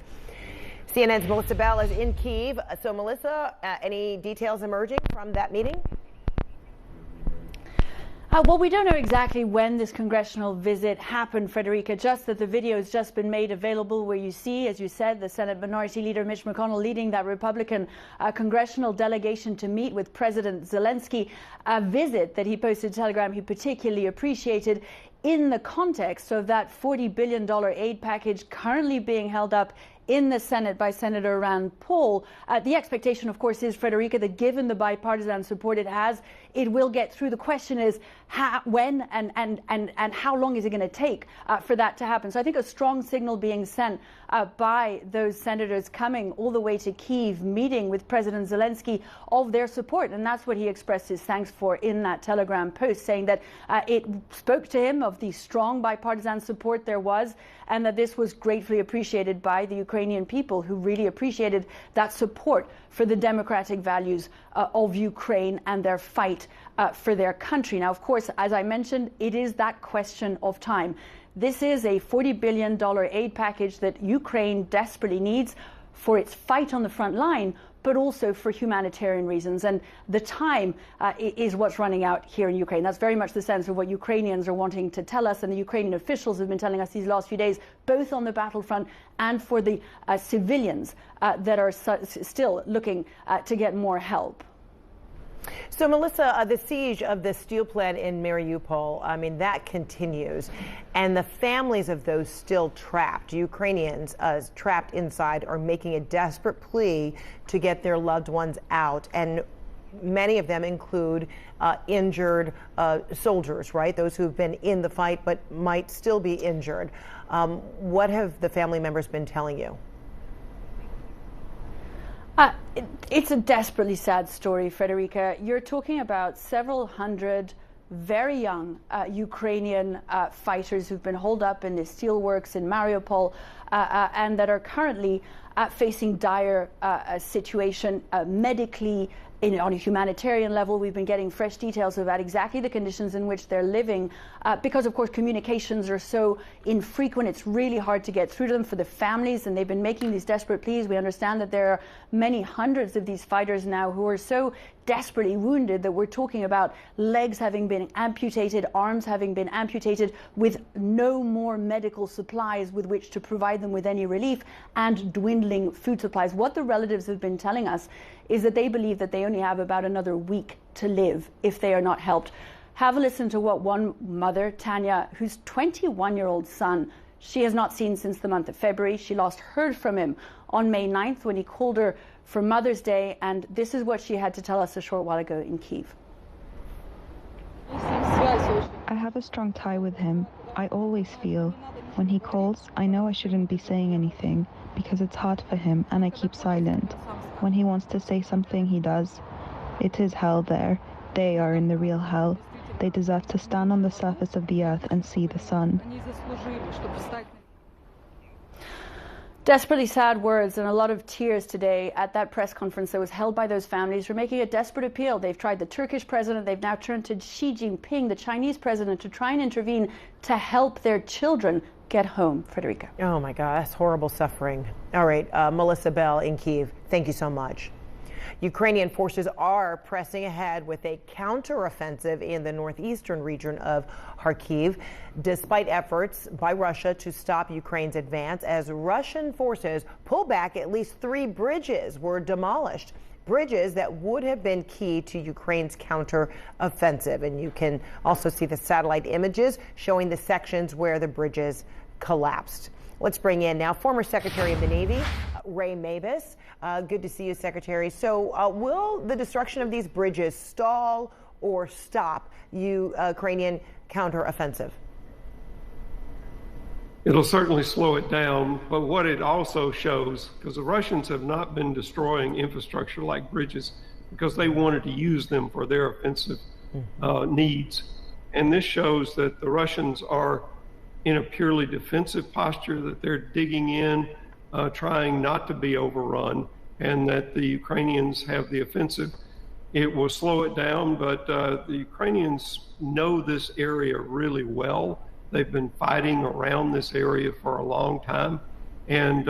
CNN's Melissa Bell is in Kyiv. So, Melissa, any details emerging from that meeting? Well, we don't know exactly when this congressional visit happened, Frederica, just that the video has just been made available where you see, as you said, the Senate Minority Leader Mitch McConnell leading that Republican congressional delegation to meet with President Zelensky, a visit that he posted to Telegram he particularly appreciated in the context of that $40 billion aid package currently being held up in the Senate by Senator Rand Paul. The expectation, of course, is, Frederica, that given the bipartisan support it has, it will get through. The question is when and how long is it going to take for that to happen? So I think a strong signal being sent by those senators coming all the way to Kyiv, meeting with President Zelensky, of their support. And that's what he expressed his thanks for in that Telegram post, saying that it spoke to him of the strong bipartisan support there was, and that this was gratefully appreciated by the Ukrainian people, who really appreciated that support for the democratic values of Ukraine and their fight for their country. Now, of course, as I mentioned, it is that question of time. This is a $40 billion aid package that Ukraine desperately needs for its fight on the front line, but also for humanitarian reasons. And the time is what's running out here in Ukraine. That's very much the sense of what Ukrainians are wanting to tell us, and the Ukrainian officials have been telling us these last few days, both on the battlefront and for the civilians that are still looking to get more help. So, Melissa, the siege of the steel plant in Mariupol, I mean, that continues. And the families of those still trapped, Ukrainians trapped inside, are making a desperate plea to get their loved ones out. And many of them include injured soldiers, right? Those who've been in the fight but might still be injured. What have the family members been telling you? It's a desperately sad story, Frederica. You're talking about several hundred very young Ukrainian fighters who've been holed up in the steelworks in Mariupol and that are currently facing dire situation medically. On a humanitarian level, we've been getting fresh details about exactly the conditions in which they're living because, of course, communications are so infrequent. It's really hard to get through to them for the families, and they've been making these desperate pleas. We understand that there are many hundreds of these fighters now who are so desperately wounded that we're talking about legs having been amputated, arms having been amputated, with no more medical supplies with which to provide them with any relief, and dwindling food supplies. What the relatives have been telling us is that they believe that they only have about another week to live if they are not helped. Have a listen to what one mother, Tanya, whose 21-year-old son she has not seen since the month of February. She last heard from him on May 9th when he called her for Mother's Day, and this is what she had to tell us a short while ago in Kyiv. I have a strong tie with him. I always feel when he calls, I know I shouldn't be saying anything because it's hard for him, and I keep silent. When he wants to say something, he does. It is hell there. They are in the real hell. They deserve to stand on the surface of the earth and see the sun. Desperately sad words and a lot of tears today at that press conference that was held by those families who are making a desperate appeal. They've tried the Turkish president. They've now turned to Xi Jinping, the Chinese president, to try and intervene to help their children get home. Frederica. Oh, my God, that's horrible suffering. All right, Melissa Bell in Kyiv, thank you so much. Ukrainian forces are pressing ahead with a counteroffensive in the northeastern region of Kharkiv, despite efforts by Russia to stop Ukraine's advance, as Russian forces pull back. At least 3 bridges were demolished. Bridges that would have been key to Ukraine's counteroffensive. And you can also see the satellite images showing the sections where the bridges collapsed. Let's bring in now former Secretary of the Navy, Ray Mabus. Good to see you, Secretary. So will the destruction of these bridges stall or stop Ukrainian counteroffensive? It'll certainly slow it down, but what it also shows, because the Russians have not been destroying infrastructure like bridges because they wanted to use them for their offensive needs. And this shows that the Russians are in a purely defensive posture, that they're digging in, trying not to be overrun, and that the Ukrainians have the offensive. It will slow it down, but the Ukrainians know this area really well. They've been fighting around this area for a long time, and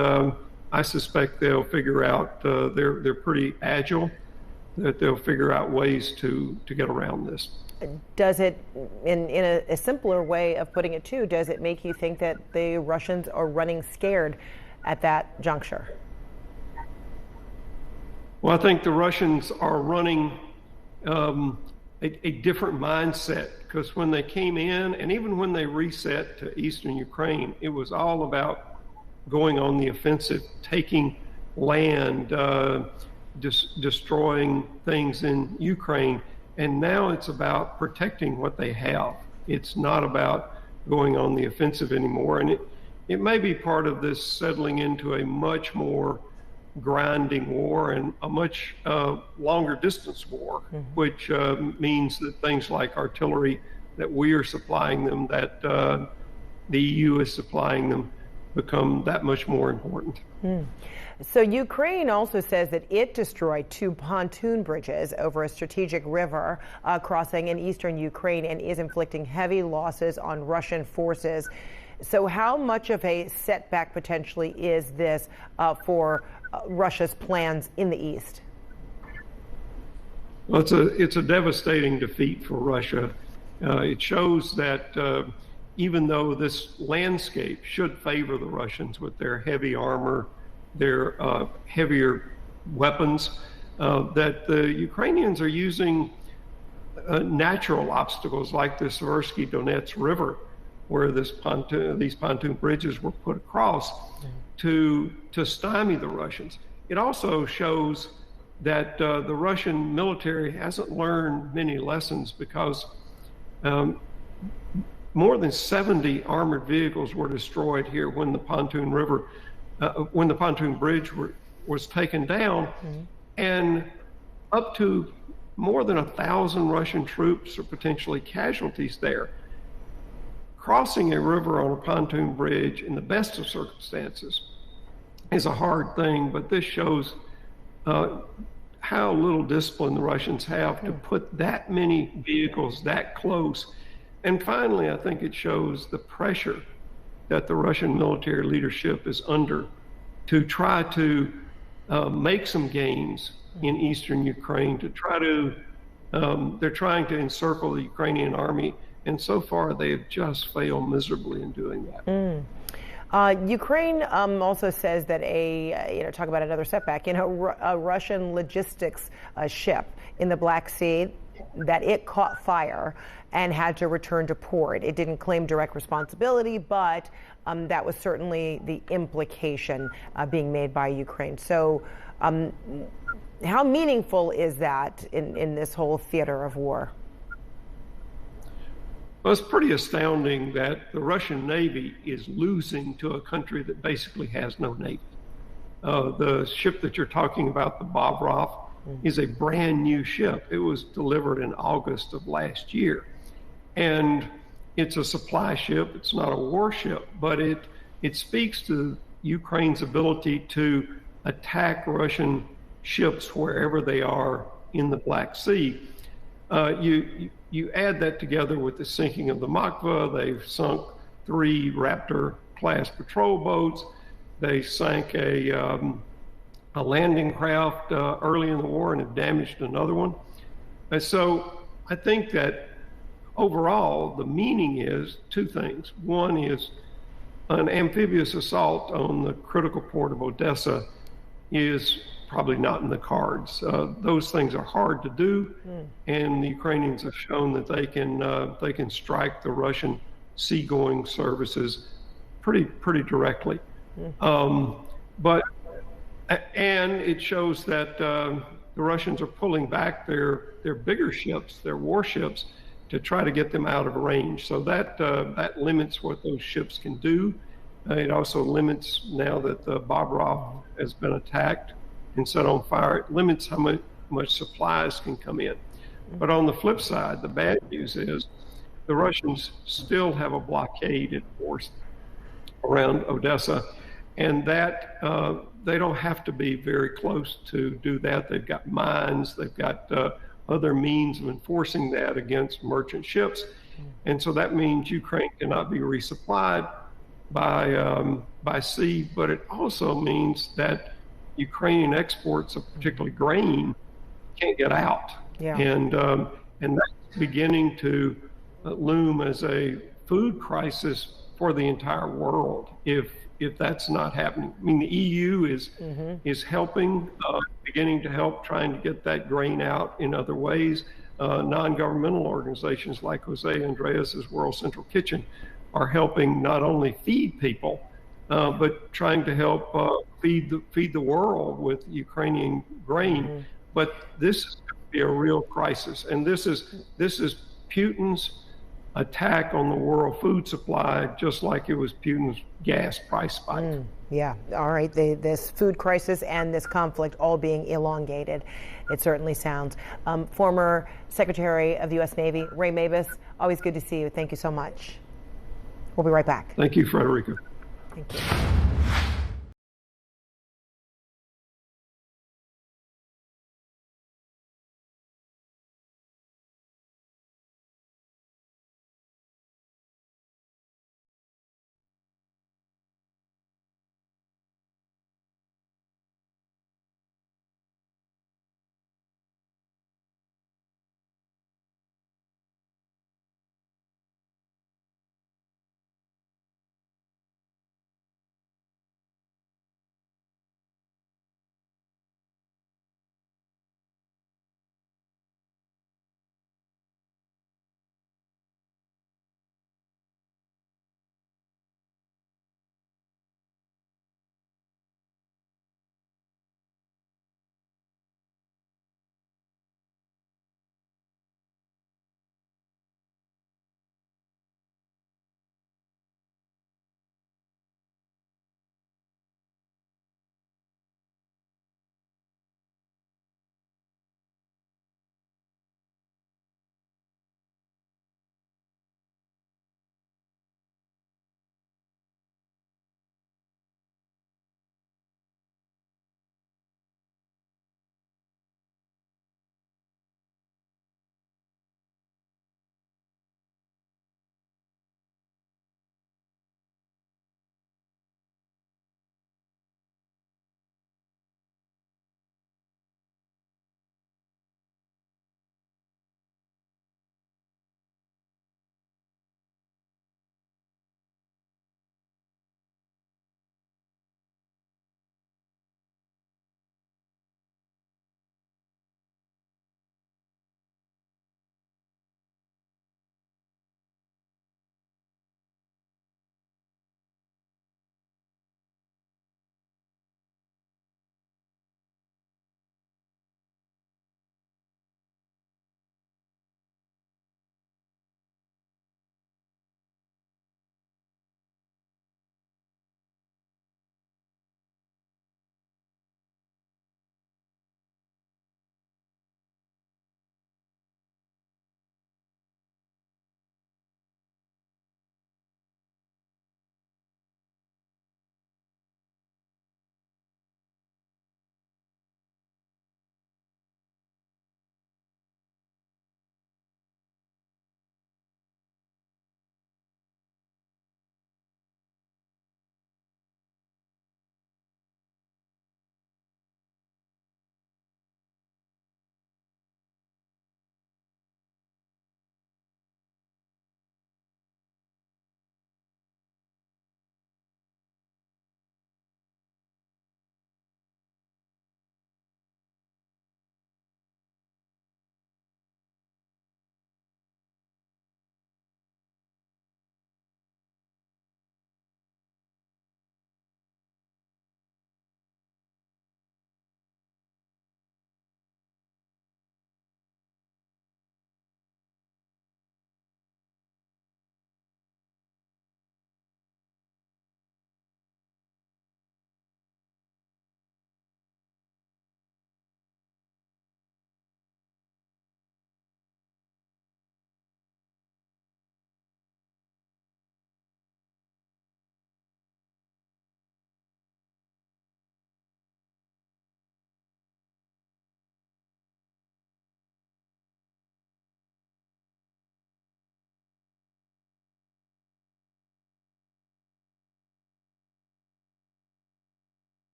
I suspect they'll figure out, they're pretty agile, that they'll figure out ways to get around this. Does it, in a simpler way of putting it too, does it make you think that the Russians are running scared at that juncture? Well, I think the Russians are running a different mindset, because when they came in, and even when they reset to eastern Ukraine, it was all about going on the offensive, taking land, destroying things in Ukraine. And now it's about protecting what they have. It's not about going on the offensive anymore. And it may be part of this settling into a much more grinding war and a much longer distance war, which means that things like artillery that we are supplying them, that the EU is supplying them, become that much more important. So Ukraine also says that it destroyed 2 pontoon bridges over a strategic river crossing in eastern Ukraine and is inflicting heavy losses on Russian forces. So how much of a setback potentially is this for Russia's plans in the east? Well, it's a devastating defeat for Russia. It shows that even though this landscape should favor the Russians with their heavy armor, their heavier weapons, that the Ukrainians are using natural obstacles like the Seversky Donets River, where these pontoon bridges were put across to stymie the Russians. It also shows that the Russian military hasn't learned many lessons, because more than 70 armored vehicles were destroyed here when the pontoon bridge was taken down, and up to more than 1,000 Russian troops or potentially casualties there. Crossing a river on a pontoon bridge in the best of circumstances is a hard thing, but this shows how little discipline the Russians have to put that many vehicles that close. And finally, I think it shows the pressure that the Russian military leadership is under to try to make some gains in eastern Ukraine, to try to, they're trying to encircle the Ukrainian army, and so far they have just failed miserably in doing that. Ukraine also says that talk about another setback, a Russian logistics ship in the Black Sea, that it caught fire and had to return to port. It didn't claim direct responsibility, but that was certainly the implication being made by Ukraine. So how meaningful is that in this whole theater of war? Well, it's pretty astounding that the Russian Navy is losing to a country that basically has no Navy. The ship that you're talking about, the Bobrov, is a brand new ship. It was delivered in August of last year. And it's a supply ship. It's not a warship, but it speaks to Ukraine's ability to attack Russian ships wherever they are in the Black Sea. You add that together with the sinking of the Moskva. They've sunk 3 Raptor-class patrol boats. They sank a landing craft early in the war and have damaged another one. And so I think that overall, the meaning is 2 things. One is an amphibious assault on the critical port of Odessa is probably not in the cards. Those things are hard to do, and the Ukrainians have shown that they can strike the Russian seagoing services pretty directly. And it shows that the Russians are pulling back their bigger ships, their warships, to try to get them out of range. So that limits what those ships can do. It also limits, now that the Bobrov has been attacked and set on fire, it limits how much supplies can come in. But on the flip side, the bad news is the Russians still have a blockade enforced around Odessa, and that they don't have to be very close to do that. They've got mines, they've got other means of enforcing that against merchant ships, and so that means Ukraine cannot be resupplied by sea, but it also means that Ukrainian exports of particularly grain can't get out. Yeah. And that's beginning to loom as a food crisis for the entire world if that's not happening. I mean, the EU is helping, beginning to help, trying to get that grain out in other ways. Non-governmental organizations like Jose Andreas's World Central Kitchen are helping not only feed people, but trying to help feed the world with Ukrainian grain. But this is going to be a real crisis, and this is Putin's attack on the world food supply, just like it was Putin's gas price spike. Yeah, all right. This food crisis and this conflict all being elongated, it certainly sounds. Former Secretary of the U.S. Navy, Ray Mabus, always good to see you. Thank you so much. We'll be right back. Thank you, Frederica. Thank you.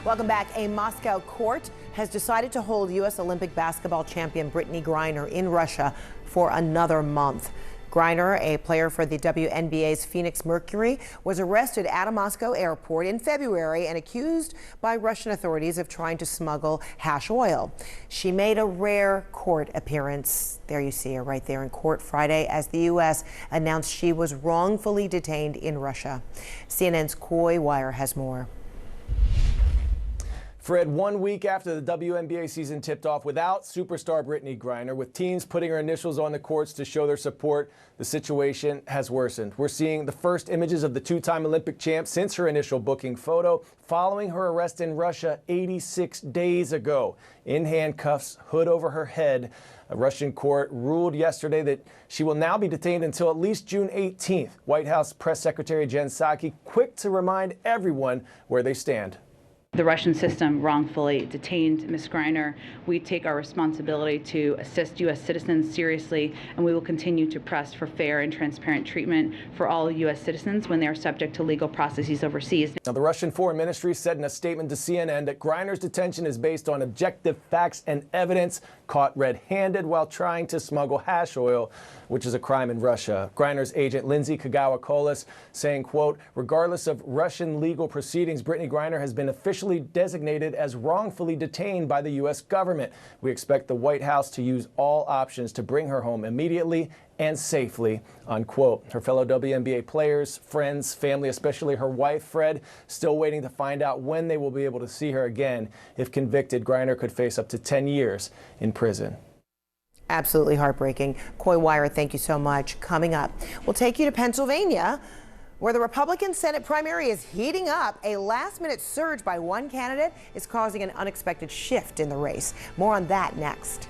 Welcome back. A Moscow court has decided to hold U.S. Olympic basketball champion Brittany Griner in Russia for another month. Griner, a player for the WNBA's Phoenix Mercury, was arrested at a Moscow airport in February and accused by Russian authorities of trying to smuggle hash oil. She made a rare court appearance. There you see her right there in court Friday as the U.S. announced she was wrongfully detained in Russia. CNN's Coy Wire has more. Fred, 1 week after the WNBA season tipped off without superstar Brittany Griner, with teams putting her initials on the courts to show their support, the situation has worsened. We're seeing the first images of the two-time Olympic champ since her initial booking photo following her arrest in Russia 86 days ago. In handcuffs, hood over her head, a Russian court ruled yesterday that she will now be detained until at least June 18th. White House Press Secretary Jen Psaki quick to remind everyone where they stand. The Russian system wrongfully detained Ms. Griner. We take our responsibility to assist U.S. citizens seriously, and we will continue to press for fair and transparent treatment for all U.S. citizens when they are subject to legal processes overseas. Now, the Russian Foreign Ministry said in a statement to CNN that Griner's detention is based on objective facts and evidence, caught red-handed while trying to smuggle hash oil, which is a crime in Russia. Griner's agent Lindsay Kagawa-Kolas saying, quote, regardless of Russian legal proceedings, Brittany Griner has been officially designated as wrongfully detained by the U.S. government. We expect the White House to use all options to bring her home immediately and safely, unquote. Her fellow WNBA players, friends, family, especially her wife, Fred, still waiting to find out when they will be able to see her again. If convicted, Griner could face up to 10 years in prison. Absolutely heartbreaking. Coy Wire, thank you so much. Coming up, we'll take you to Pennsylvania, where the Republican Senate primary is heating up. A last-minute surge by one candidate is causing an unexpected shift in the race. More on that next.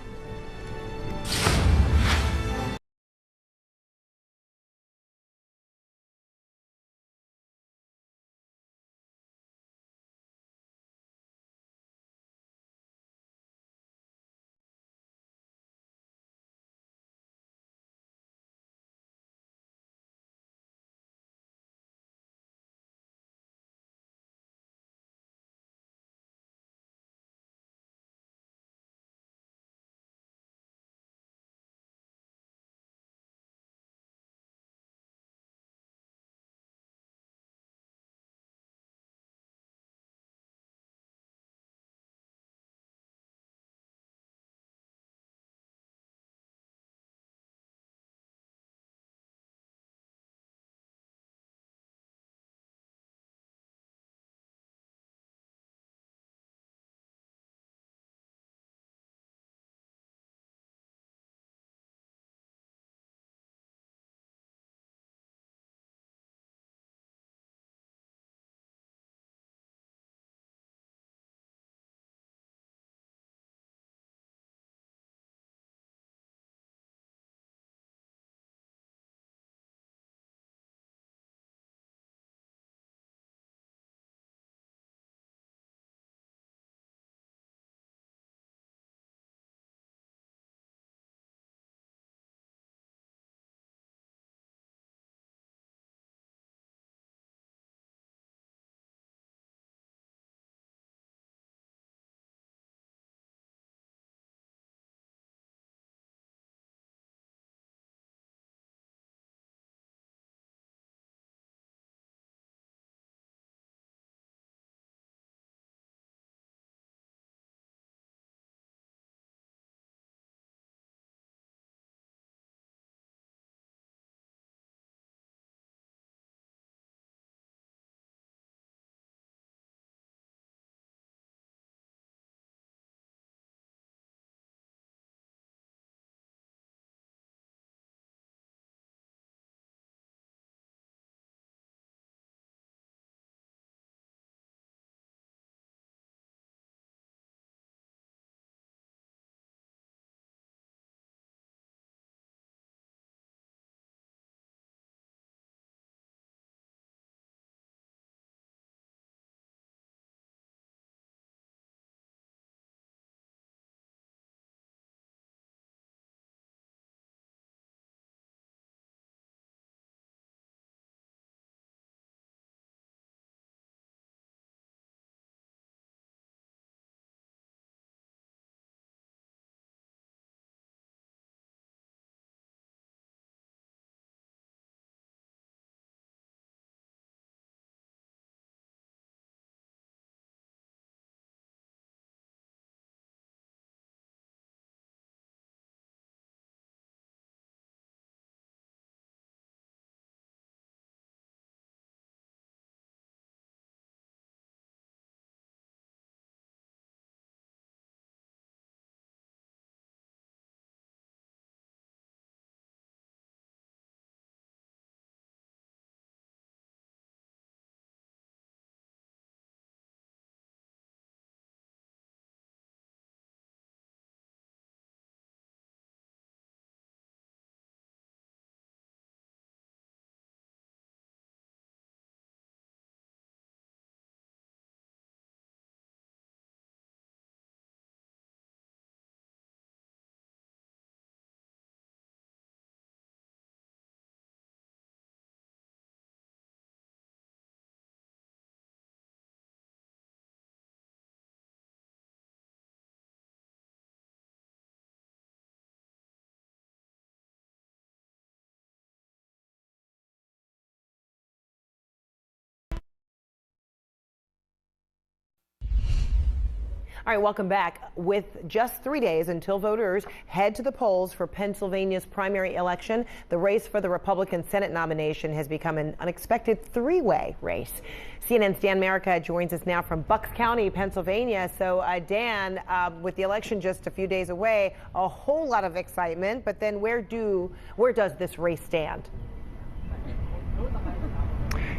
All right, welcome back. With just 3 days until voters head to the polls for Pennsylvania's primary election, the race for the Republican Senate nomination has become an unexpected three-way race. CNN's Dan Merica joins us now from Bucks County, Pennsylvania. So, Dan, with the election just a few days away, a whole lot of excitement. But then where does this race stand?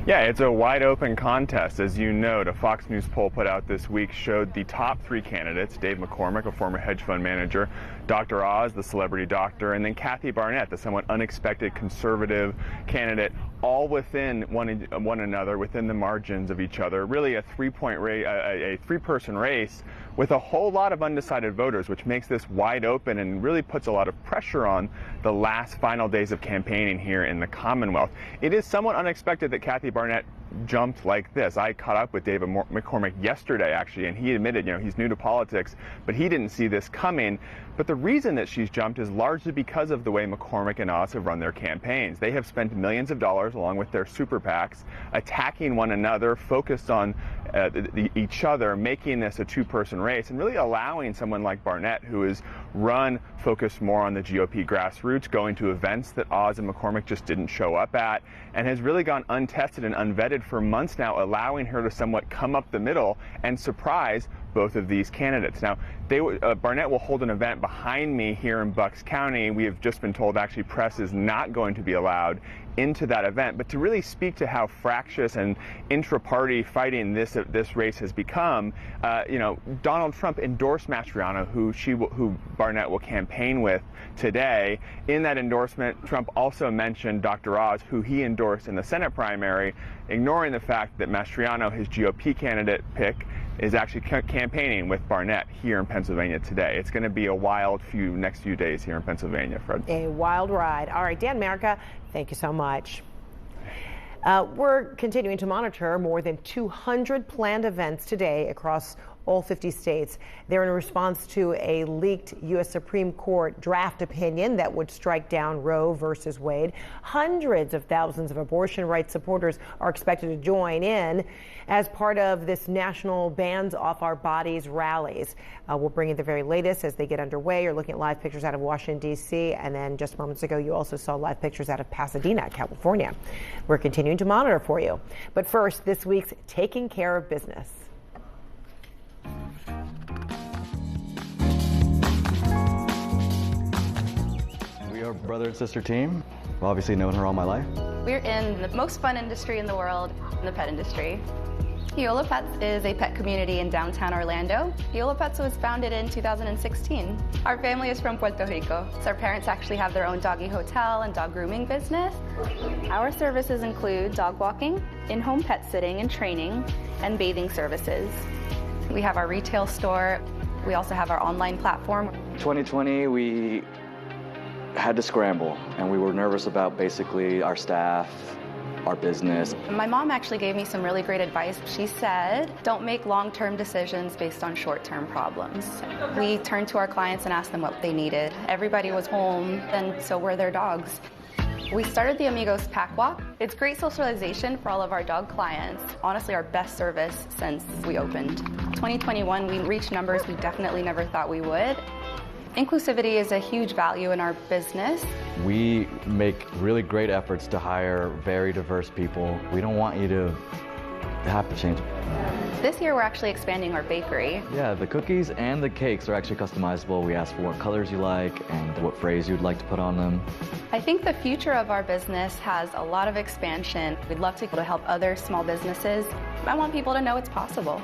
Yeah, it's a wide open contest. As you note, a Fox News poll put out this week showed the top three candidates: Dave McCormick, a former hedge fund manager, Dr. Oz, the celebrity doctor, and then Kathy Barnett, the somewhat unexpected conservative candidate, all within one another, within the margins of each other. Really a three-person race with a whole lot of undecided voters, which makes this wide open and really puts a lot of pressure on the last final days of campaigning here in the Commonwealth. It is somewhat unexpected that Kathy Barnett jumped like this. I caught up with David McCormick yesterday, actually, and he admitted, he's new to politics, but he didn't see this coming. But the reason that she's jumped is largely because of the way McCormick and Oz have run their campaigns. They have spent millions of dollars, along with their super PACs, attacking one another, focused on each other, making this a two-person race, and really allowing someone like Barnett, who is focused more on the GOP grassroots, going to events that Oz and McCormick just didn't show up at, and has really gone untested and unvetted for months now, allowing her to somewhat come up the middle and surprise both of these candidates. Now, Barnett will hold an event behind me here in Bucks County. We have just been told actually press is not going to be allowed into that event. But to really speak to how fractious and intra-party fighting this race has become, Donald Trump endorsed Mastriano, who Barnett will campaign with today. In that endorsement, Trump also mentioned Dr. Oz, who he endorsed in the Senate primary, ignoring the fact that Mastriano, his GOP candidate pick, is actually campaigning with Barnett here in Pennsylvania today. It's going to be a wild next few days here in Pennsylvania, Fred. A wild ride. All right, Dan Merica, thank you so much. We're continuing to monitor more than 200 planned events today across all 50 states. They're in response to a leaked U.S. Supreme Court draft opinion that would strike down Roe versus Wade. Hundreds of thousands of abortion rights supporters are expected to join in as part of this national Bands Off Our Bodies rallies. We'll bring you the very latest as they get underway. You're looking at live pictures out of Washington, D.C., and then just moments ago, you also saw live pictures out of Pasadena, California. We're continuing to monitor for you. But first, this week's Taking Care of Business. We are a brother and sister team. I've obviously known her all my life. We're in the most fun industry in the world, the pet industry. Yola Pets is a pet community in downtown Orlando. Yola Pets was founded in 2016. Our family is from Puerto Rico, so our parents actually have their own doggy hotel and dog grooming business. Our services include dog walking, in-home pet sitting and training, and bathing services. We have our retail store. We also have our online platform. 2020, we had to scramble, and we were nervous about basically our staff, our business. My mom actually gave me some really great advice. She said, don't make long-term decisions based on short-term problems. We turned to our clients and asked them what they needed. Everybody was home, and so were their dogs. We started the Amigos Pack Walk. It's great socialization for all of our dog clients. Honestly, our best service since we opened. 2021, we reached numbers we definitely never thought we would. Inclusivity is a huge value in our business. We make really great efforts to hire very diverse people. We don't want you to have to change. This year, we're actually expanding our bakery. Yeah, the cookies and the cakes are actually customizable. We ask for what colors you like and what phrase you'd like to put on them. I think the future of our business has a lot of expansion. We'd love to be able to help other small businesses. I want people to know it's possible.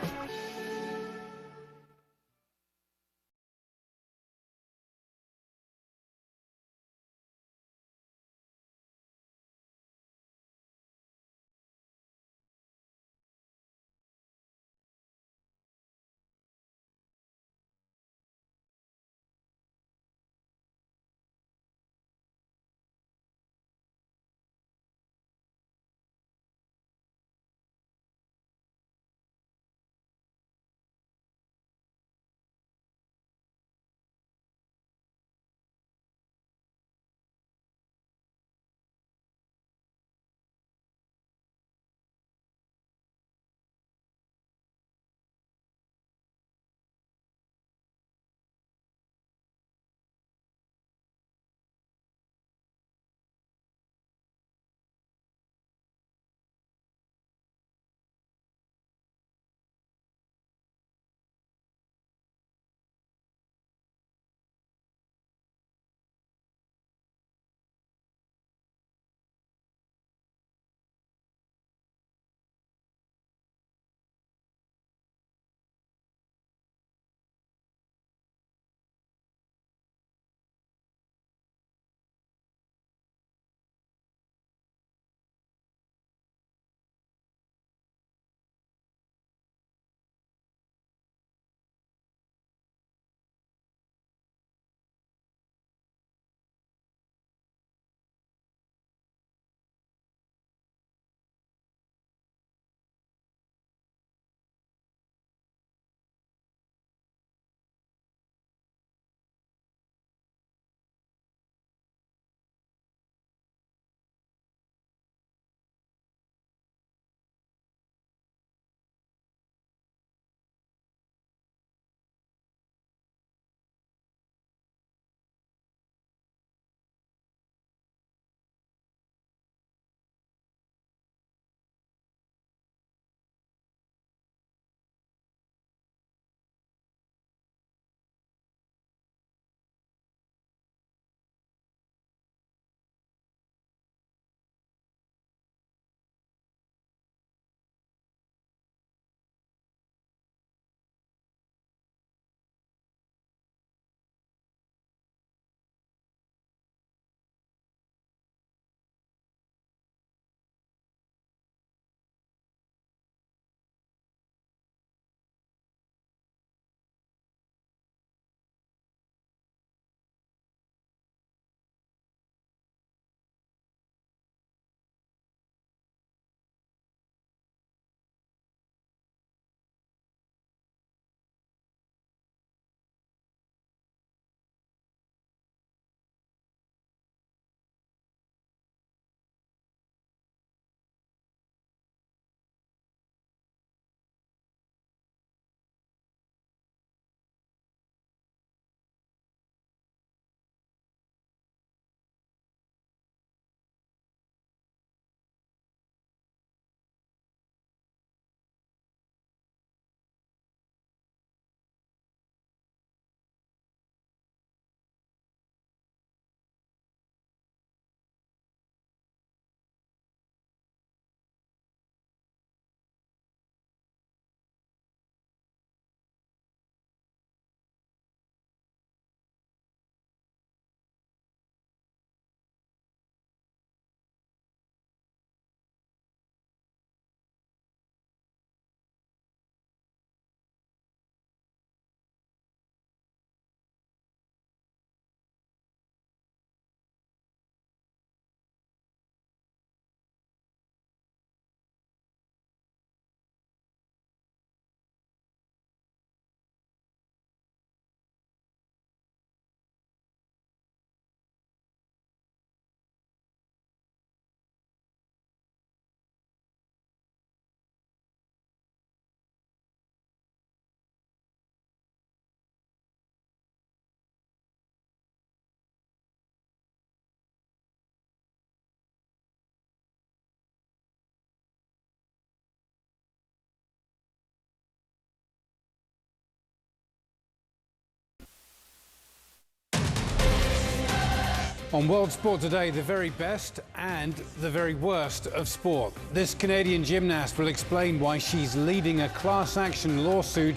On World Sport today, the very best and the very worst of sport. This Canadian gymnast will explain why she's leading a class action lawsuit.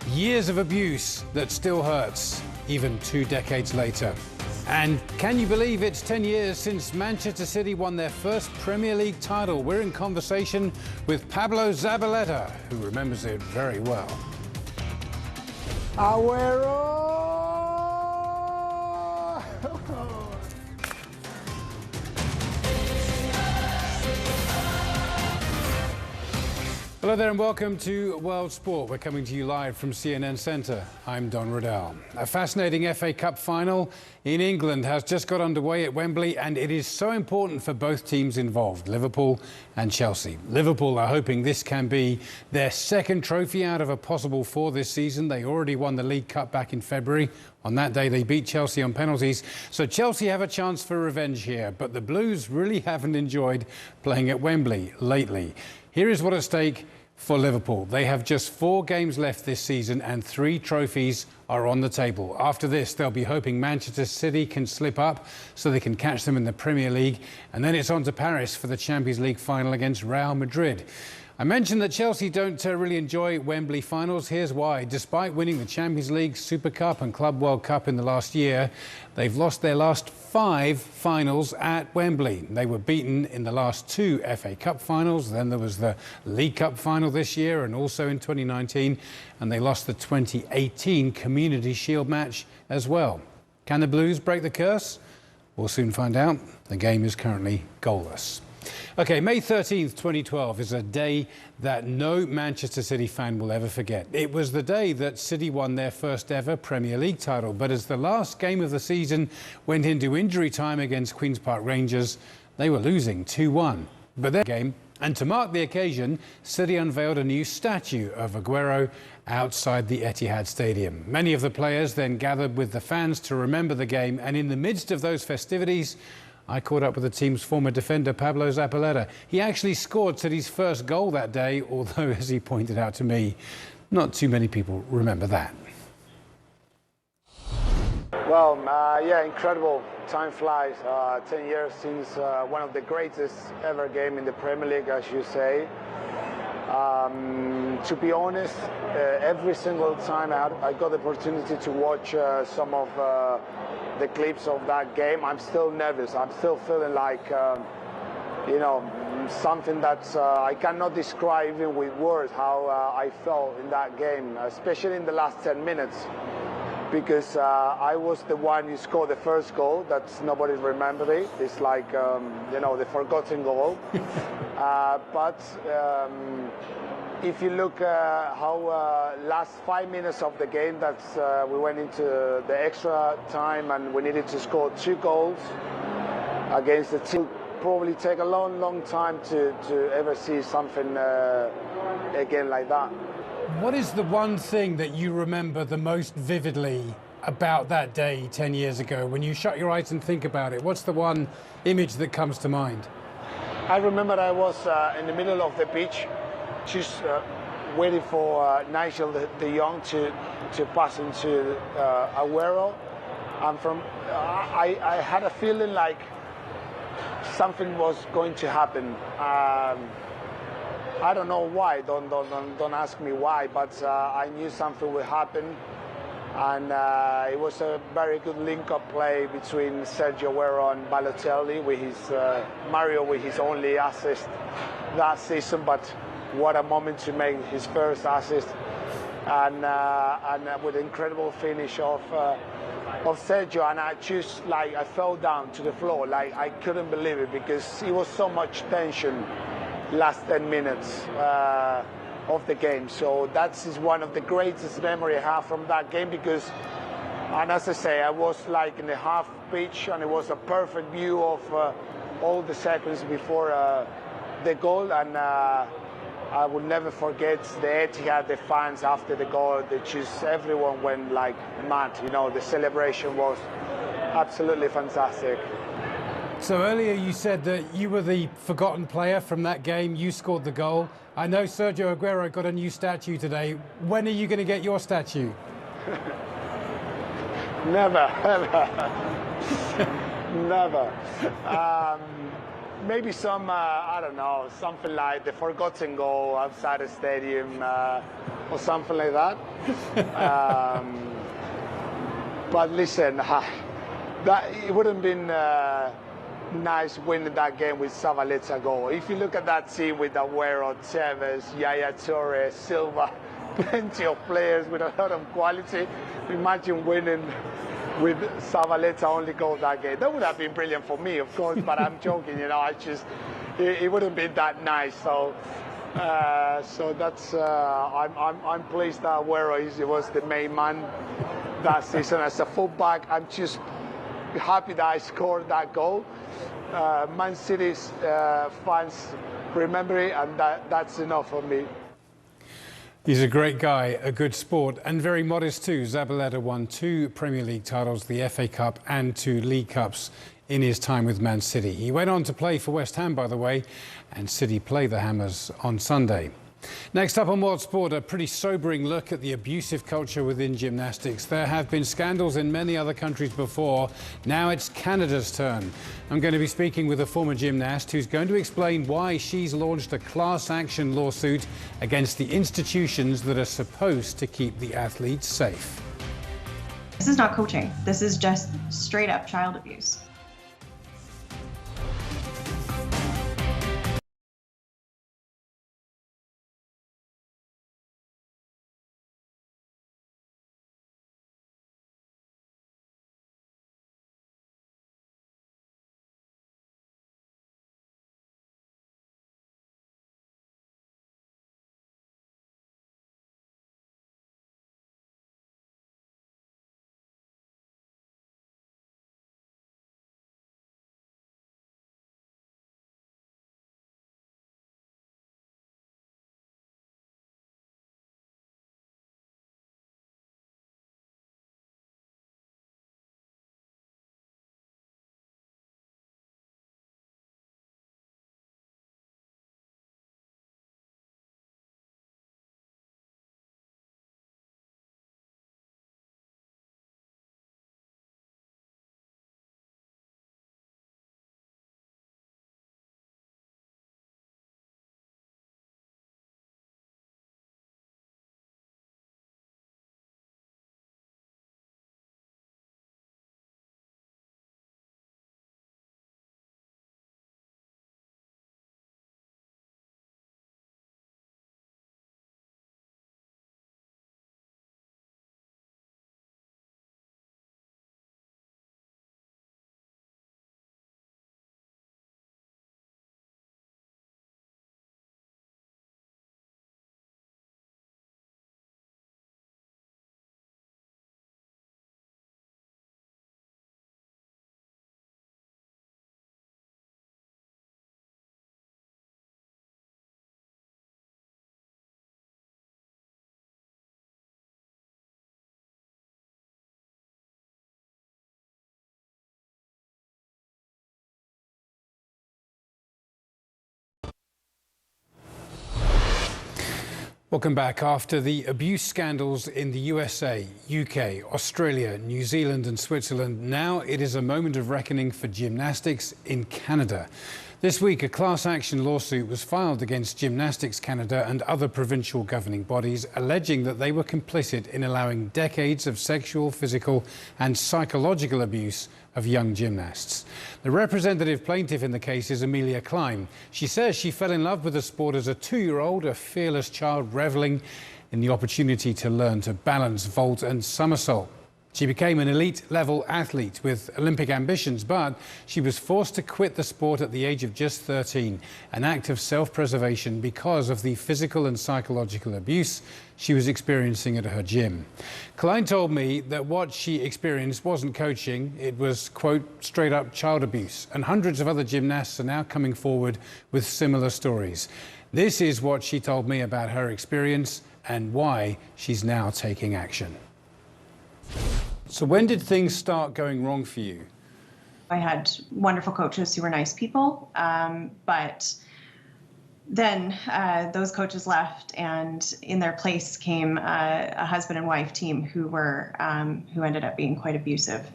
Years of abuse that still hurts, even 2 decades later. And can you believe it's 10 years since Manchester City won their first Premier League title? We're in conversation with Pablo Zabaleta, who remembers it very well. Agüero! Hello there and welcome to World Sport. We're coming to you live from CNN Centre. I'm Don Riddell. A fascinating FA Cup final in England has just got underway at Wembley, and it is so important for both teams involved, Liverpool and Chelsea. Liverpool are hoping this can be their second trophy out of a possible 4 this season. They already won the League Cup back in February. On that day, they beat Chelsea on penalties. So Chelsea have a chance for revenge here, but the Blues really haven't enjoyed playing at Wembley lately. Here is what's at stake for Liverpool. They have just 4 games left this season and 3 trophies are on the table. After this, they'll be hoping Manchester City can slip up so they can catch them in the Premier League. And then it's on to Paris for the Champions League final against Real Madrid. I mentioned that Chelsea don't really enjoy Wembley finals. Here's why. Despite winning the Champions League, Super Cup and Club World Cup in the last year, they've lost their last 5 finals at Wembley. They were beaten in the last 2 FA Cup finals. Then there was the League Cup final this year and also in 2019. And they lost the 2018 Community Shield match as well. Can the Blues break the curse? We'll soon find out. The game is currently goalless. OK, May 13th, 2012 is a day that no Manchester City fan will ever forget. It was the day that City won their first ever Premier League title. But as the last game of the season went into injury time against Queen's Park Rangers, they were losing 2-1. But their game, and to mark the occasion, City unveiled a new statue of Agüero outside the Etihad Stadium. Many of the players then gathered with the fans to remember the game. And in the midst of those festivities, I caught up with the team's former defender, Pablo Zabaleta. He actually scored City's first goal that day, although, as he pointed out to me, not too many people remember that. Well, yeah, incredible. Time flies. 10 years since one of the greatest ever game in the Premier League, as you say. To be honest, every single time I got the opportunity to watch some of the clips of that game, I'm still nervous. I'm still feeling like, you know, something that I cannot describe even with words how I felt in that game, especially in the last 10 minutes. Because I was the one who scored the first goal. That's nobody remembered it. It's like, you know, the forgotten goal. But if you look how last 5 minutes of the game, that's we went into the extra time and we needed to score 2 goals against the team. Probably take a long time to ever see something again like that. What is the one thing that you remember the most vividly about that day 10 years ago? When you shut your eyes and think about it, what's the one image that comes to mind? I remember I was in the middle of the pitch, just waiting for Nigel de Jong to pass into Agüero. And I had a feeling like something was going to happen. I don't know why, don't ask me why, but I knew something would happen. And it was a very good link-up play between Sergio Agüero and Balotelli, with his Mario with his only assist that season, but what a moment to make his first assist. And with an incredible finish of Sergio, and I just like I fell down to the floor, like I couldn't believe it, because it was so much tension last 10 minutes of the game. So that is one of the greatest memory I have from that game, because, and as I say, I was like in the half pitch and it was a perfect view of all the seconds before the goal. And I will never forget the Etihad, the fans after the goal. They just, everyone went like mad. You know, the celebration was absolutely fantastic. So earlier you said that you were the forgotten player from that game. You scored the goal. I know Sergio Agüero got a new statue today. When are you going to get your statue? Never, ever. Never. Maybe some, I don't know, something like the forgotten goal outside the stadium or something like that. But listen, that it wouldn't have been nice winning that game with Zabaleta goal. If you look at that team with Agüero, Tevez, Yaya Torres, Silva, plenty of players with a lot of quality, imagine winning with Zabaleta only goal that game. That would have been brilliant for me, of course, but I'm joking, you know, it wouldn't be that nice. So that's, I'm pleased that Agüero was the main man that season as a fullback. I'm just happy that I scored that goal. Man City's fans remember it, and that's enough for me. He's a great guy, a good sport, and very modest too. Zabaleta won 2 Premier League titles, the FA Cup and 2 League Cups in his time with Man City. He went on to play for West Ham, by the way, and City play the Hammers on Sunday. Next up on World Sport, a pretty sobering look at the abusive culture within gymnastics. There have been scandals in many other countries before. Now it's Canada's turn. I'm going to be speaking with a former gymnast who's going to explain why she's launched a class action lawsuit against the institutions that are supposed to keep the athletes safe. This is not coaching. This is just straight up child abuse. Welcome back. After the abuse scandals in the USA, UK, Australia, New Zealand and Switzerland, now it is a moment of reckoning for gymnastics in Canada. This week, a class action lawsuit was filed against Gymnastics Canada and other provincial governing bodies, alleging that they were complicit in allowing decades of sexual, physical and psychological abuse of young gymnasts. The representative plaintiff in the case is Amelia Klein. She says she fell in love with the sport as a 2-year-old, a fearless child reveling in the opportunity to learn to balance, vault and somersault. She became an elite-level athlete with Olympic ambitions, but she was forced to quit the sport at the age of just 13, an act of self-preservation because of the physical and psychological abuse she was experiencing at her gym. Klein told me that what she experienced wasn't coaching, it was, quote, straight-up child abuse, and hundreds of other gymnasts are now coming forward with similar stories. This is what she told me about her experience and why she's now taking action. So when did things start going wrong for you? I had wonderful coaches who were nice people, but then those coaches left, and in their place came a husband and wife team who ended up being quite abusive.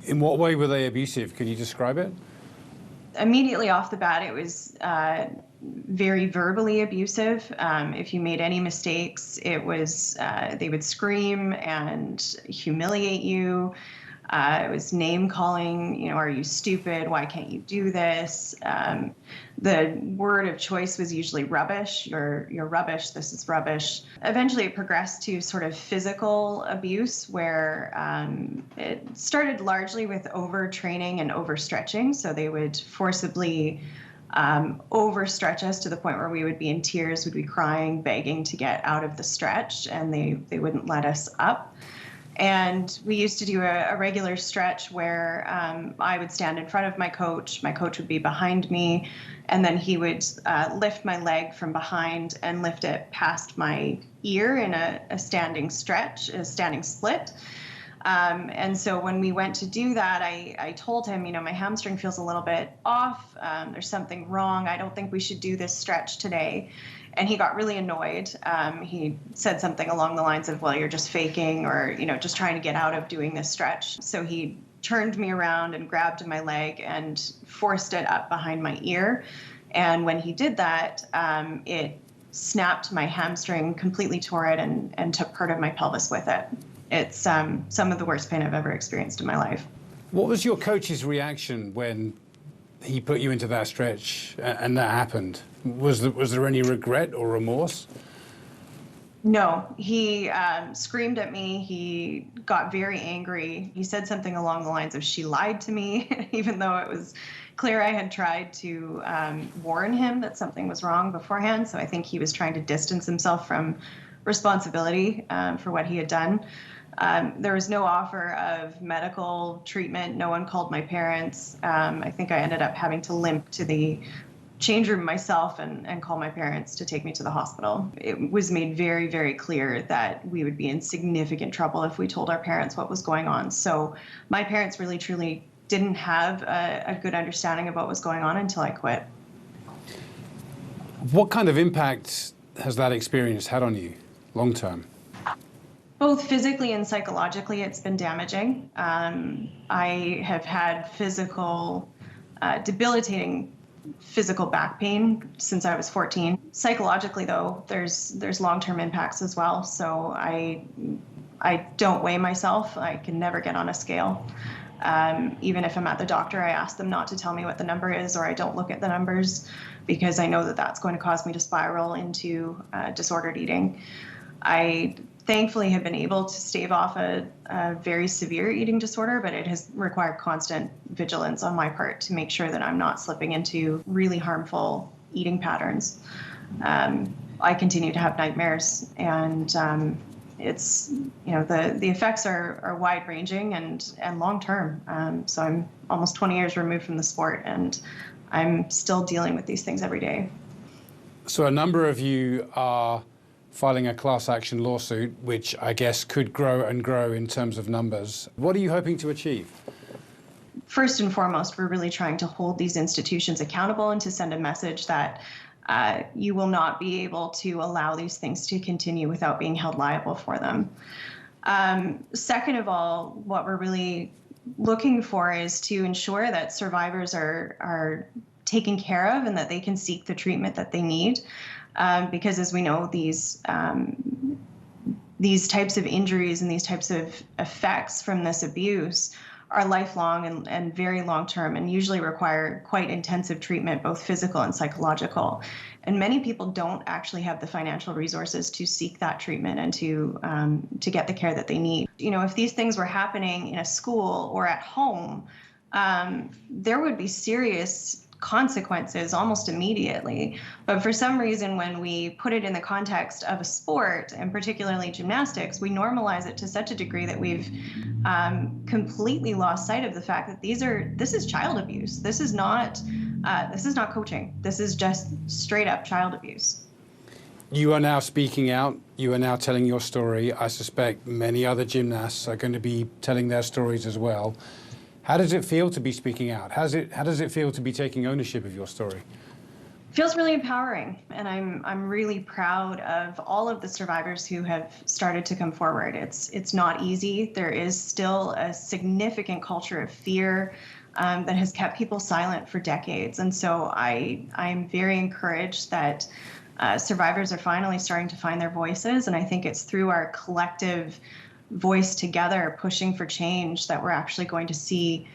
In what way were they abusive? Can you describe it? Immediately off the bat, it was very verbally abusive. If you made any mistakes, it was they would scream and humiliate you. It was name calling, you know, are you stupid? Why can't you do this? The word of choice was usually rubbish. You're rubbish. This is rubbish. Eventually it progressed to sort of physical abuse where it started largely with overtraining and overstretching. So they would forcibly overstretch us to the point where we would be in tears, we'd be crying, begging to get out of the stretch, and they wouldn't let us up. And we used to do a regular stretch where I would stand in front of my coach would be behind me, and then he would lift my leg from behind and lift it past my ear in a standing stretch, a standing split. And so when we went to do that, I told him, you know, my hamstring feels a little bit off. There's something wrong. I don't think we should do this stretch today. And he got really annoyed. He said something along the lines of, well, you're just faking, or, you know, just trying to get out of doing this stretch. So he turned me around and grabbed my leg and forced it up behind my ear. And when he did that, it snapped my hamstring, completely tore it, and took part of my pelvis with it. It's some of the worst pain I've ever experienced in my life. What was your coach's reaction when he put you into that stretch and that happened? Was there any regret or remorse? No, he screamed at me. He got very angry. He said something along the lines of, she lied to me, even though it was clear I had tried to warn him that something was wrong beforehand. So I think he was trying to distance himself from responsibility for what he had done. There was no offer of medical treatment. No one called my parents. I think I ended up having to limp to the change room myself and call my parents to take me to the hospital. It was made very, very clear that we would be in significant trouble if we told our parents what was going on. So my parents really, truly didn't have a good understanding of what was going on until I quit. What kind of impact has that experience had on you long term? Both physically and psychologically, it's been damaging. I have had debilitating physical back pain since I was 14. Psychologically, though, there's long-term impacts as well. So I don't weigh myself. I can never get on a scale. Even if I'm at the doctor, I ask them not to tell me what the number is, or I don't look at the numbers, because I know that that's going to cause me to spiral into disordered eating. I thankfully have been able to stave off a very severe eating disorder, but it has required constant vigilance on my part to make sure that I'm not slipping into really harmful eating patterns. I continue to have nightmares, and it's, you know, the effects are wide-ranging and long-term. So I'm almost 20 years removed from the sport, and I'm still dealing with these things every day. So a number of you are filing a class action lawsuit, which I guess could grow and grow in terms of numbers. What are you hoping to achieve? First and foremost, we're really trying to hold these institutions accountable and to send a message that you will not be able to allow these things to continue without being held liable for them. Second of all, what we're really looking for is to ensure that survivors are taken care of and that they can seek the treatment that they need. Because as we know, these types of injuries and these types of effects from this abuse are lifelong and very long-term, and usually require quite intensive treatment, both physical and psychological. And many people don't actually have the financial resources to seek that treatment and to get the care that they need. You know, if these things were happening in a school or at home, there would be serious consequences almost immediately. But for some reason, when we put it in the context of a sport, and particularly gymnastics, we normalize it to such a degree that we've completely lost sight of the fact that this is child abuse. This is not coaching. This is just straight up child abuse. You are now speaking out. You are now telling your story. I suspect many other gymnasts are going to be telling their stories as well. How does it feel to be speaking out? How does it feel to be taking ownership of your story? Feels really empowering, and I'm really proud of all of the survivors who have started to come forward. It's not easy. There is still a significant culture of fear that has kept people silent for decades, and so I'm very encouraged that survivors are finally starting to find their voices, and I think it's through our collective voice together pushing for change that we're actually going to see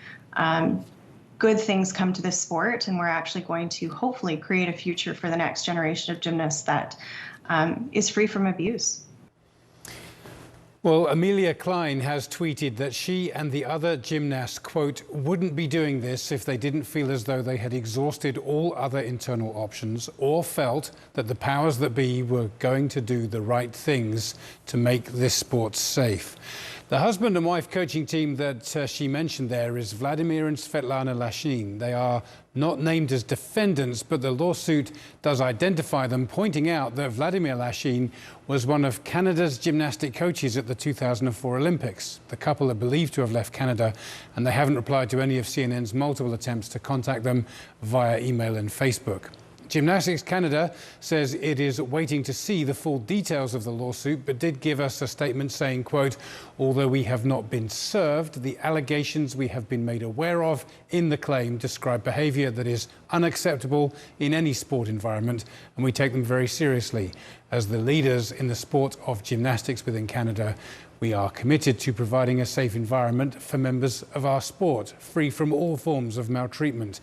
good things come to this sport, and we're actually going to hopefully create a future for the next generation of gymnasts that is free from abuse. Well, Amelia Klein has tweeted that she and the other gymnasts, quote, wouldn't be doing this if they didn't feel as though they had exhausted all other internal options or felt that the powers that be were going to do the right things to make this sport safe. The husband and wife coaching team that she mentioned there is Vladimir and Svetlana Lashin. They are not named as defendants, but the lawsuit does identify them, pointing out that Vladimir Lashin was one of Canada's gymnastic coaches at the 2004 Olympics. The couple are believed to have left Canada, and they haven't replied to any of CNN's multiple attempts to contact them via email and Facebook. Gymnastics Canada says it is waiting to see the full details of the lawsuit, but did give us a statement saying, quote, although we have not been served, the allegations we have been made aware of in the claim describe behaviour that is unacceptable in any sport environment, and we take them very seriously. As the leaders in the sport of gymnastics within Canada, we are committed to providing a safe environment for members of our sport, free from all forms of maltreatment.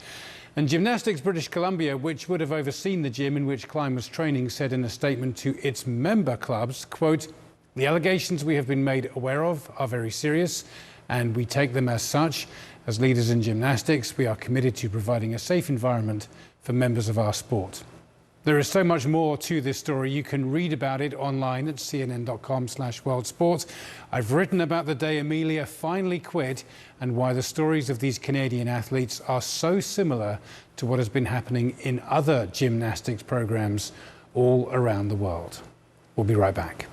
And Gymnastics British Columbia, which would have overseen the gym in which Klein was training, said in a statement to its member clubs, quote, the allegations we have been made aware of are very serious, and we take them as such. As leaders in gymnastics, we are committed to providing a safe environment for members of our sport. There is so much more to this story. You can read about it online at cnn.com/worldsport. I've written about the day Amelia finally quit and why the stories of these Canadian athletes are so similar to what has been happening in other gymnastics programs all around the world. We'll be right back.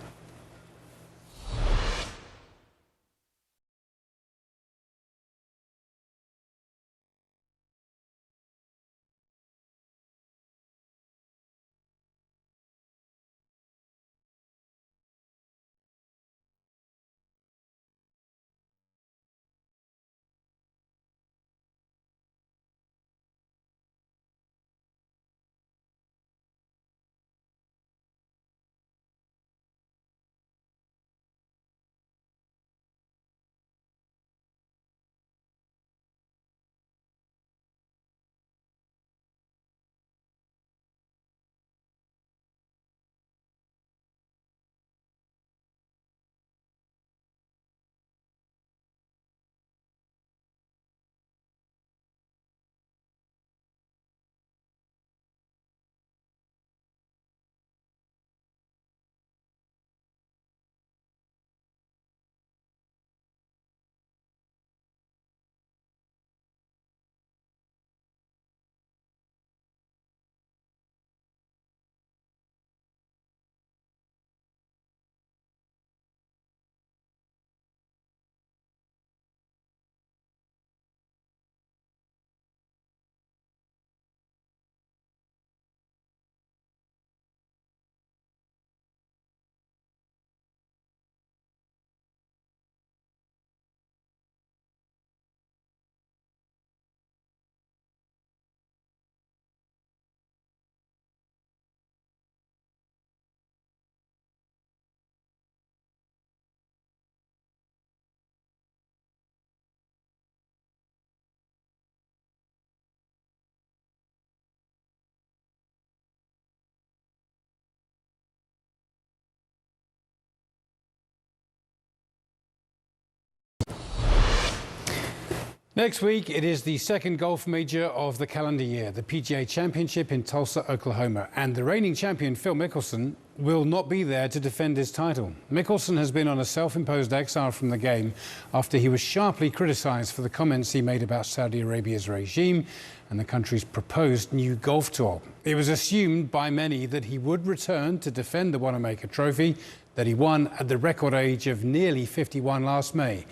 Next week, it is the second golf major of the calendar year, the PGA Championship in Tulsa, Oklahoma. And the reigning champion, Phil Mickelson, will not be there to defend his title. Mickelson has been on a self-imposed exile from the game after he was sharply criticised for the comments he made about Saudi Arabia's regime and the country's proposed new golf tour. It was assumed by many that he would return to defend the Wanamaker Trophy that he won at the record age of nearly 51 last May.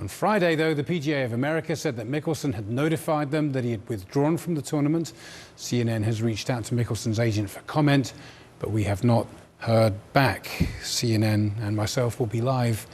On Friday, though, the PGA of America said that Mickelson had notified them that he had withdrawn from the tournament. CNN has reached out to Mickelson's agent for comment, but we have not heard back. CNN and myself will be live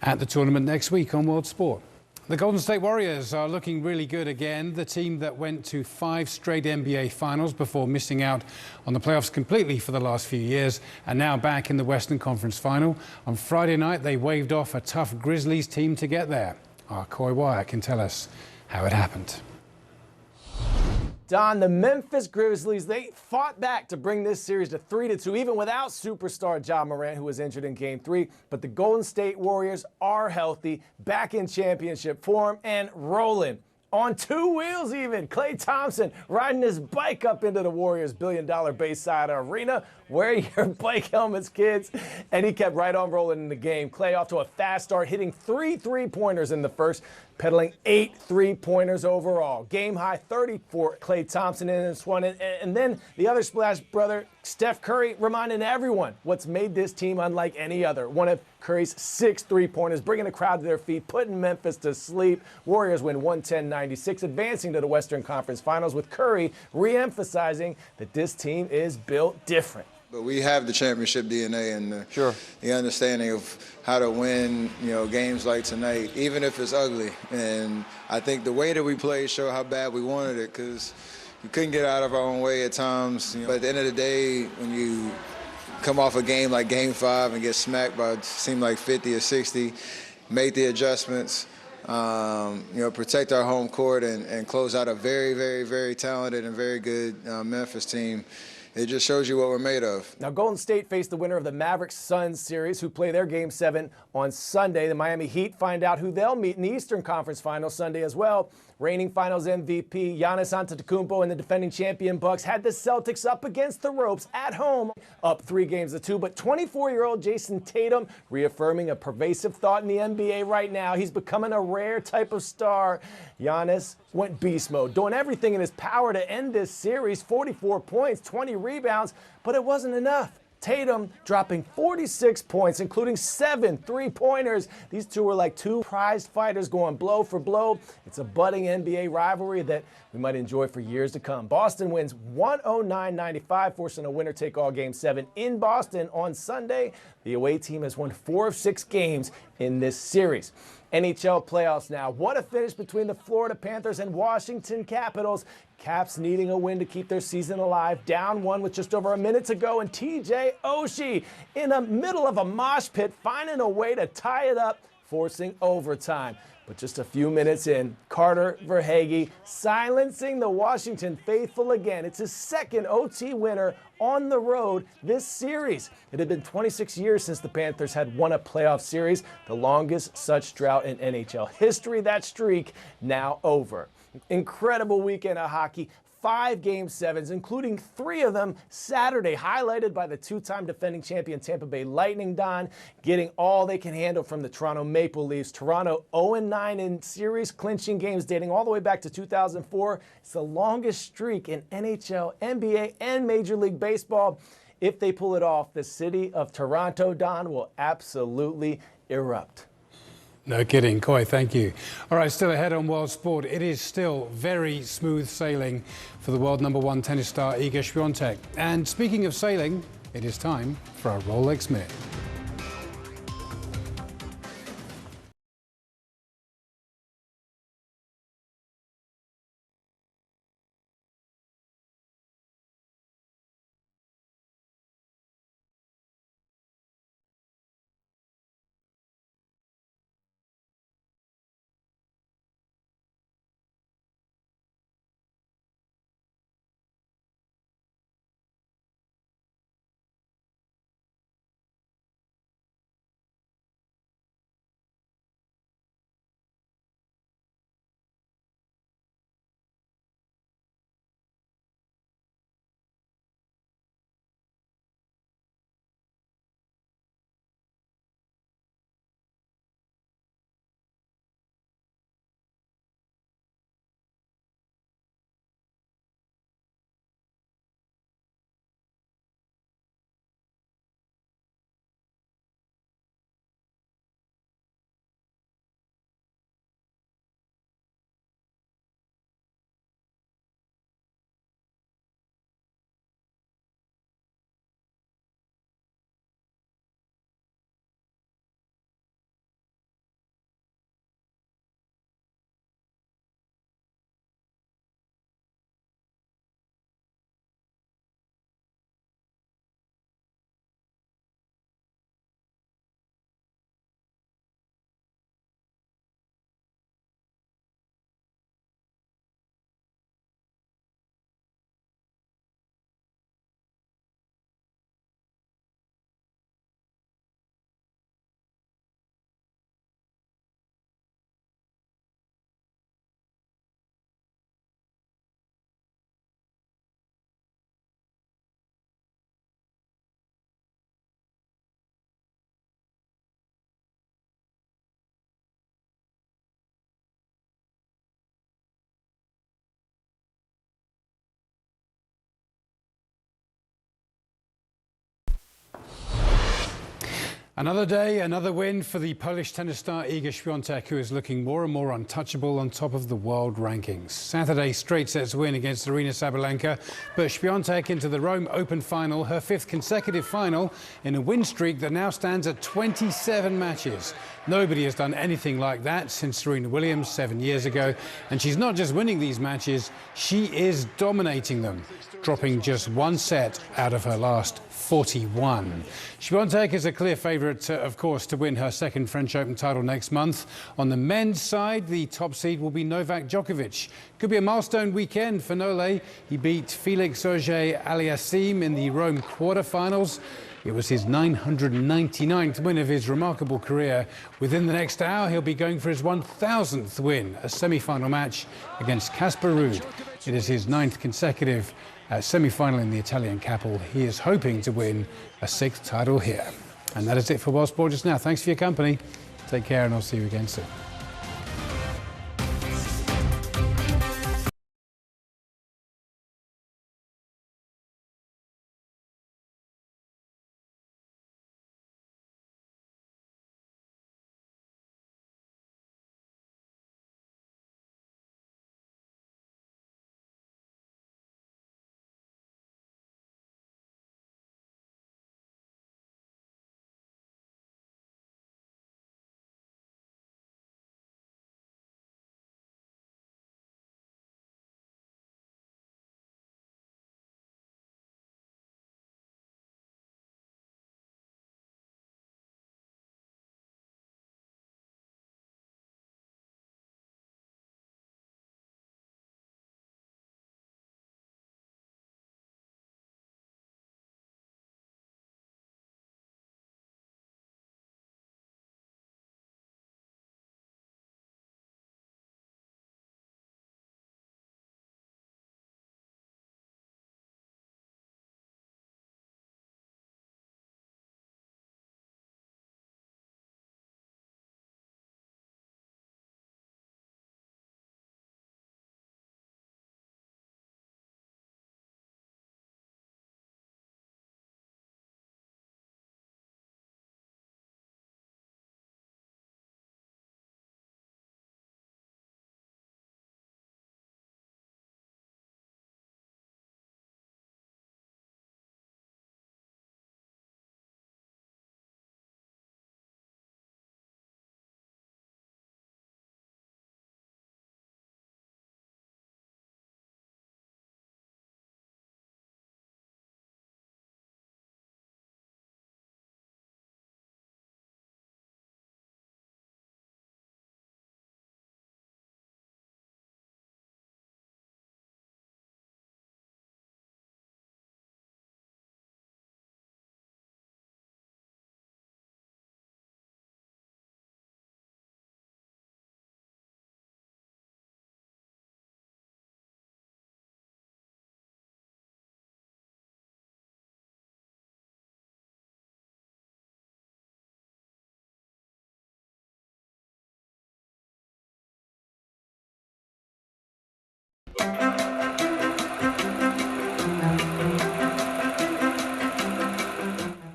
at the tournament next week on World Sport. The Golden State Warriors are looking really good again. The team that went to 5 straight NBA finals before missing out on the playoffs completely for the last few years are now back in the Western Conference Final. On Friday night, they waved off a tough Grizzlies team to get there. Our Coy Wyatt can tell us how it happened. Don, the Memphis Grizzlies, they fought back to bring this series to 3-2, even without superstar Ja Morant, who was injured in Game 3. But the Golden State Warriors are healthy, back in championship form, and rolling. On 2 wheels even. Klay Thompson riding his bike up into the Warriors' billion-dollar Bayside Arena. Wear your bike helmets, kids. And he kept right on rolling in the game. Klay off to a fast start, hitting 3 3-pointers in the first, pedaling 8 3-pointers overall. Game high 30 for Klay Thompson in this one. And then the other splash brother, Steph Curry, reminding everyone what's made this team unlike any other. One of Curry's 6 3-pointers, bringing the crowd to their feet, putting Memphis to sleep. Warriors win 110-96, advancing to the Western Conference Finals, with Curry re-emphasizing that this team is built different. But we have the championship DNA and the understanding of how to win, games like tonight, even if it's ugly. And I think the way that we played showed how bad we wanted it, because we couldn't get out of our own way at times. But at the end of the day, when you come off a game like Game 5 and get smacked by seemed like 50 or 60, make the adjustments, protect our home court and close out a very, very, very talented and very good Memphis team. It just shows you what we're made of. Now, Golden State faced the winner of the Mavericks-Suns series, who play their Game 7 on Sunday. The Miami Heat find out who they'll meet in the Eastern Conference Finals Sunday as well. Reigning Finals MVP Giannis Antetokounmpo and the defending champion Bucks had the Celtics up against the ropes at home, up 3-2. But 24-year-old Jason Tatum reaffirming a pervasive thought in the NBA right now. He's becoming a rare type of star. Giannis went beast mode, doing everything in his power to end this series. 44 points, 20 rebounds, but it wasn't enough. Tatum dropping 46 points, including 7 3-pointers. These two are like two prized fighters going blow for blow. It's a budding NBA rivalry that we might enjoy for years to come. Boston wins 109-95, forcing a winner-take-all Game 7 in Boston on Sunday. The away team has won 4 of 6 games in this series. NHL playoffs now. What a finish between the Florida Panthers and Washington Capitals. Caps needing a win to keep their season alive. Down 1 with just over a minute to go, and TJ Oshie in the middle of a mosh pit finding a way to tie it up, forcing overtime. But just a few minutes in, Carter Verhaeghe silencing the Washington faithful again. It's his second OT winner on the road this series. It had been 26 years since the Panthers had won a playoff series, the longest such drought in NHL history. That streak now over. Incredible weekend of hockey. 5 Game 7s, including 3 of them Saturday, highlighted by the 2-time defending champion Tampa Bay Lightning, Don, getting all they can handle from the Toronto Maple Leafs. Toronto 0-9 in series clinching games dating all the way back to 2004. It's the longest streak in NHL, NBA, and Major League Baseball. If they pull it off, the city of Toronto, Don, will absolutely erupt. No kidding, Coy, thank you. All right, still ahead on World Sport. It is still very smooth sailing for the world #1 tennis star Iga Swiatek. And speaking of sailing, it is time for our Rolex Minute. Another day, another win for the Polish tennis star Iga Świątek, who is looking more and more untouchable on top of the world rankings. Saturday, straight sets win against Aryna Sabalenka, but Świątek into the Rome Open final, her 5th consecutive final in a win streak that now stands at 27 matches. Nobody has done anything like that since Serena Williams 7 years ago, and she's not just winning these matches, she is dominating them, dropping just one set out of her last 41. Świątek is a clear favourite, of course, to win her 2nd French Open title next month. On the men's side, the top seed will be Novak Djokovic. Could be a milestone weekend for Nole. He beat Felix Auger-Aliassime in the Rome quarterfinals. It was his 999th win of his remarkable career. Within the next hour, he'll be going for his 1,000th win, a semi-final match against Casper Ruud. It is his 9th consecutive semi-final in the Italian capital. He is hoping to win a 6th title here. And that is it for World Sport just now. Thanks for your company. Take care, and I'll see you again soon.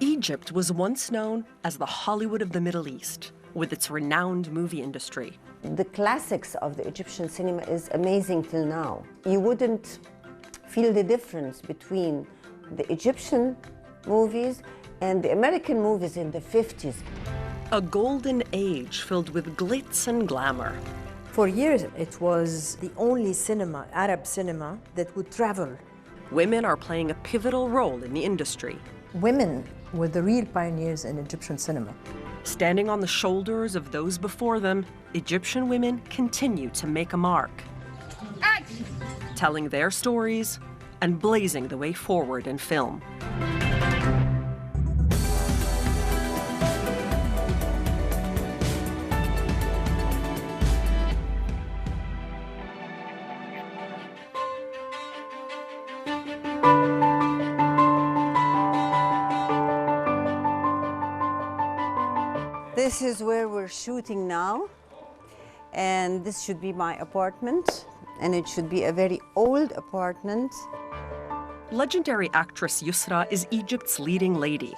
Egypt was once known as the Hollywood of the Middle East, with its renowned movie industry. The classics of the Egyptian cinema is amazing till now. You wouldn't feel the difference between the Egyptian movies and the American movies in the 50s. A golden age filled with glitz and glamour. For years, it was the only cinema, Arab cinema, that would travel. Women are playing a pivotal role in the industry. Women were the real pioneers in Egyptian cinema. Standing on the shoulders of those before them, Egyptian women continue to make a mark, telling their stories and blazing the way forward in film. This is where we're shooting now, and this should be my apartment, and it should be a very old apartment. Legendary actress Yusra is Egypt's leading lady.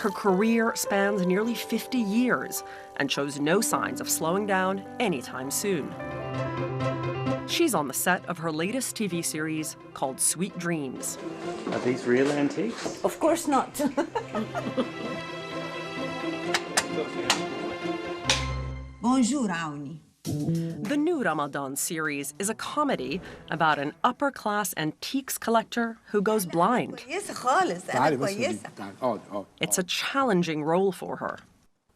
Her career spans nearly 50 years and shows no signs of slowing down anytime soon. She's on the set of her latest TV series called Sweet Dreams. Are these real antiques? Of course not. Bonjour, Auni. The new Ramadan series is a comedy about an upper-class antiques collector who goes blind. It's a challenging role for her.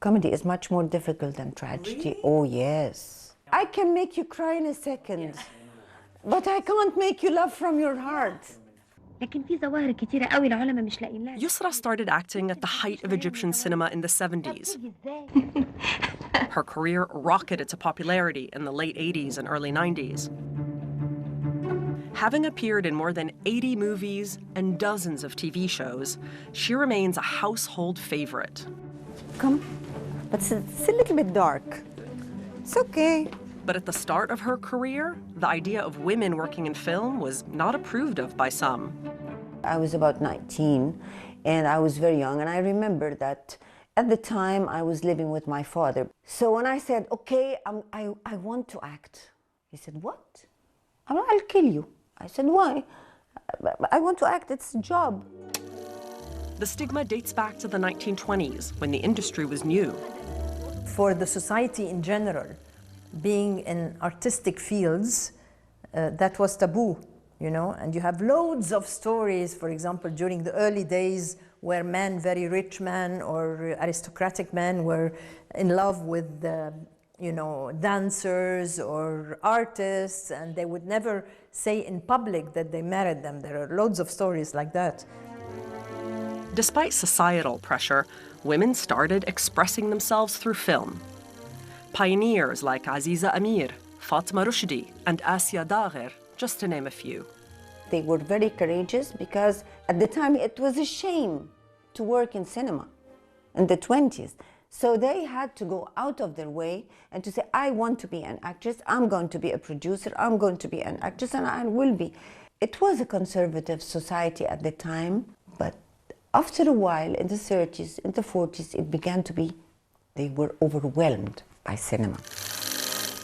Comedy is much more difficult than tragedy. Really? Oh, yes. I can make you cry in a second, but I can't make you laugh from your heart. Yusra started acting at the height of Egyptian cinema in the 70s. Her career rocketed to popularity in the late 80s and early 90s. Having appeared in more than 80 movies and dozens of TV shows, she remains a household favorite. Come, but it's a little bit dark. It's okay. But at the start of her career, the idea of women working in film was not approved of by some. I was about 19, and I was very young, and I remember that at the time I was living with my father. So when I said, okay, I want to act, he said, what? I'll kill you. I said, why? I want to act, it's a job. The stigma dates back to the 1920s, when the industry was new. For the society in general, being in artistic fields, that was taboo, you know, and you have loads of stories, for example, during the early days where men, very rich men or aristocratic men were in love with, you know, dancers or artists, and they would never say in public that they married them. There are loads of stories like that. Despite societal pressure, women started expressing themselves through film. Pioneers like Aziza Amir, Fatma Rushdie, and Asya Dagher, just to name a few. They were very courageous because at the time it was a shame to work in cinema in the 20s. So they had to go out of their way and to say, I want to be an actress, I'm going to be a producer, I'm going to be an actress, and I will be. It was a conservative society at the time, but after a while, in the 30s, in the 40s, it began to be, they were overwhelmed by cinema.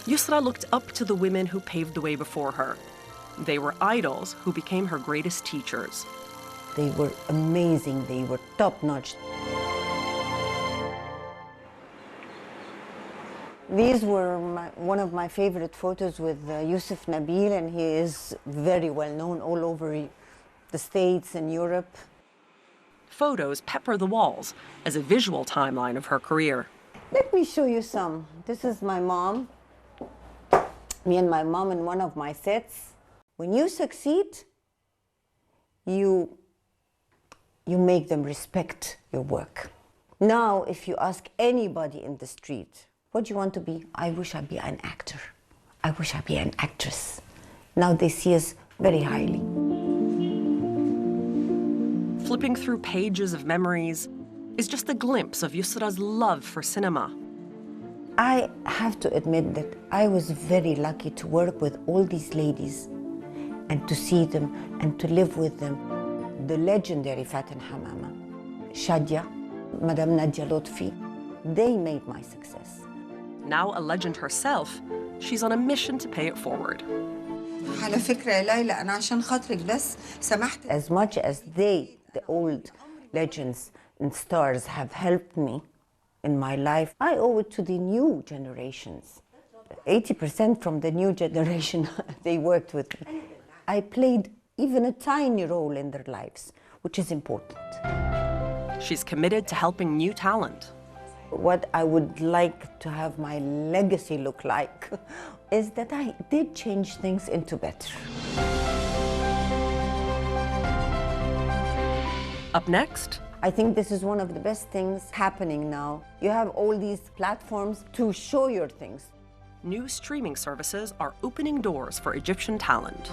Yusra looked up to the women who paved the way before her. They were idols who became her greatest teachers. They were amazing, they were top-notch. These were one of my favorite photos with Yusuf Nabil, and he is very well known all over the States and Europe. Photos pepper the walls as a visual timeline of her career. Let me show you some. This is my mom, me and my mom in one of my sets. When you succeed, you make them respect your work. Now, if you ask anybody in the street, what do you want to be? I wish I'd be an actor. I wish I'd be an actress. Now they see us very highly. Flipping through pages of memories is just a glimpse of Yusra's love for cinema. I have to admit that I was very lucky to work with all these ladies and to see them and to live with them. The legendary Fatin Hamama, Shadia, Madame Nadia Lotfi, they made my success. Now a legend herself, she's on a mission to pay it forward. As much as they, the old legends and stars, have helped me in my life, I owe it to the new generations. 80% from the new generation, they worked with me. I played even a tiny role in their lives, which is important. She's committed to helping new talent. What I would like to have my legacy look like is that I did change things into better. Up next, I think this is one of the best things happening now. You have all these platforms to show your things. New streaming services are opening doors for Egyptian talent.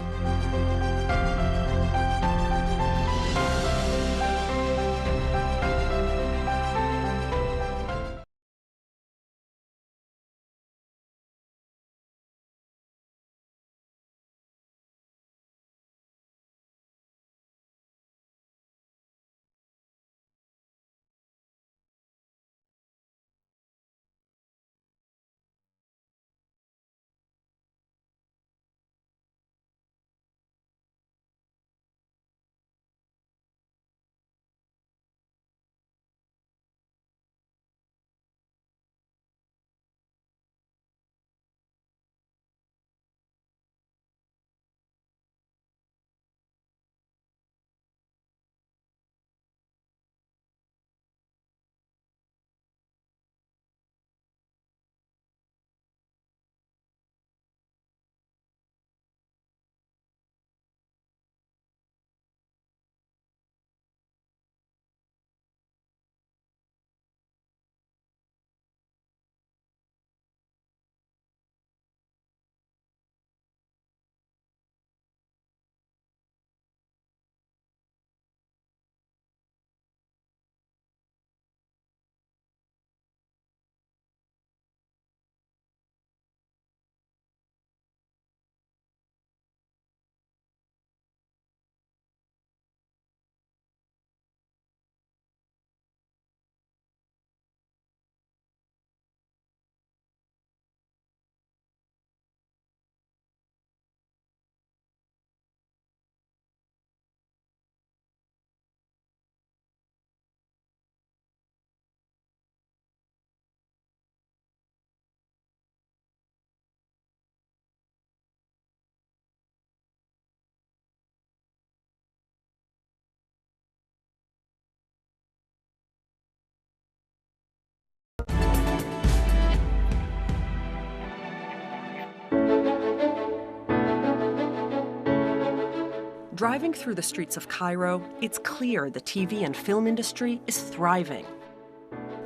Driving through the streets of Cairo, it's clear the TV and film industry is thriving.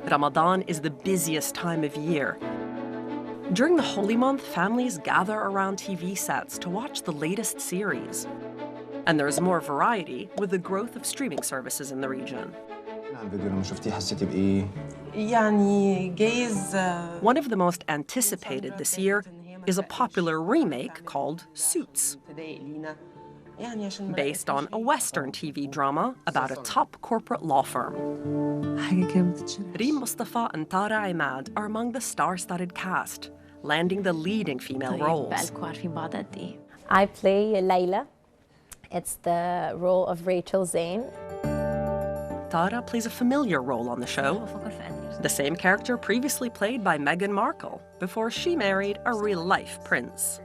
Ramadan is the busiest time of year. During the holy month, families gather around TV sets to watch the latest series. And there's more variety with the growth of streaming services in the region. One of the most anticipated this year is a popular remake called Suits, based on a Western TV drama about a top corporate law firm. Reem Mustafa and Tara Imad are among the star-studded cast, landing the leading female roles. I play Layla. It's the role of Rachel Zane. Tara plays a familiar role on the show, the same character previously played by Meghan Markle before she married a real-life prince.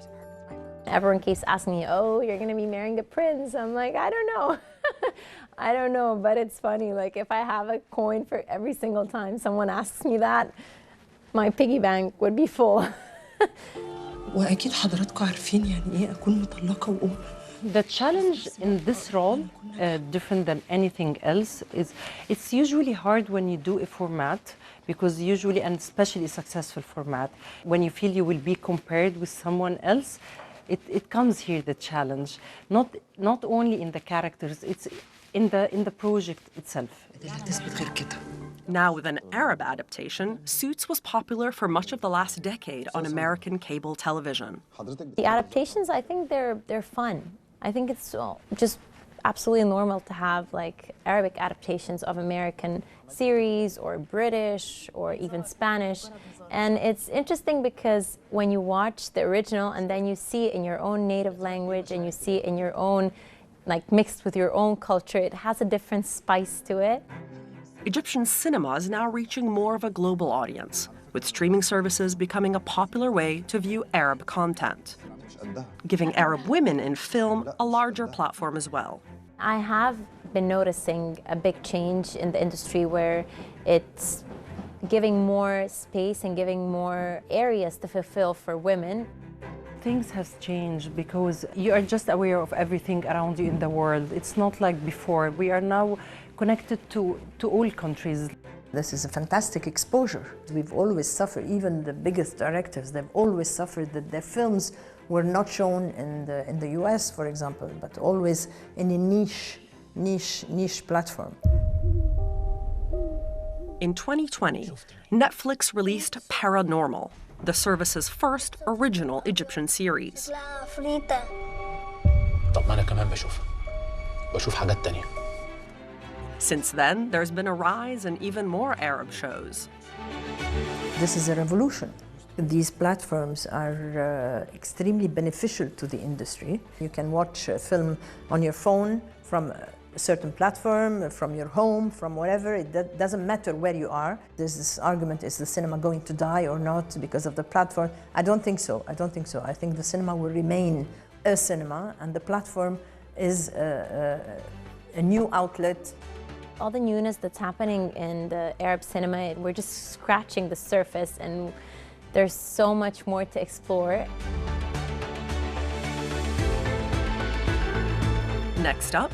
Everyone keeps asking me, oh, you're going to be marrying the prince. I'm like, I don't know. I don't know, but it's funny. Like, if I have a coin for every single time someone asks me that, my piggy bank would be full. The challenge in this role, different than anything else, is it's usually hard when you do a format, because usually, and especially a successful format, when you feel you will be compared with someone else, it comes here, the challenge. Not only in the characters, it's in the project itself. Now with an Arab adaptation, Suits was popular for much of the last decade on American cable television. The adaptations, I think they're fun. I think it's just absolutely normal to have like Arabic adaptations of American series or British or even Spanish. And it's interesting because when you watch the original and then you see it in your own native language and you see it in your own, like mixed with your own culture, it has a different spice to it. Egyptian cinema is now reaching more of a global audience, with streaming services becoming a popular way to view Arab content, giving Arab women in film a larger platform as well. I have been noticing a big change in the industry where it's giving more space and giving more areas to fulfill for women. Things have changed because you are just aware of everything around you in the world. It's not like before. We are now connected to all countries. This is a fantastic exposure. We've always suffered, even the biggest directors, they've always suffered that their films were not shown in the US, for example, but always in a niche platform. In 2020, Netflix released Paranormal, the service's first original Egyptian series. Since then, there's been a rise in even more Arab shows. This is a revolution. These platforms are extremely beneficial to the industry. You can watch a film on your phone from a certain platform, from your home, from wherever. It doesn't matter where you are. There's this argument, is the cinema going to die or not because of the platform? I don't think so. I don't think so. I think the cinema will remain a cinema, and the platform is a new outlet. All the newness that's happening in the Arab cinema, we're just scratching the surface, and there's so much more to explore. Next up,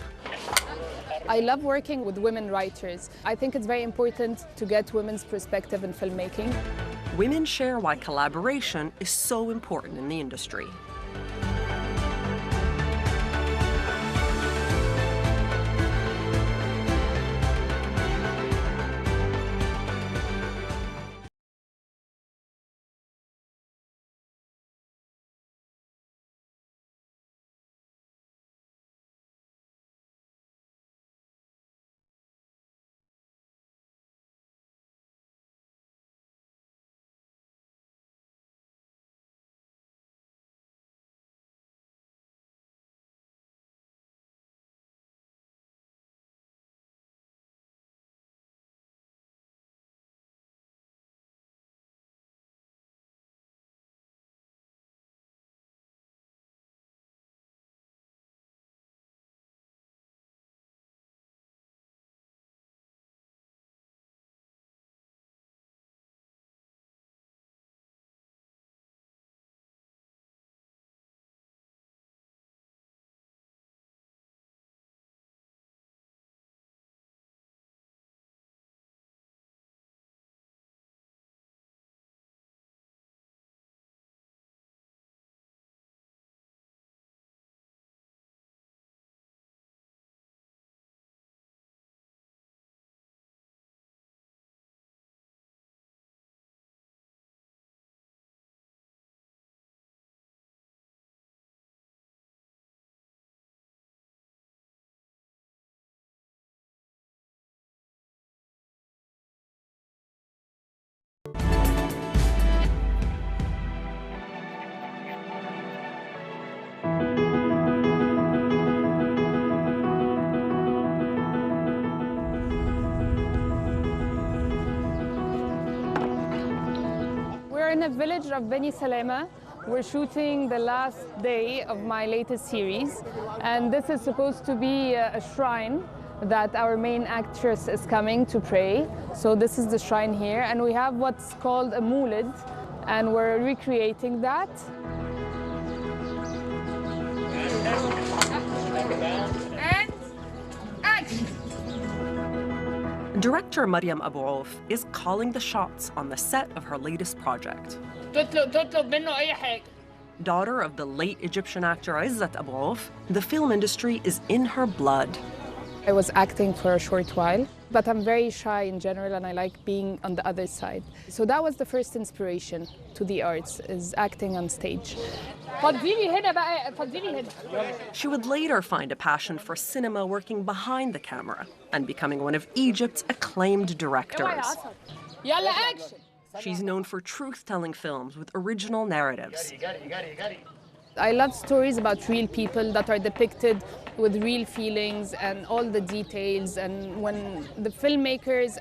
I love working with women writers. I think it's very important to get women's perspective in filmmaking. Women share why collaboration is so important in the industry. in a village of Beni Salema. We're shooting the last day of my latest series, and this is supposed to be a shrine that our main actress is coming to pray. So this is the shrine here, and we have what's called a moulid, and we're recreating that. And action! Director Mariam Abu Auf is calling the shots on the set of her latest project. Daughter of the late Egyptian actor Izzat Abu Auf, the film industry is in her blood. I was acting for a short while, but I'm very shy in general and I like being on the other side. So that was the first inspiration to the arts, is acting on stage. She would later find a passion for cinema working behind the camera and becoming one of Egypt's acclaimed directors. She's known for truth-telling films with original narratives. I love stories about real people that are depicted with real feelings and all the details, and when the filmmakers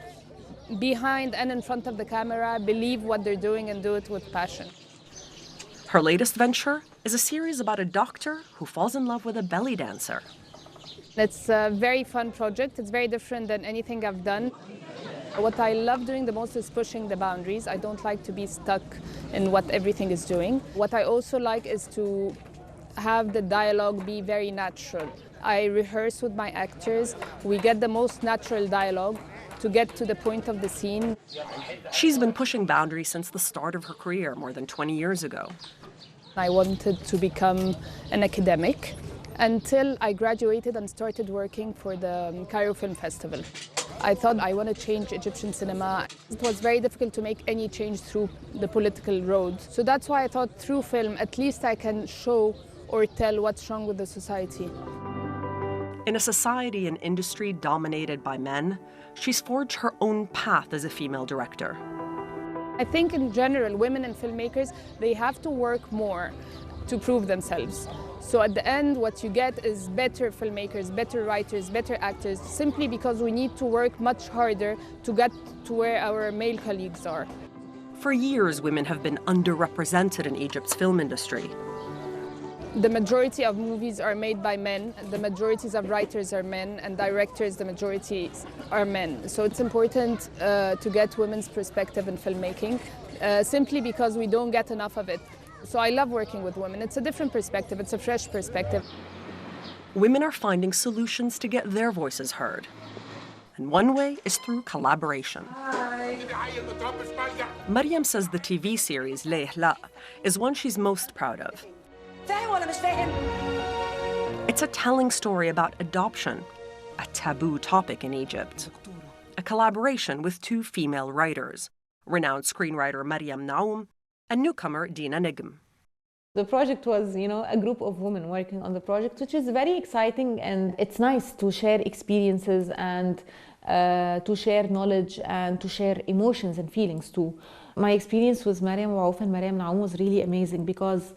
behind and in front of the camera believe what they're doing and do it with passion. Her latest venture is a series about a doctor who falls in love with a belly dancer. It's a very fun project. It's very different than anything I've done. What I love doing the most is pushing the boundaries. I don't like to be stuck in what everything is doing. What I also like is to have the dialogue be very natural. I rehearse with my actors. We get the most natural dialogue to get to the point of the scene. She's been pushing boundaries since the start of her career more than 20 years ago. I wanted to become an academic until I graduated and started working for the Cairo Film Festival. I thought I want to change Egyptian cinema. It was very difficult to make any change through the political road. So that's why I thought through film, at least I can show or tell what's wrong with the society. In a society and industry dominated by men, she's forged her own path as a female director. I think in general, women and filmmakers, they have to work more to prove themselves. So at the end, what you get is better filmmakers, better writers, better actors, simply because we need to work much harder to get to where our male colleagues are. For years, women have been underrepresented in Egypt's film industry. The majority of movies are made by men, the majorities of writers are men, and directors, the majority are men. So it's important to get women's perspective in filmmaking, simply because we don't get enough of it. So I love working with women. It's a different perspective, it's a fresh perspective. Women are finding solutions to get their voices heard. And one way is through collaboration. Hi. Mariam says the TV series Leh La is one she's most proud of. It's a telling story about adoption, a taboo topic in Egypt. A collaboration with two female writers, renowned screenwriter Mariam Naoum and newcomer Dina Nigm. The project was, a group of women working on the project, which is very exciting, and it's nice to share experiences and to share knowledge and to share emotions and feelings too. My experience with Mariam Abu Auf and Mariam Naoum was really amazing because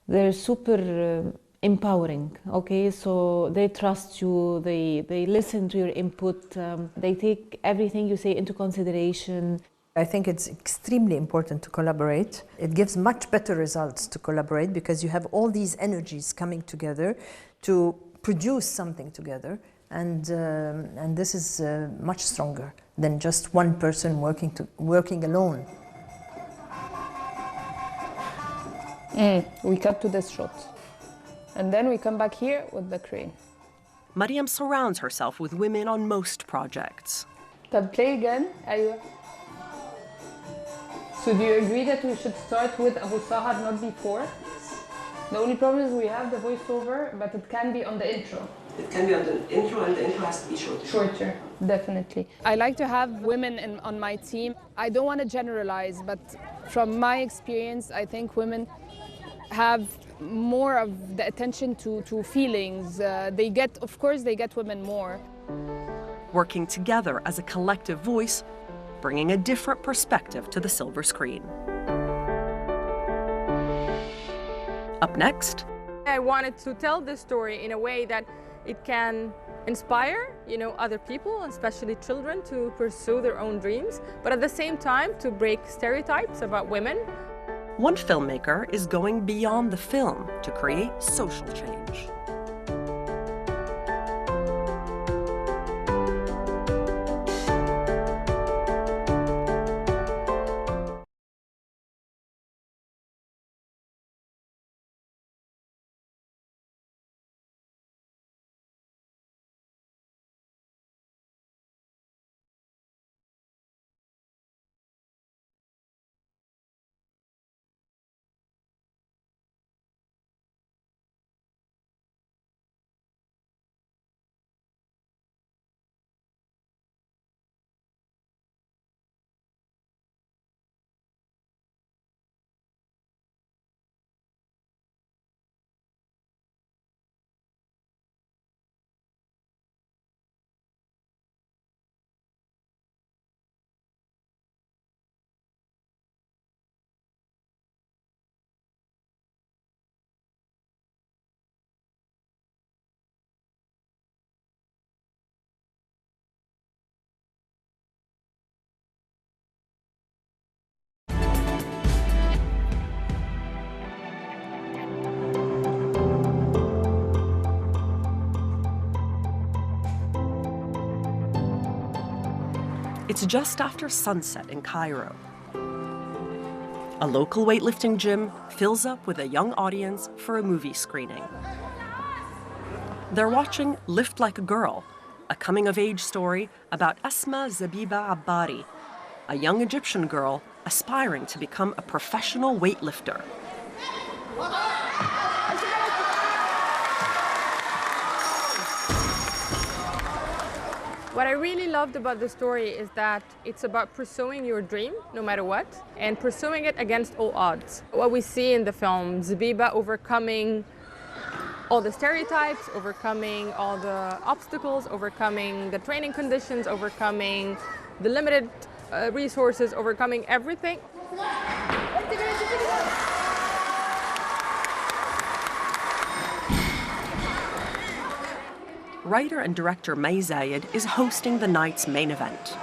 they're super empowering, okay? So they trust you, they listen to your input, they take everything you say into consideration. I think it's extremely important to collaborate. It gives much better results to collaborate because you have all these energies coming together to produce something together, and this is much stronger than just one person working alone. We cut to this shot, and then we come back here with the crane. Mariam surrounds herself with women on most projects. طب play again. أيوة. So do you agree that we should start with Abu Sahar, not before? The only problem is we have the voiceover, but it can be on the intro. It can be on the intro, and the intro has to be shorter. Shorter, definitely. I like to have women on my team. I don't want to generalize, but from my experience, I think women have more of the attention to feelings. Of course, they get women more. Working together as a collective voice, bringing a different perspective to the silver screen. Up next, I wanted to tell this story in a way that it can inspire, other people, especially children, to pursue their own dreams, but at the same time to break stereotypes about women. One filmmaker is going beyond the film to create social change. It's just after sunset in Cairo. A local weightlifting gym fills up with a young audience for a movie screening. They're watching Lift Like a Girl, a coming-of-age story about Asma Zabiba Abbari, a young Egyptian girl aspiring to become a professional weightlifter. What I really loved about the story is that it's about pursuing your dream, no matter what, and pursuing it against all odds. What we see in the film, Zabiba overcoming all the stereotypes, overcoming all the obstacles, overcoming the training conditions, overcoming the limited resources, overcoming everything. Writer and director May Zayed is hosting the night's main event.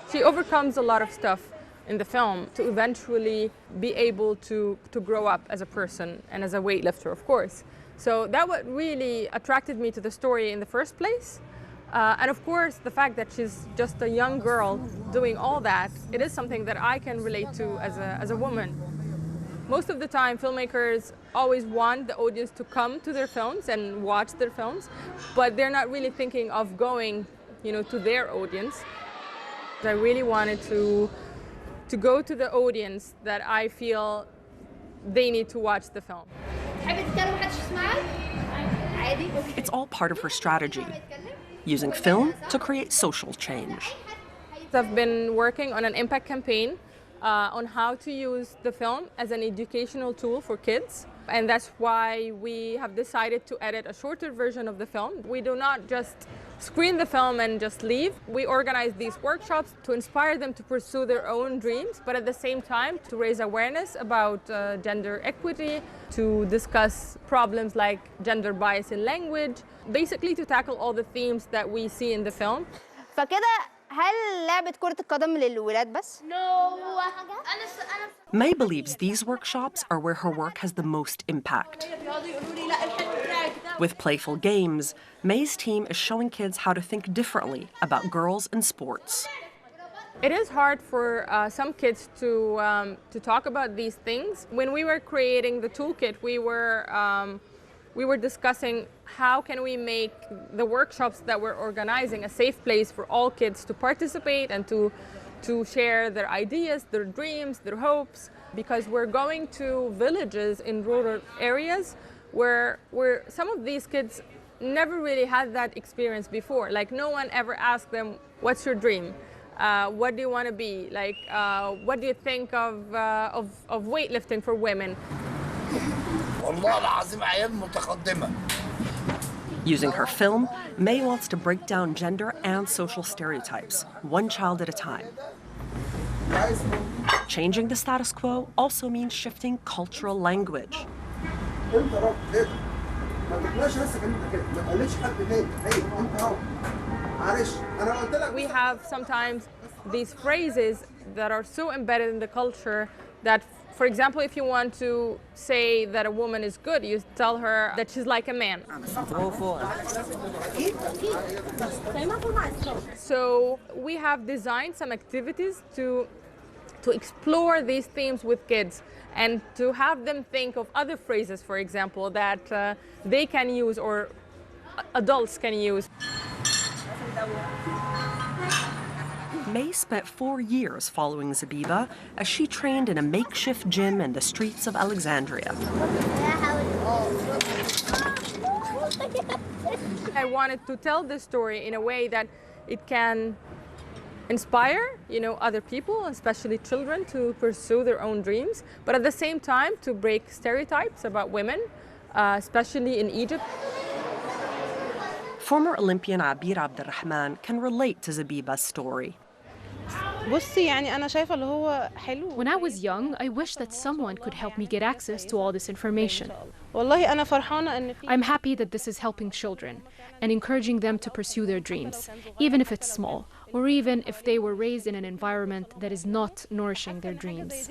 She overcomes a lot of stuff in the film to eventually be able to grow up as a person and as a weightlifter, of course. So that what really attracted me to the story in the first place. And of course, the fact that she's just a young girl doing all that, it is something that I can relate to as a woman. Most of the time, filmmakers always want the audience to come to their films and watch their films, but they're not really thinking of going, to their audience. I really wanted to go to the audience that I feel they need to watch the film. It's all part of her strategy, using film to create social change. I've been working on an impact campaign on how to use the film as an educational tool for kids. And that's why we have decided to edit a shorter version of the film. We do not just screen the film and just leave. We organize these workshops to inspire them to pursue their own dreams, but at the same time to raise awareness about gender equity, to discuss problems like gender bias in language, basically to tackle all the themes that we see in the film. هل لعبة كرة القدم للولاد بس؟ May believes these workshops are where her work has the most impact. With playful games, May's team is showing kids how to think differently about girls and sports. It is hard for some kids to talk about these things. When we were creating the toolkit, we were discussing how can we make the workshops that we're organizing a safe place for all kids to participate and to share their ideas, their dreams, their hopes, because we're going to villages in rural areas where some of these kids never really had that experience before. Like, no one ever asked them, what's your dream? What do you want to be? Like, what do you think of weightlifting for women? Using her film, May wants to break down gender and social stereotypes, one child at a time. Changing the status quo also means shifting cultural language. We have sometimes these phrases that are so embedded in the culture that For example, if you want to say that a woman is good, you tell her that she's like a man. So we have designed some activities to explore these themes with kids and to have them think of other phrases, for example, that they can use or adults can use. May spent 4 years following Zabiba as she trained in a makeshift gym in the streets of Alexandria. I wanted to tell this story in a way that it can inspire, other people, especially children, to pursue their own dreams, but at the same time to break stereotypes about women, especially in Egypt. Former Olympian Abir Abdurrahman can relate to Zabiba's story. When I was young, I wished that someone could help me get access to all this information. I'm happy that this is helping children and encouraging them to pursue their dreams, even if it's small, or even if they were raised in an environment that is not nourishing their dreams.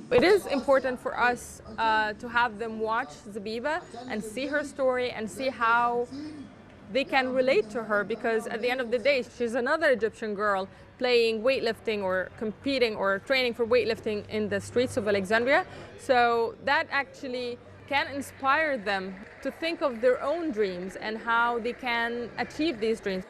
It is important for us to have them watch Zabiba and see her story and see how they can relate to her, because at the end of the day, she's another Egyptian girl playing weightlifting or competing or training for weightlifting in the streets of Alexandria. So that actually can inspire them to think of their own dreams and how they can achieve these dreams.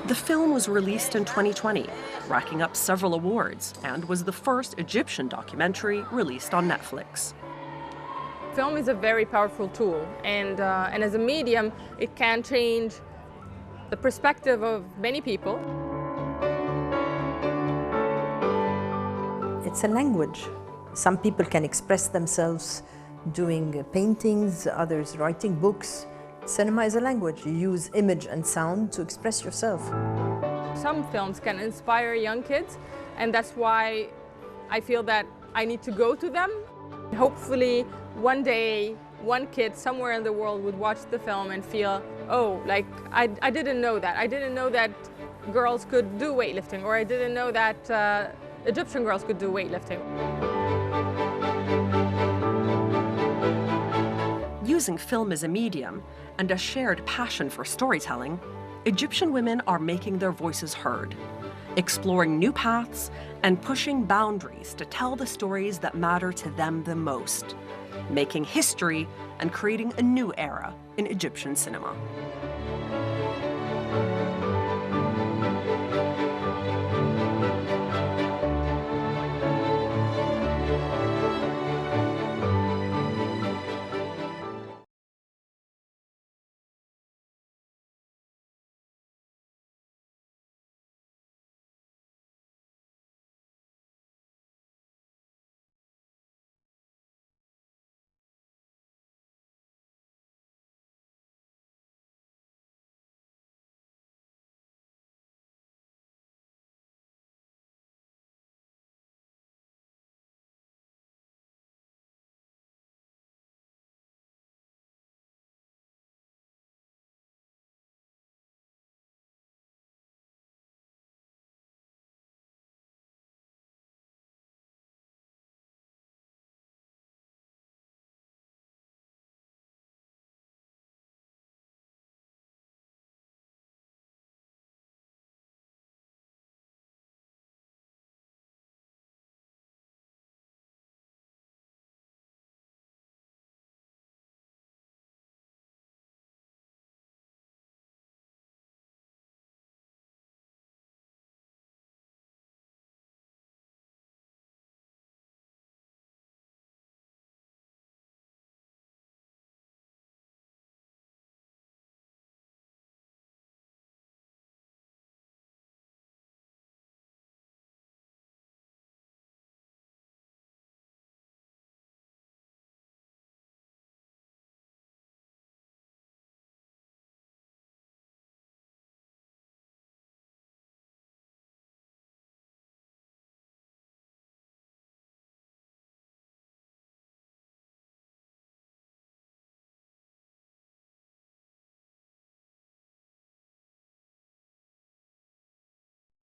The film was released in 2020, racking up several awards, and was the first Egyptian documentary released on Netflix. Film is a very powerful tool, and as a medium, it can change the perspective of many people. It's a language. Some people can express themselves doing paintings, others writing books. Cinema is a language. You use image and sound to express yourself. Some films can inspire young kids, and that's why I feel that I need to go to them. Hopefully, one day, one kid somewhere in the world would watch the film and feel, oh, like, I didn't know that. I didn't know that girls could do weightlifting, or I didn't know that Egyptian girls could do weightlifting. Using film as a medium and a shared passion for storytelling, Egyptian women are making their voices heard, exploring new paths and pushing boundaries to tell the stories that matter to them the most, making history and creating a new era in Egyptian cinema.